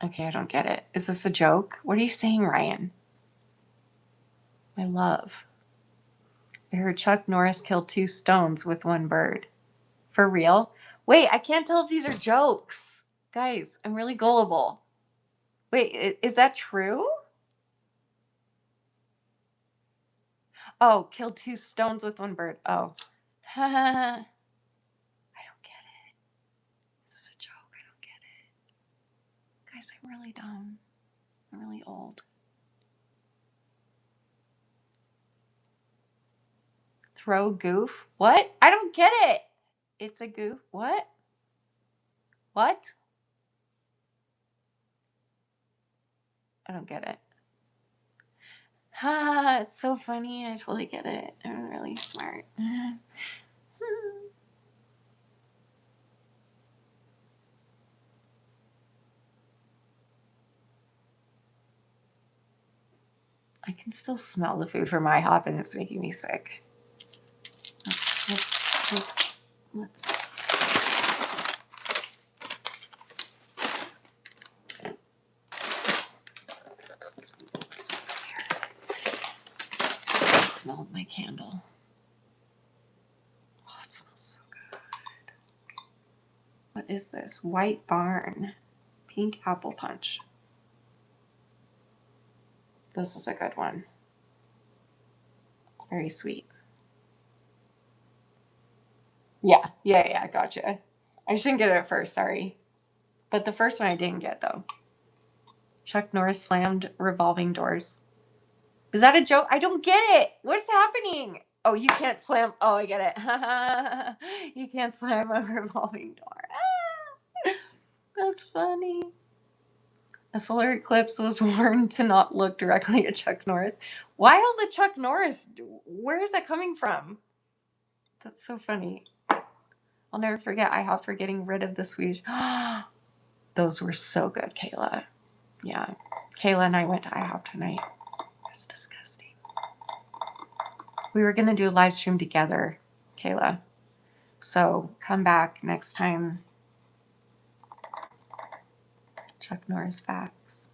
Okay, I don't get it. Is this a joke? What are you saying, Ryan? My love. I heard Chuck Norris killed 2 stones with 1 bird. For real? Wait, I can't tell if these are jokes. Guys, I'm really gullible. Wait, is that true? Oh, killed 2 stones with 1 bird. Oh. I don't get it. Is this a joke? I don't get it. Guys, I'm really dumb. I'm really old. Throw goof? What? I don't get it. It's a goof. What? What? I don't get it. Ha, it's so funny. I totally get it. I'm really smart. I can still smell the food from IHOP and it's making me sick. Let's I smelled my candle. Oh, it smells so good. What is this? White Barn. Pink apple punch. This is a good one. Very sweet. Yeah, gotcha. I shouldn't get it at first, sorry. But the first one I didn't get, though. Chuck Norris slammed revolving doors. Is that a joke? I don't get it. What's happening? Oh, you can't slam. Oh, I get it. You can't slam a revolving door. Ah, that's funny. A solar eclipse was warned to not look directly at Chuck Norris. Why all the Chuck Norris? Where is that coming from? That's so funny. I'll never forget IHOP for getting rid of the Swedish. Those were so good, Kayla. Yeah. Kayla and I went to IHOP tonight. It was disgusting. We were going to do a live stream together, Kayla. So come back next time. Chuck Norris facts.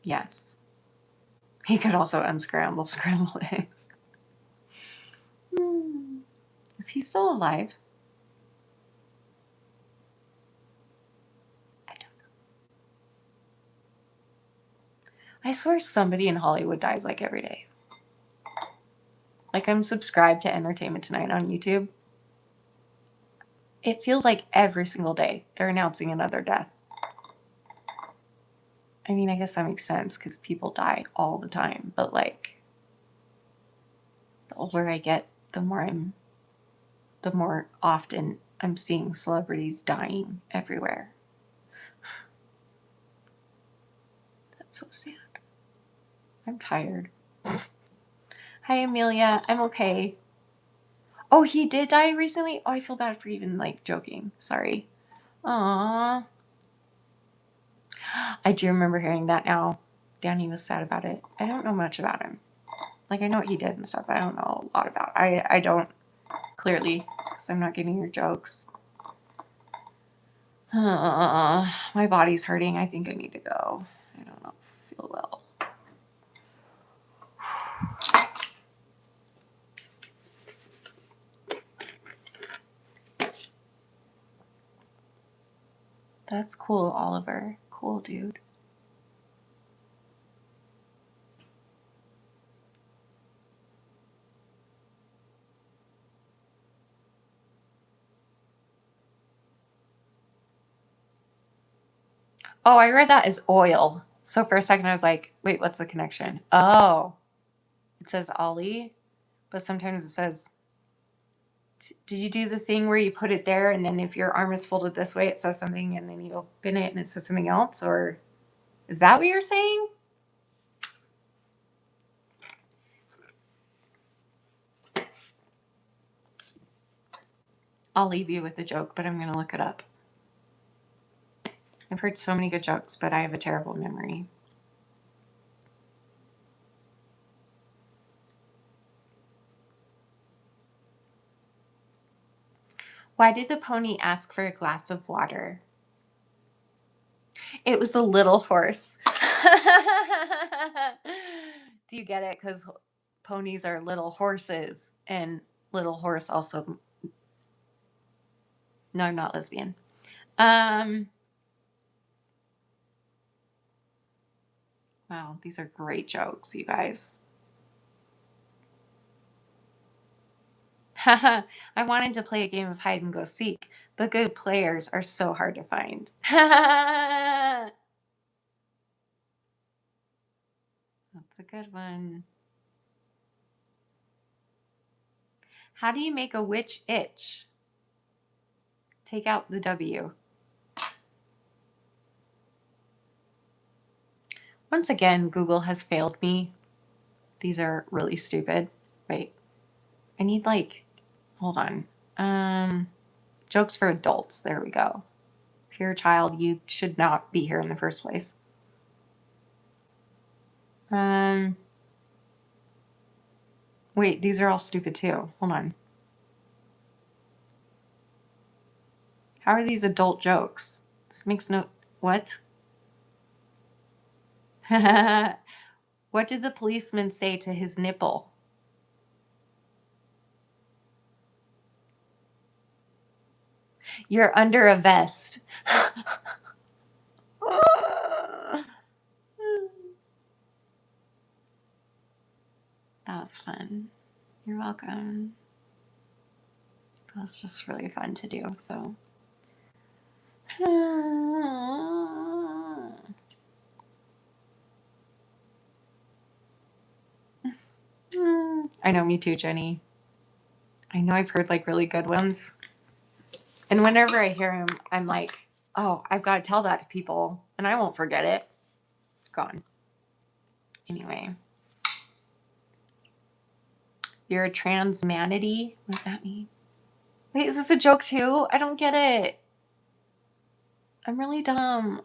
Yes. He could also unscramble scrambled eggs. Is he still alive? I don't know. I swear somebody in Hollywood dies like every day. Like I'm subscribed to Entertainment Tonight on YouTube. It feels like every single day they're announcing another death. I mean, I guess that makes sense because people die all the time. But like, the older I get, the more often I'm seeing celebrities dying everywhere. That's so sad. I'm tired. Hi, Amelia. I'm okay. Oh, he did die recently? Oh, I feel bad for even like joking. Sorry. Aww. I do remember hearing that now. Danny was sad about it. I don't know much about him. Like, I know what he did and stuff, but I don't know a lot about it. I don't, clearly, because I'm not getting your jokes. My body's hurting. I think I need to go. I don't know if I feel well. That's cool, Oliver. Cool, dude. Oh, I read that as oil. So for a second I was like, wait, what's the connection? Oh, it says Ollie, but sometimes it says, did you do the thing where you put it there and then if your arm is folded this way, it says something and then you open it and it says something else? Or is that what you're saying? I'll leave you with the joke, but I'm going to look it up. I've heard so many good jokes, but I have a terrible memory. Why did the pony ask for a glass of water? It was a little horse. Do you get it? Because ponies are little horses, and little horse also. No, I'm not lesbian. Wow, these are great jokes, you guys. I wanted to play a game of hide and go seek, but good players are so hard to find. That's a good one. How do you make a witch itch? Take out the W. Once again, Google has failed me. These are really stupid. Wait. I need hold on. Jokes for adults. There we go. If you're a child, you should not be here in the first place. Wait, these are all stupid too. Hold on. How are these adult jokes? This makes no... What? What did the policeman say to his nipple? You're under a vest. That was fun. You're welcome. That was just really fun to do, so. I know, me too, Jenny. I know I've heard like really good ones. And whenever I hear them, I'm like, oh, I've got to tell that to people and I won't forget it. Gone. Anyway. You're a transmanity? What does that mean? Wait, is this a joke too? I don't get it. I'm really dumb.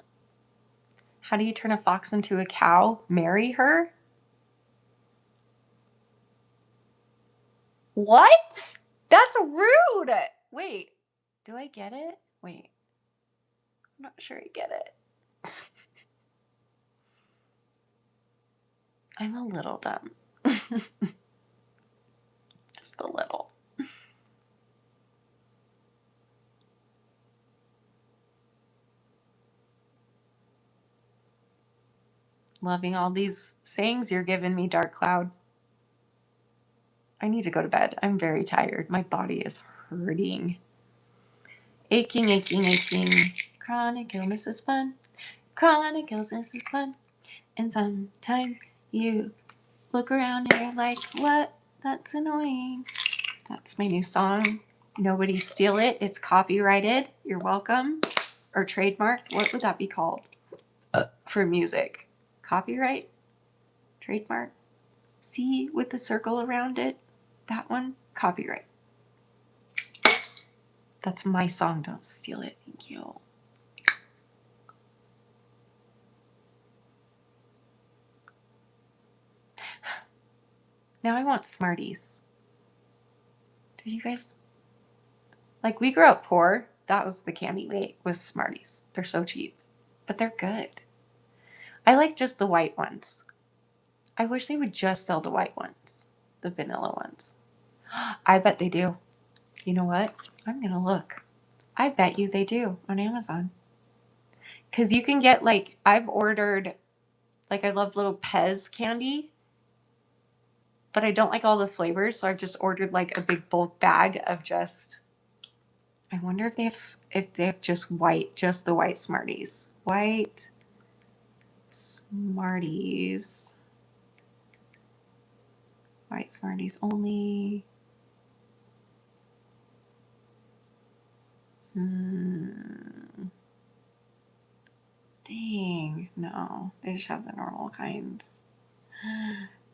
How do you turn a fox into a cow? Marry her? What? That's rude. Wait, do I get it? Wait, I'm not sure I get it. I'm a little dumb. Just a little. Loving all these sayings you're giving me, Dark Cloud. I need to go to bed. I'm very tired. My body is hurting. Aching, aching, aching. Chronic illness is fun. Chronic illness is fun. And sometimes you look around and you're like, what? That's annoying. That's my new song. Nobody steal it. It's copyrighted. You're welcome. Or trademarked. What would that be called? For music. Copyright? Trademark? C with the circle around it? That one? Copyright. That's my song. Don't steal it. Thank you. Now I want Smarties. Did you guys... Like, we grew up poor. That was the candy we ate, was Smarties. They're so cheap. But they're good. I like just the white ones. I wish they would just sell the white ones. The vanilla ones. I bet they do. You know what? I'm going to look. I bet you they do on Amazon. Because you can get, like, I've ordered, like, I love little Pez candy. But I don't like all the flavors, so I've just ordered, like, a big bulk bag of just... I wonder if they have just the white Smarties. White Smarties. White Smarties only. Dang. No, they just have the normal kinds.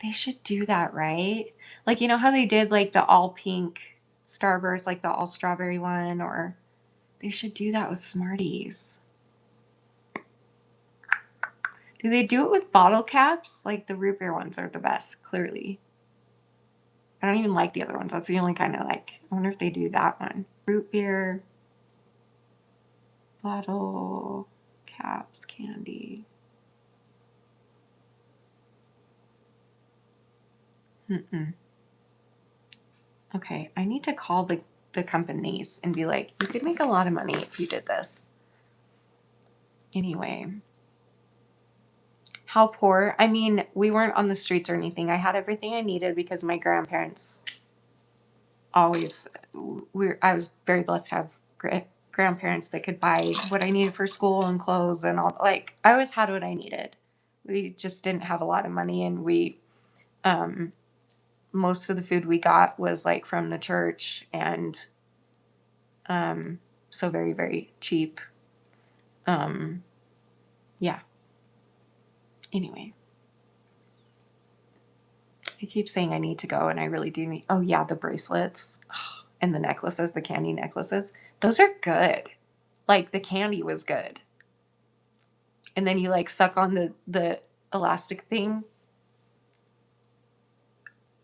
They should do that, right? Like, you know how they did, like, the all pink Starburst, like the all strawberry one? Or they should do that with Smarties. Do they do it with bottle caps? Like, the root beer ones are the best, clearly. I don't even like the other ones. That's the only kind I like. I wonder if they do that one. Root beer, bottle caps, candy. Okay, I need to call the companies and be like, you could make a lot of money if you did this. Anyway. How poor? I mean, we weren't on the streets or anything. I had everything I needed because my grandparents always... I was very blessed to have grandparents that could buy what I needed for school and clothes and all. Like, I always had what I needed. We just didn't have a lot of money, and we... most of the food we got was like from the church, and so very, very cheap. Yeah. Anyway. I keep saying I need to go, and I really do need... Oh yeah, the bracelets and the necklaces, the candy necklaces. Those are good. Like, the candy was good. And then you like suck on the elastic thing.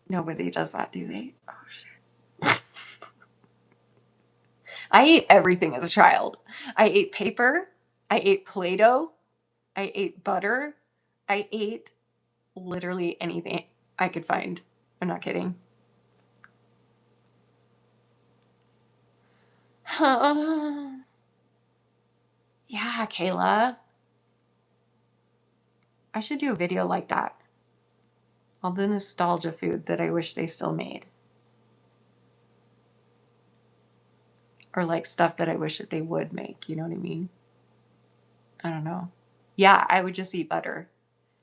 Nobody does that, do they? Oh shit. I ate everything as a child. I ate paper. I ate Play-Doh. I ate butter. I ate literally anything I could find. I'm not kidding. Yeah, Kayla. I should do a video like that. All the nostalgia food that I wish they still made. Or like stuff that I wish that they would make, you know what I mean? I don't know. Yeah, I would just eat butter.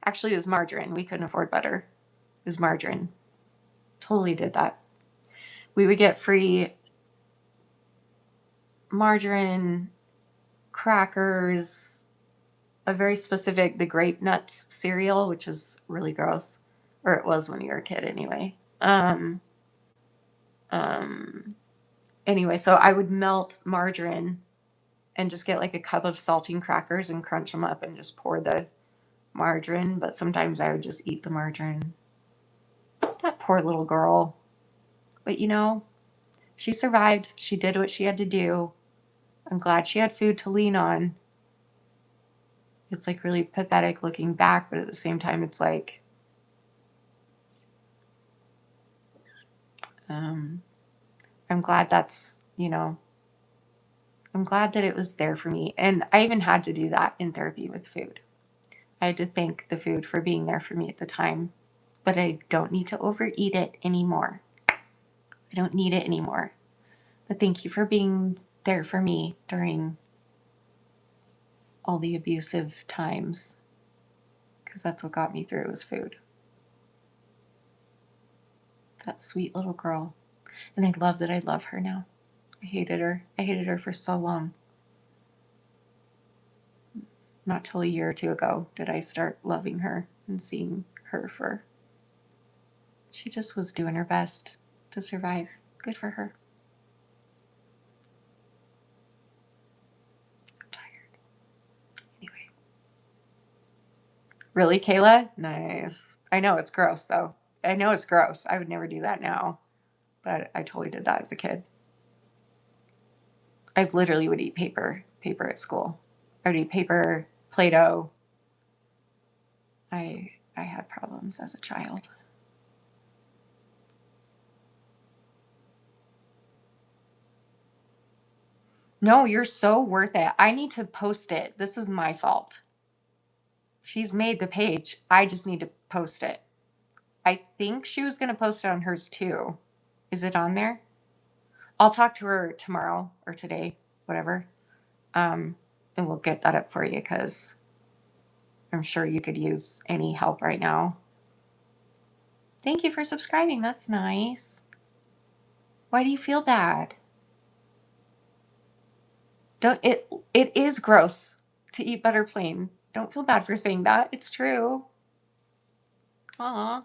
Actually, it was margarine. We couldn't afford butter. It was margarine. Totally did that. We would get free margarine, crackers, a very specific, the grape nuts cereal, which is really gross. Or it was when you were a kid anyway. Anyway, so I would melt margarine and just get like a cup of saltine crackers and crunch them up and just pour the margarine. But sometimes I would just eat the margarine. That poor little girl. But you know, she survived. She did what she had to do. I'm glad she had food to lean on. It's like really pathetic looking back, but at the same time, it's like, I'm glad that's, you know, I'm glad that it was there for me. And I even had to do that in therapy with food. I had to thank the food for being there for me at the time, but I don't need to overeat it anymore. I don't need it anymore. But thank you for being there for me during all the abusive times, because that's what got me through was food. That sweet little girl. And I love that I love her now. I hated her. I hated her for so long. Not till a year or two ago did I start loving her and seeing her for... She just was doing her best to survive. Good for her. I'm tired. Anyway. Really, Kayla? Nice. I know it's gross, though. I know it's gross. I would never do that now. But I totally did that as a kid. I literally would eat paper at school. I would eat paper, Play-Doh. I had problems as a child. No, you're so worth it. I need to post it. This is my fault. She's made the page. I just need to post it. I think she was going to post it on hers too. Is it on there? I'll talk to her tomorrow or today, whatever. And we'll get that up for you because I'm sure you could use any help right now. Thank you for subscribing. That's nice. Why do you feel bad? It is gross to eat butter plain. Don't feel bad for saying that. It's true. Aw.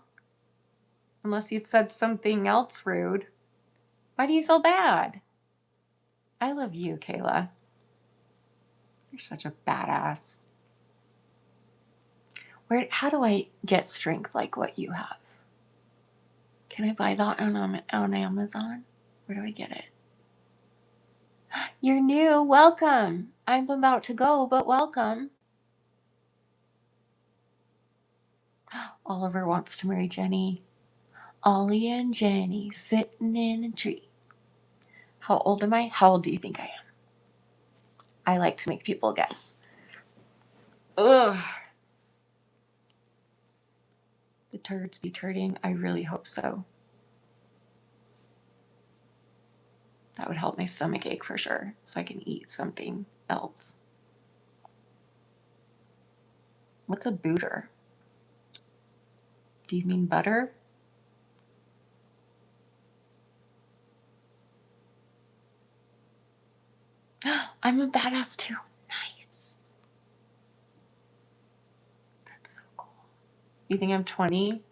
Unless you said something else rude. Why do you feel bad? I love you, Kayla. You're such a badass. How do I get strength like what you have? Can I buy that on Amazon? Where do I get it? You're new. Welcome. I'm about to go, but welcome. Oliver wants to marry Jenny. Ollie and Jenny sitting in a tree. How old am I? How old do you think I am? I like to make people guess. Ugh. The turds be turning. I really hope so. That would help my stomach ache for sure, so I can eat something else. What's a booter? Do you mean butter? I'm a badass too. Nice. That's so cool. You think I'm 20?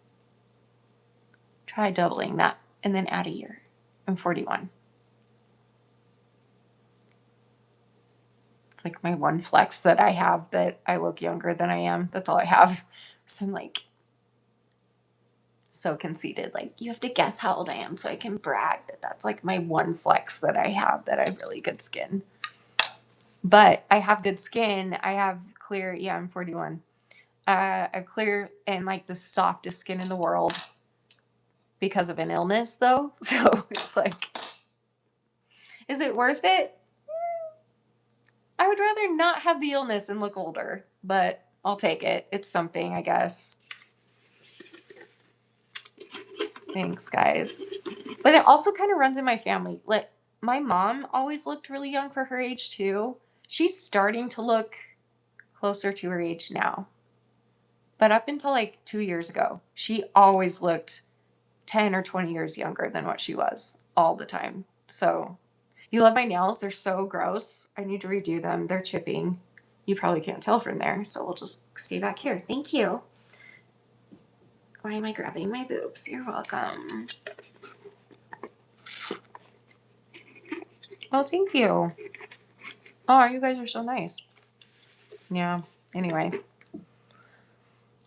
Try doubling that and then add a year. I'm 41. It's like my one flex that I have that I look younger than I am. That's all I have. So I'm like so conceited. Like, you have to guess how old I am so I can brag that that's like my one flex that I have, that I have really good skin. But I have good skin. I have clear, yeah, I'm 41. I have clear and like the softest skin in the world because of an illness though. So it's like, is it worth it? I would rather not have the illness and look older, but I'll take it. It's something, I guess. Thanks, guys. But it also kind of runs in my family. Like, my mom always looked really young for her age, too. She's starting to look closer to her age now. But up until like 2 years ago, she always looked 10 or 20 years younger than what she was all the time. So, you love my nails? They're so gross. I need to redo them. They're chipping. You probably can't tell from there, so we'll just stay back here. Thank you. Why am I grabbing my boobs? You're welcome. Oh, thank you. Oh, you guys are so nice. Yeah. Anyway.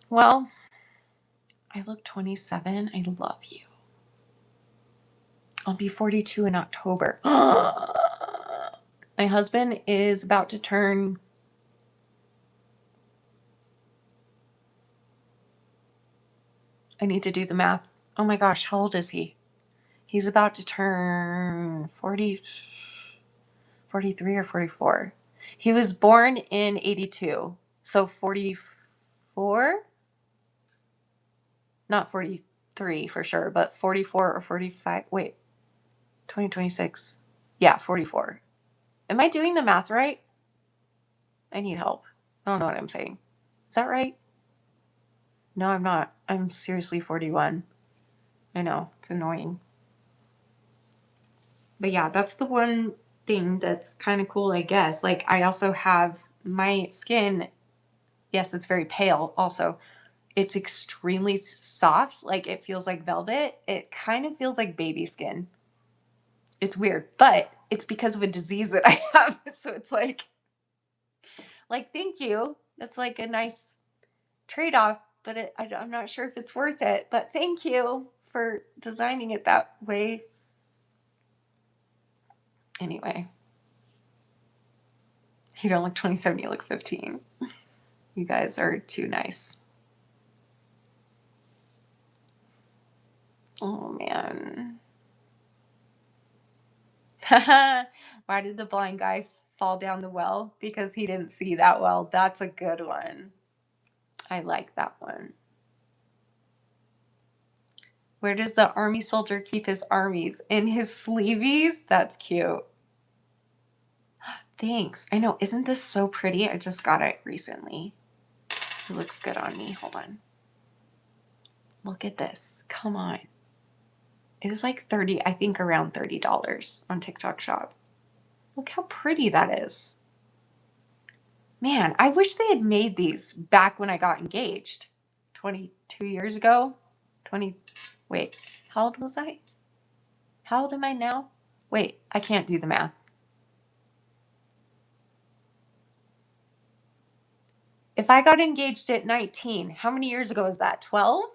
Well, I look 27. I love you. I'll be 42 in October. My husband is about to turn... I need to do the math. Oh my gosh, how old is he? He's about to turn 43 or 44. He was born in 82. So 44? Not 43 for sure, but 44 or 45. Wait, 2026. Yeah, 44. Am I doing the math right? I need help. I don't know what I'm saying. Is that right? No, I'm not. I'm seriously 41. I know. It's annoying. But yeah, that's the one thing that's kind of cool, I guess. Like, I also have my skin. Yes, it's very pale also. It's extremely soft. Like, it feels like velvet. It kind of feels like baby skin. It's weird, but it's because of a disease that I have. So it's like, thank you. That's like a nice trade-off, but I'm not sure if it's worth it. But thank you for designing it that way. Anyway, you don't look 27, you look 15. You guys are too nice. Oh, man. Why did the blind guy fall down the well? Because he didn't see that well. That's a good one. I like that one. Where does the army soldier keep his armies? In his sleeveys? That's cute. Thanks. I know. Isn't this so pretty? I just got it recently. It looks good on me. Hold on. Look at this. Come on. It was like I think around $30 on TikTok Shop. Look how pretty that is. Man, I wish they had made these back when I got engaged. 22 years ago? Wait, how old was I? How old am I now? Wait, I can't do the math. If I got engaged at 19, how many years ago is that? 12?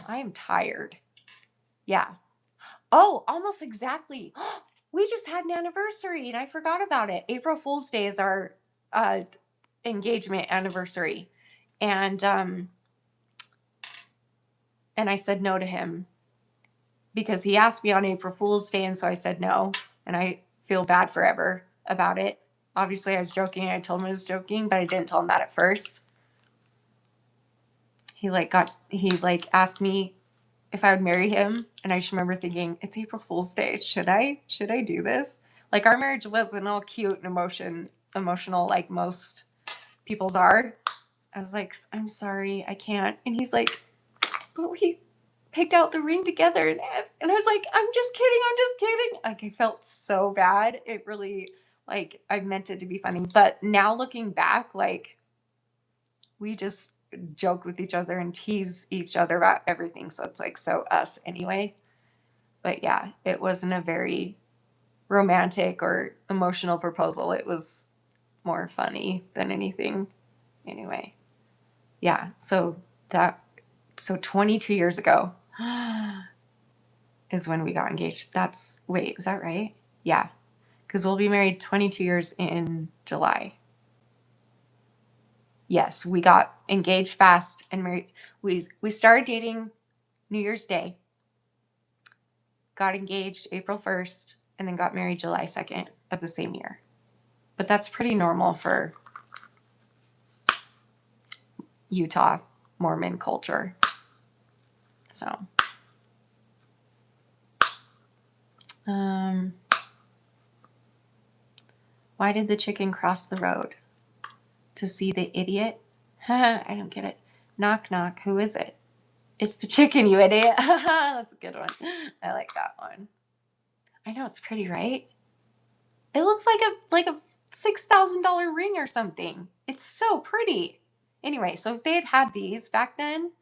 I am tired. Yeah. Oh, almost exactly. We just had an anniversary and I forgot about it. April Fool's Day is our engagement anniversary. And I said no to him because he asked me on April Fool's Day, and so I said no, and I feel bad forever about it. Obviously, I was joking, and I told him I was joking, but I didn't tell him that at first. He asked me if I would marry him, and I just remember thinking, it's April Fool's Day. Should I do this? Like, our marriage wasn't all cute and emotional like most people's are. I was like, I'm sorry, I can't. And he's like, but we picked out the ring together. And I was like, I'm just kidding. Like, I felt so bad. It really, I meant it to be funny. But now looking back, we just joke with each other and tease each other about everything. So it's so us anyway. But yeah, it wasn't a very romantic or emotional proposal. It was more funny than anything. Anyway, yeah. So 22 years ago is when we got engaged. Wait, is that right? Yeah. Because we'll be married 22 years in July. Yes, we got engaged fast and married. We started dating New Year's Day, got engaged April 1st, and then got married July 2nd of the same year. But that's pretty normal for Utah Mormon culture. So, Um, why did the chicken cross the road? To see the idiot? I don't get it. Knock, knock. Who is it? It's the chicken, you idiot. That's a good one. I like that one. I know, it's pretty, right? It looks like a $6,000 ring or something. It's so pretty. Anyway, so if they had these back then,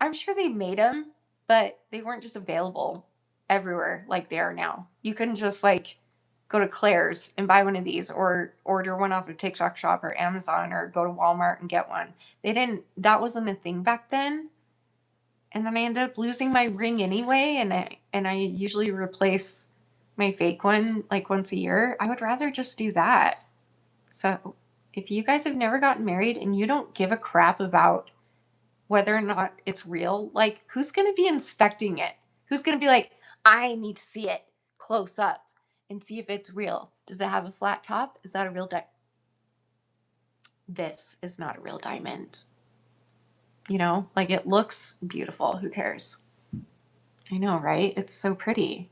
I'm sure they made them, but they weren't just available everywhere like they are now. You couldn't just like go to Claire's and buy one of these or order one off of TikTok Shop or Amazon or go to Walmart and get one. They didn't, that wasn't a thing back then. And then I ended up losing my ring anyway, and I usually replace my fake one like once a year. I would rather just do that. So if you guys have never gotten married and you don't give a crap about whether or not it's real, like who's going to be inspecting it? Who's going to be like, I need to see it close up and see if it's real. Does it have a flat top? Is that a real diamond? This is not a real diamond. You know, like it looks beautiful. Who cares? I know, right? It's so pretty.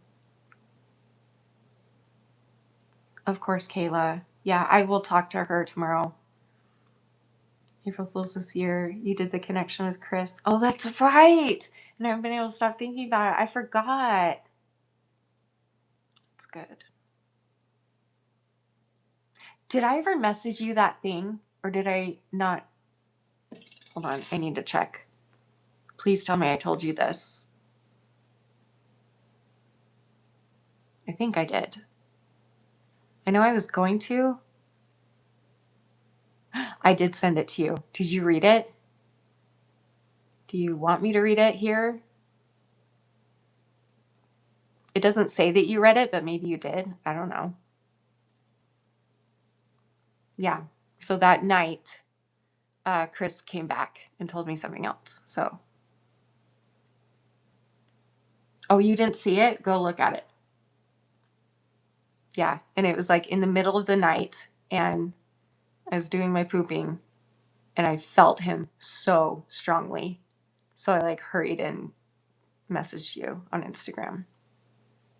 Of course, Kayla. Yeah, I will talk to her tomorrow. April Fools this year. You did the connection with Chris. Oh, that's right. And I haven't been able to stop thinking about it. I forgot. It's good. Did I ever message you that thing? Or did I not? Hold on. I need to check. Please tell me I told you this. I think I did. I know I was going to. I did send it to you. Did you read it? Do you want me to read it here? It doesn't say that you read it, but maybe you did. I don't know. Yeah. So that night, Chris came back and told me something else. So, oh, you didn't see it? Go look at it. Yeah. And it was like in the middle of the night, and I was doing my pooping, and I felt him so strongly. So I like hurried and messaged you on Instagram.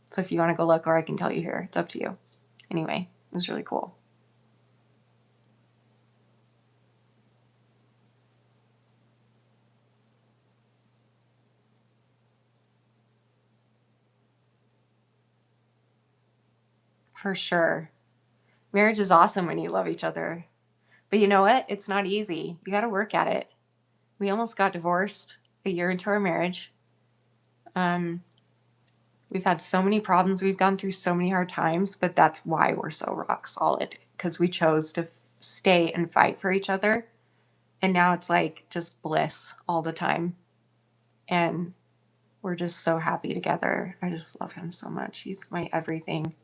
So if you want to go look, or I can tell you here, it's up to you. Anyway, it was really cool. For sure. Marriage is awesome when you love each other. But you know what? It's not easy. You got to work at it. We almost got divorced a year into our marriage. We've had so many problems. We've gone through so many hard times, but that's why we're so rock solid, because we chose to stay and fight for each other. And now it's like just bliss all the time. And we're just so happy together. I just love him so much. He's my everything.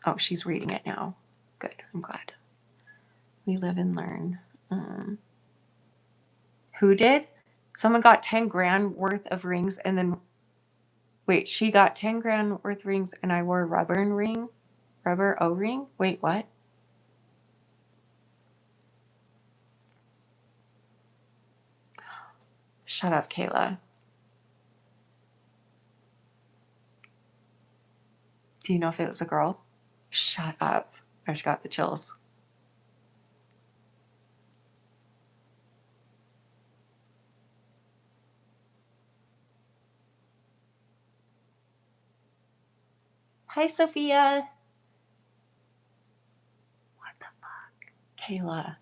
Oh, she's reading it now. Good. I'm glad. We live and learn. Who did? Someone got 10 grand worth of rings and then, wait, she got 10 grand worth of rings and I wore a rubber O-ring? Wait, what? Shut up, Kayla. Do you know if it was a girl? Shut up. I just got the chills. Hi, Sophia. What the fuck? Kayla.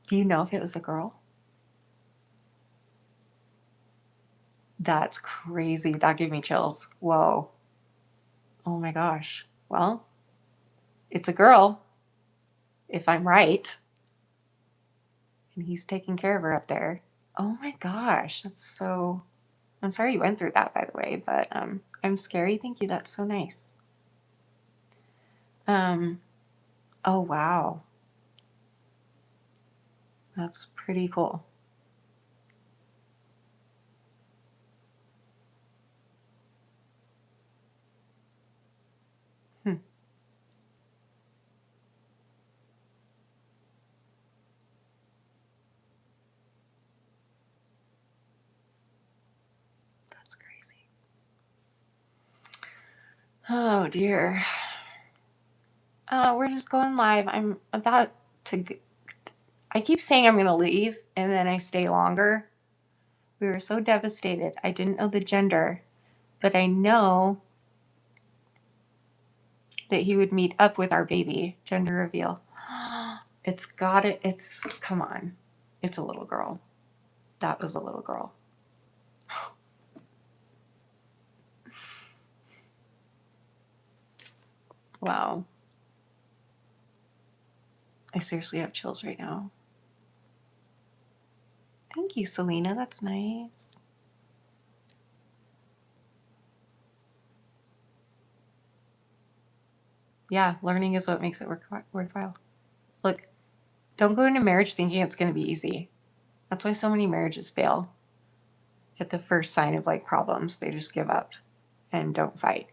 Do you know if it was a girl? That's crazy. That gave me chills. Whoa. Oh my gosh. Well, it's a girl, if I'm right. And he's taking care of her up there. Oh my gosh. That's so. I'm sorry you went through that, by the way, but I'm scary. Thank you. That's so nice. Oh wow. That's pretty cool. That's crazy. Oh dear. We're just going live. I'm about to. I keep saying I'm going to leave, and then I stay longer. We were so devastated. I didn't know the gender, but I know that he would meet up with our baby. Gender reveal. It's got it. It's, come on. It's a little girl. That was a little girl. Wow. I seriously have chills right now. Thank you, Selena. That's nice. Yeah, learning is what makes it worthwhile. Look, don't go into marriage thinking it's going to be easy. That's why so many marriages fail. At the first sign of like problems, they just give up and don't fight.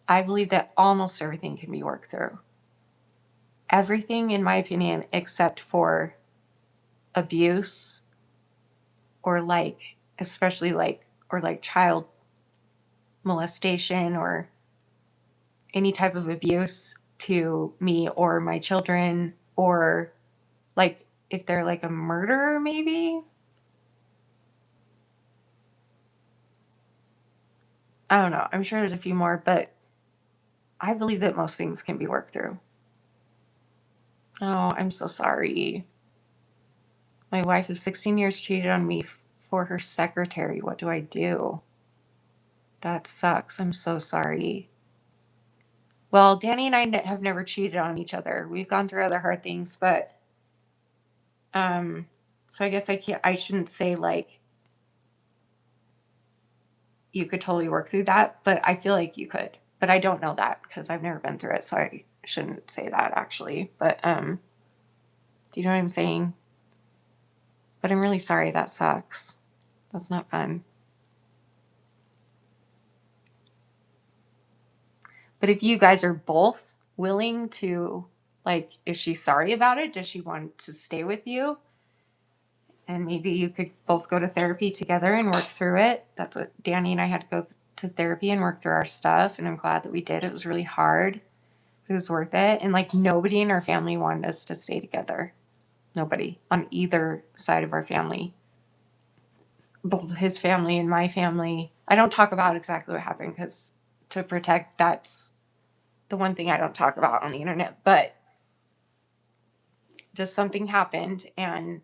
I believe that almost everything can be worked through. Everything, in my opinion, except for abuse or like, especially like, or like child molestation or any type of abuse to me or my children, or like if they're like a murderer, maybe. I don't know. I'm sure there's a few more, but I believe that most things can be worked through. Oh, I'm so sorry. My wife of 16 years cheated on me for her secretary. What do I do? That sucks. I'm so sorry. Well, Danny and I have never cheated on each other. We've gone through other hard things, but so I guess I shouldn't say like you could totally work through that, but I feel like you could. But I don't know that because I've never been through it, so I shouldn't say that actually. But do you know what I'm saying? But I'm really sorry. That sucks. That's not fun. But if you guys are both willing to, like, is she sorry about it? Does she want to stay with you? And maybe you could both go to therapy together and work through it. That's what Danny and I had to go to therapy and work through our stuff. And I'm glad that we did. It was really hard. It was worth it. And like nobody in our family wanted us to stay together. Nobody on either side of our family. Both his family and my family. I don't talk about exactly what happened because to protect, that's the one thing I don't talk about on the internet. But just something happened and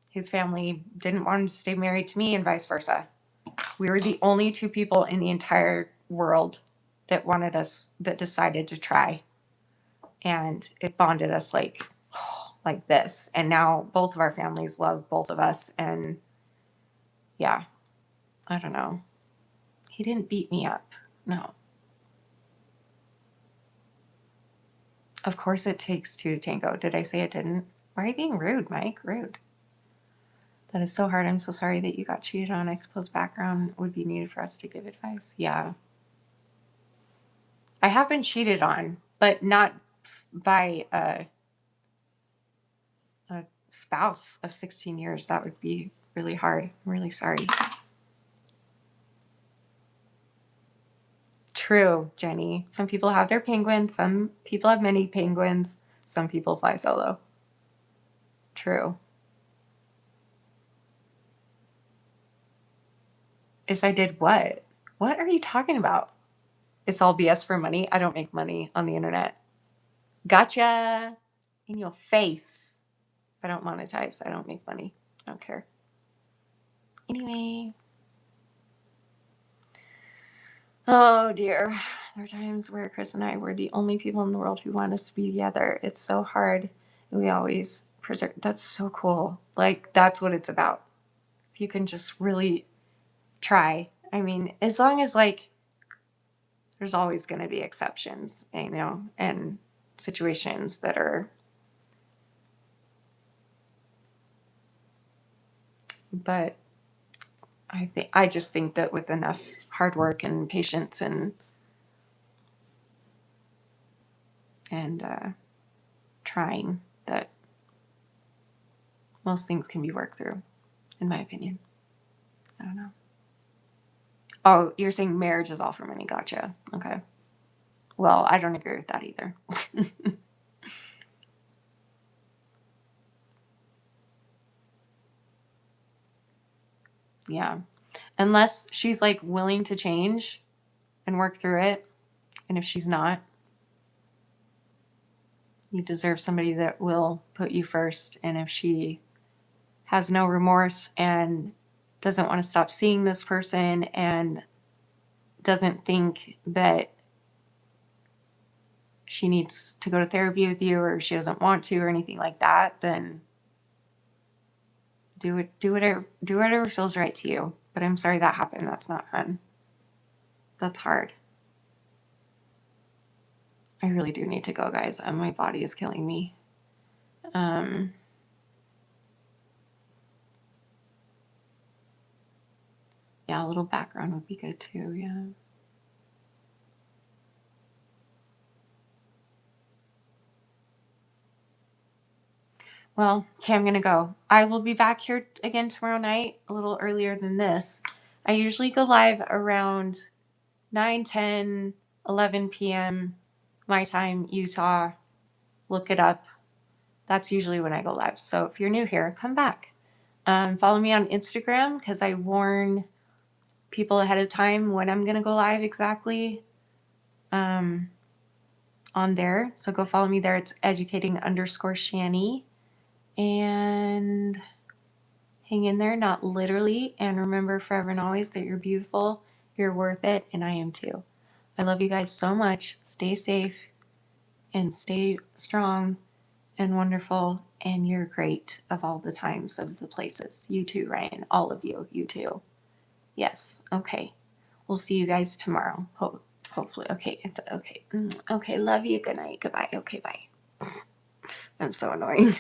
his family didn't want him to stay married to me and vice versa. We were the only two people in the entire world that wanted us, that decided to try. And it bonded us like this. And now both of our families love both of us. And yeah, I don't know. He didn't beat me up. No. Of course it takes two to tango. Did I say it didn't? Why are you being rude, Mike? Rude. That is so hard. I'm so sorry that you got cheated on. I suppose background would be needed for us to give advice. Yeah. I have been cheated on, but not by a spouse of 16 years. That would be really hard. I'm really sorry. True, Jenny. Some people have their penguins. Some people have many penguins. Some people fly solo. True. If I did what? What are you talking about? It's all BS for money. I don't make money on the internet. Gotcha. In your face. If I don't monetize, I don't make money. I don't care. Anyway. Oh dear. There are times where Chris and I were the only people in the world who want us to be together. It's so hard. And we always preserve. That's so cool. Like, that's what it's about. If you can just really try. I mean, as long as, like, there's always going to be exceptions, you know, and situations that are. But I just think that with enough hard work and patience and trying, that most things can be worked through, in my opinion. I don't know. Oh, you're saying marriage is all for money. Gotcha. Okay. Well, I don't agree with that either. Yeah. Unless she's like willing to change and work through it. And if she's not, you deserve somebody that will put you first. And if she has no remorse and doesn't want to stop seeing this person and doesn't think that she needs to go to therapy with you or she doesn't want to or anything like that, then do whatever feels right to you. But I'm sorry that happened. That's not fun. That's hard. I really do need to go, guys. My body is killing me. Yeah, a little background would be good too. Yeah. Well, okay, I'm going to go. I will be back here again tomorrow night, a little earlier than this. I usually go live around 9, 10, 11 p.m. my time, Utah. Look it up. That's usually when I go live. So if you're new here, come back. Follow me on Instagram because I warn people ahead of time when I'm going to go live exactly on there. So go follow me there. It's educating_Shanny. And hang in there, not literally. And remember forever and always that you're beautiful, you're worth it, and I am too. I love you guys so much. Stay safe and stay strong and wonderful. And you're great of all the times of the places. You too, Ryan. All of you. You too. Yes. Okay. We'll see you guys tomorrow. Hopefully. Okay. It's okay. Okay. Love you. Good night. Goodbye. Okay. Bye. I'm so annoying.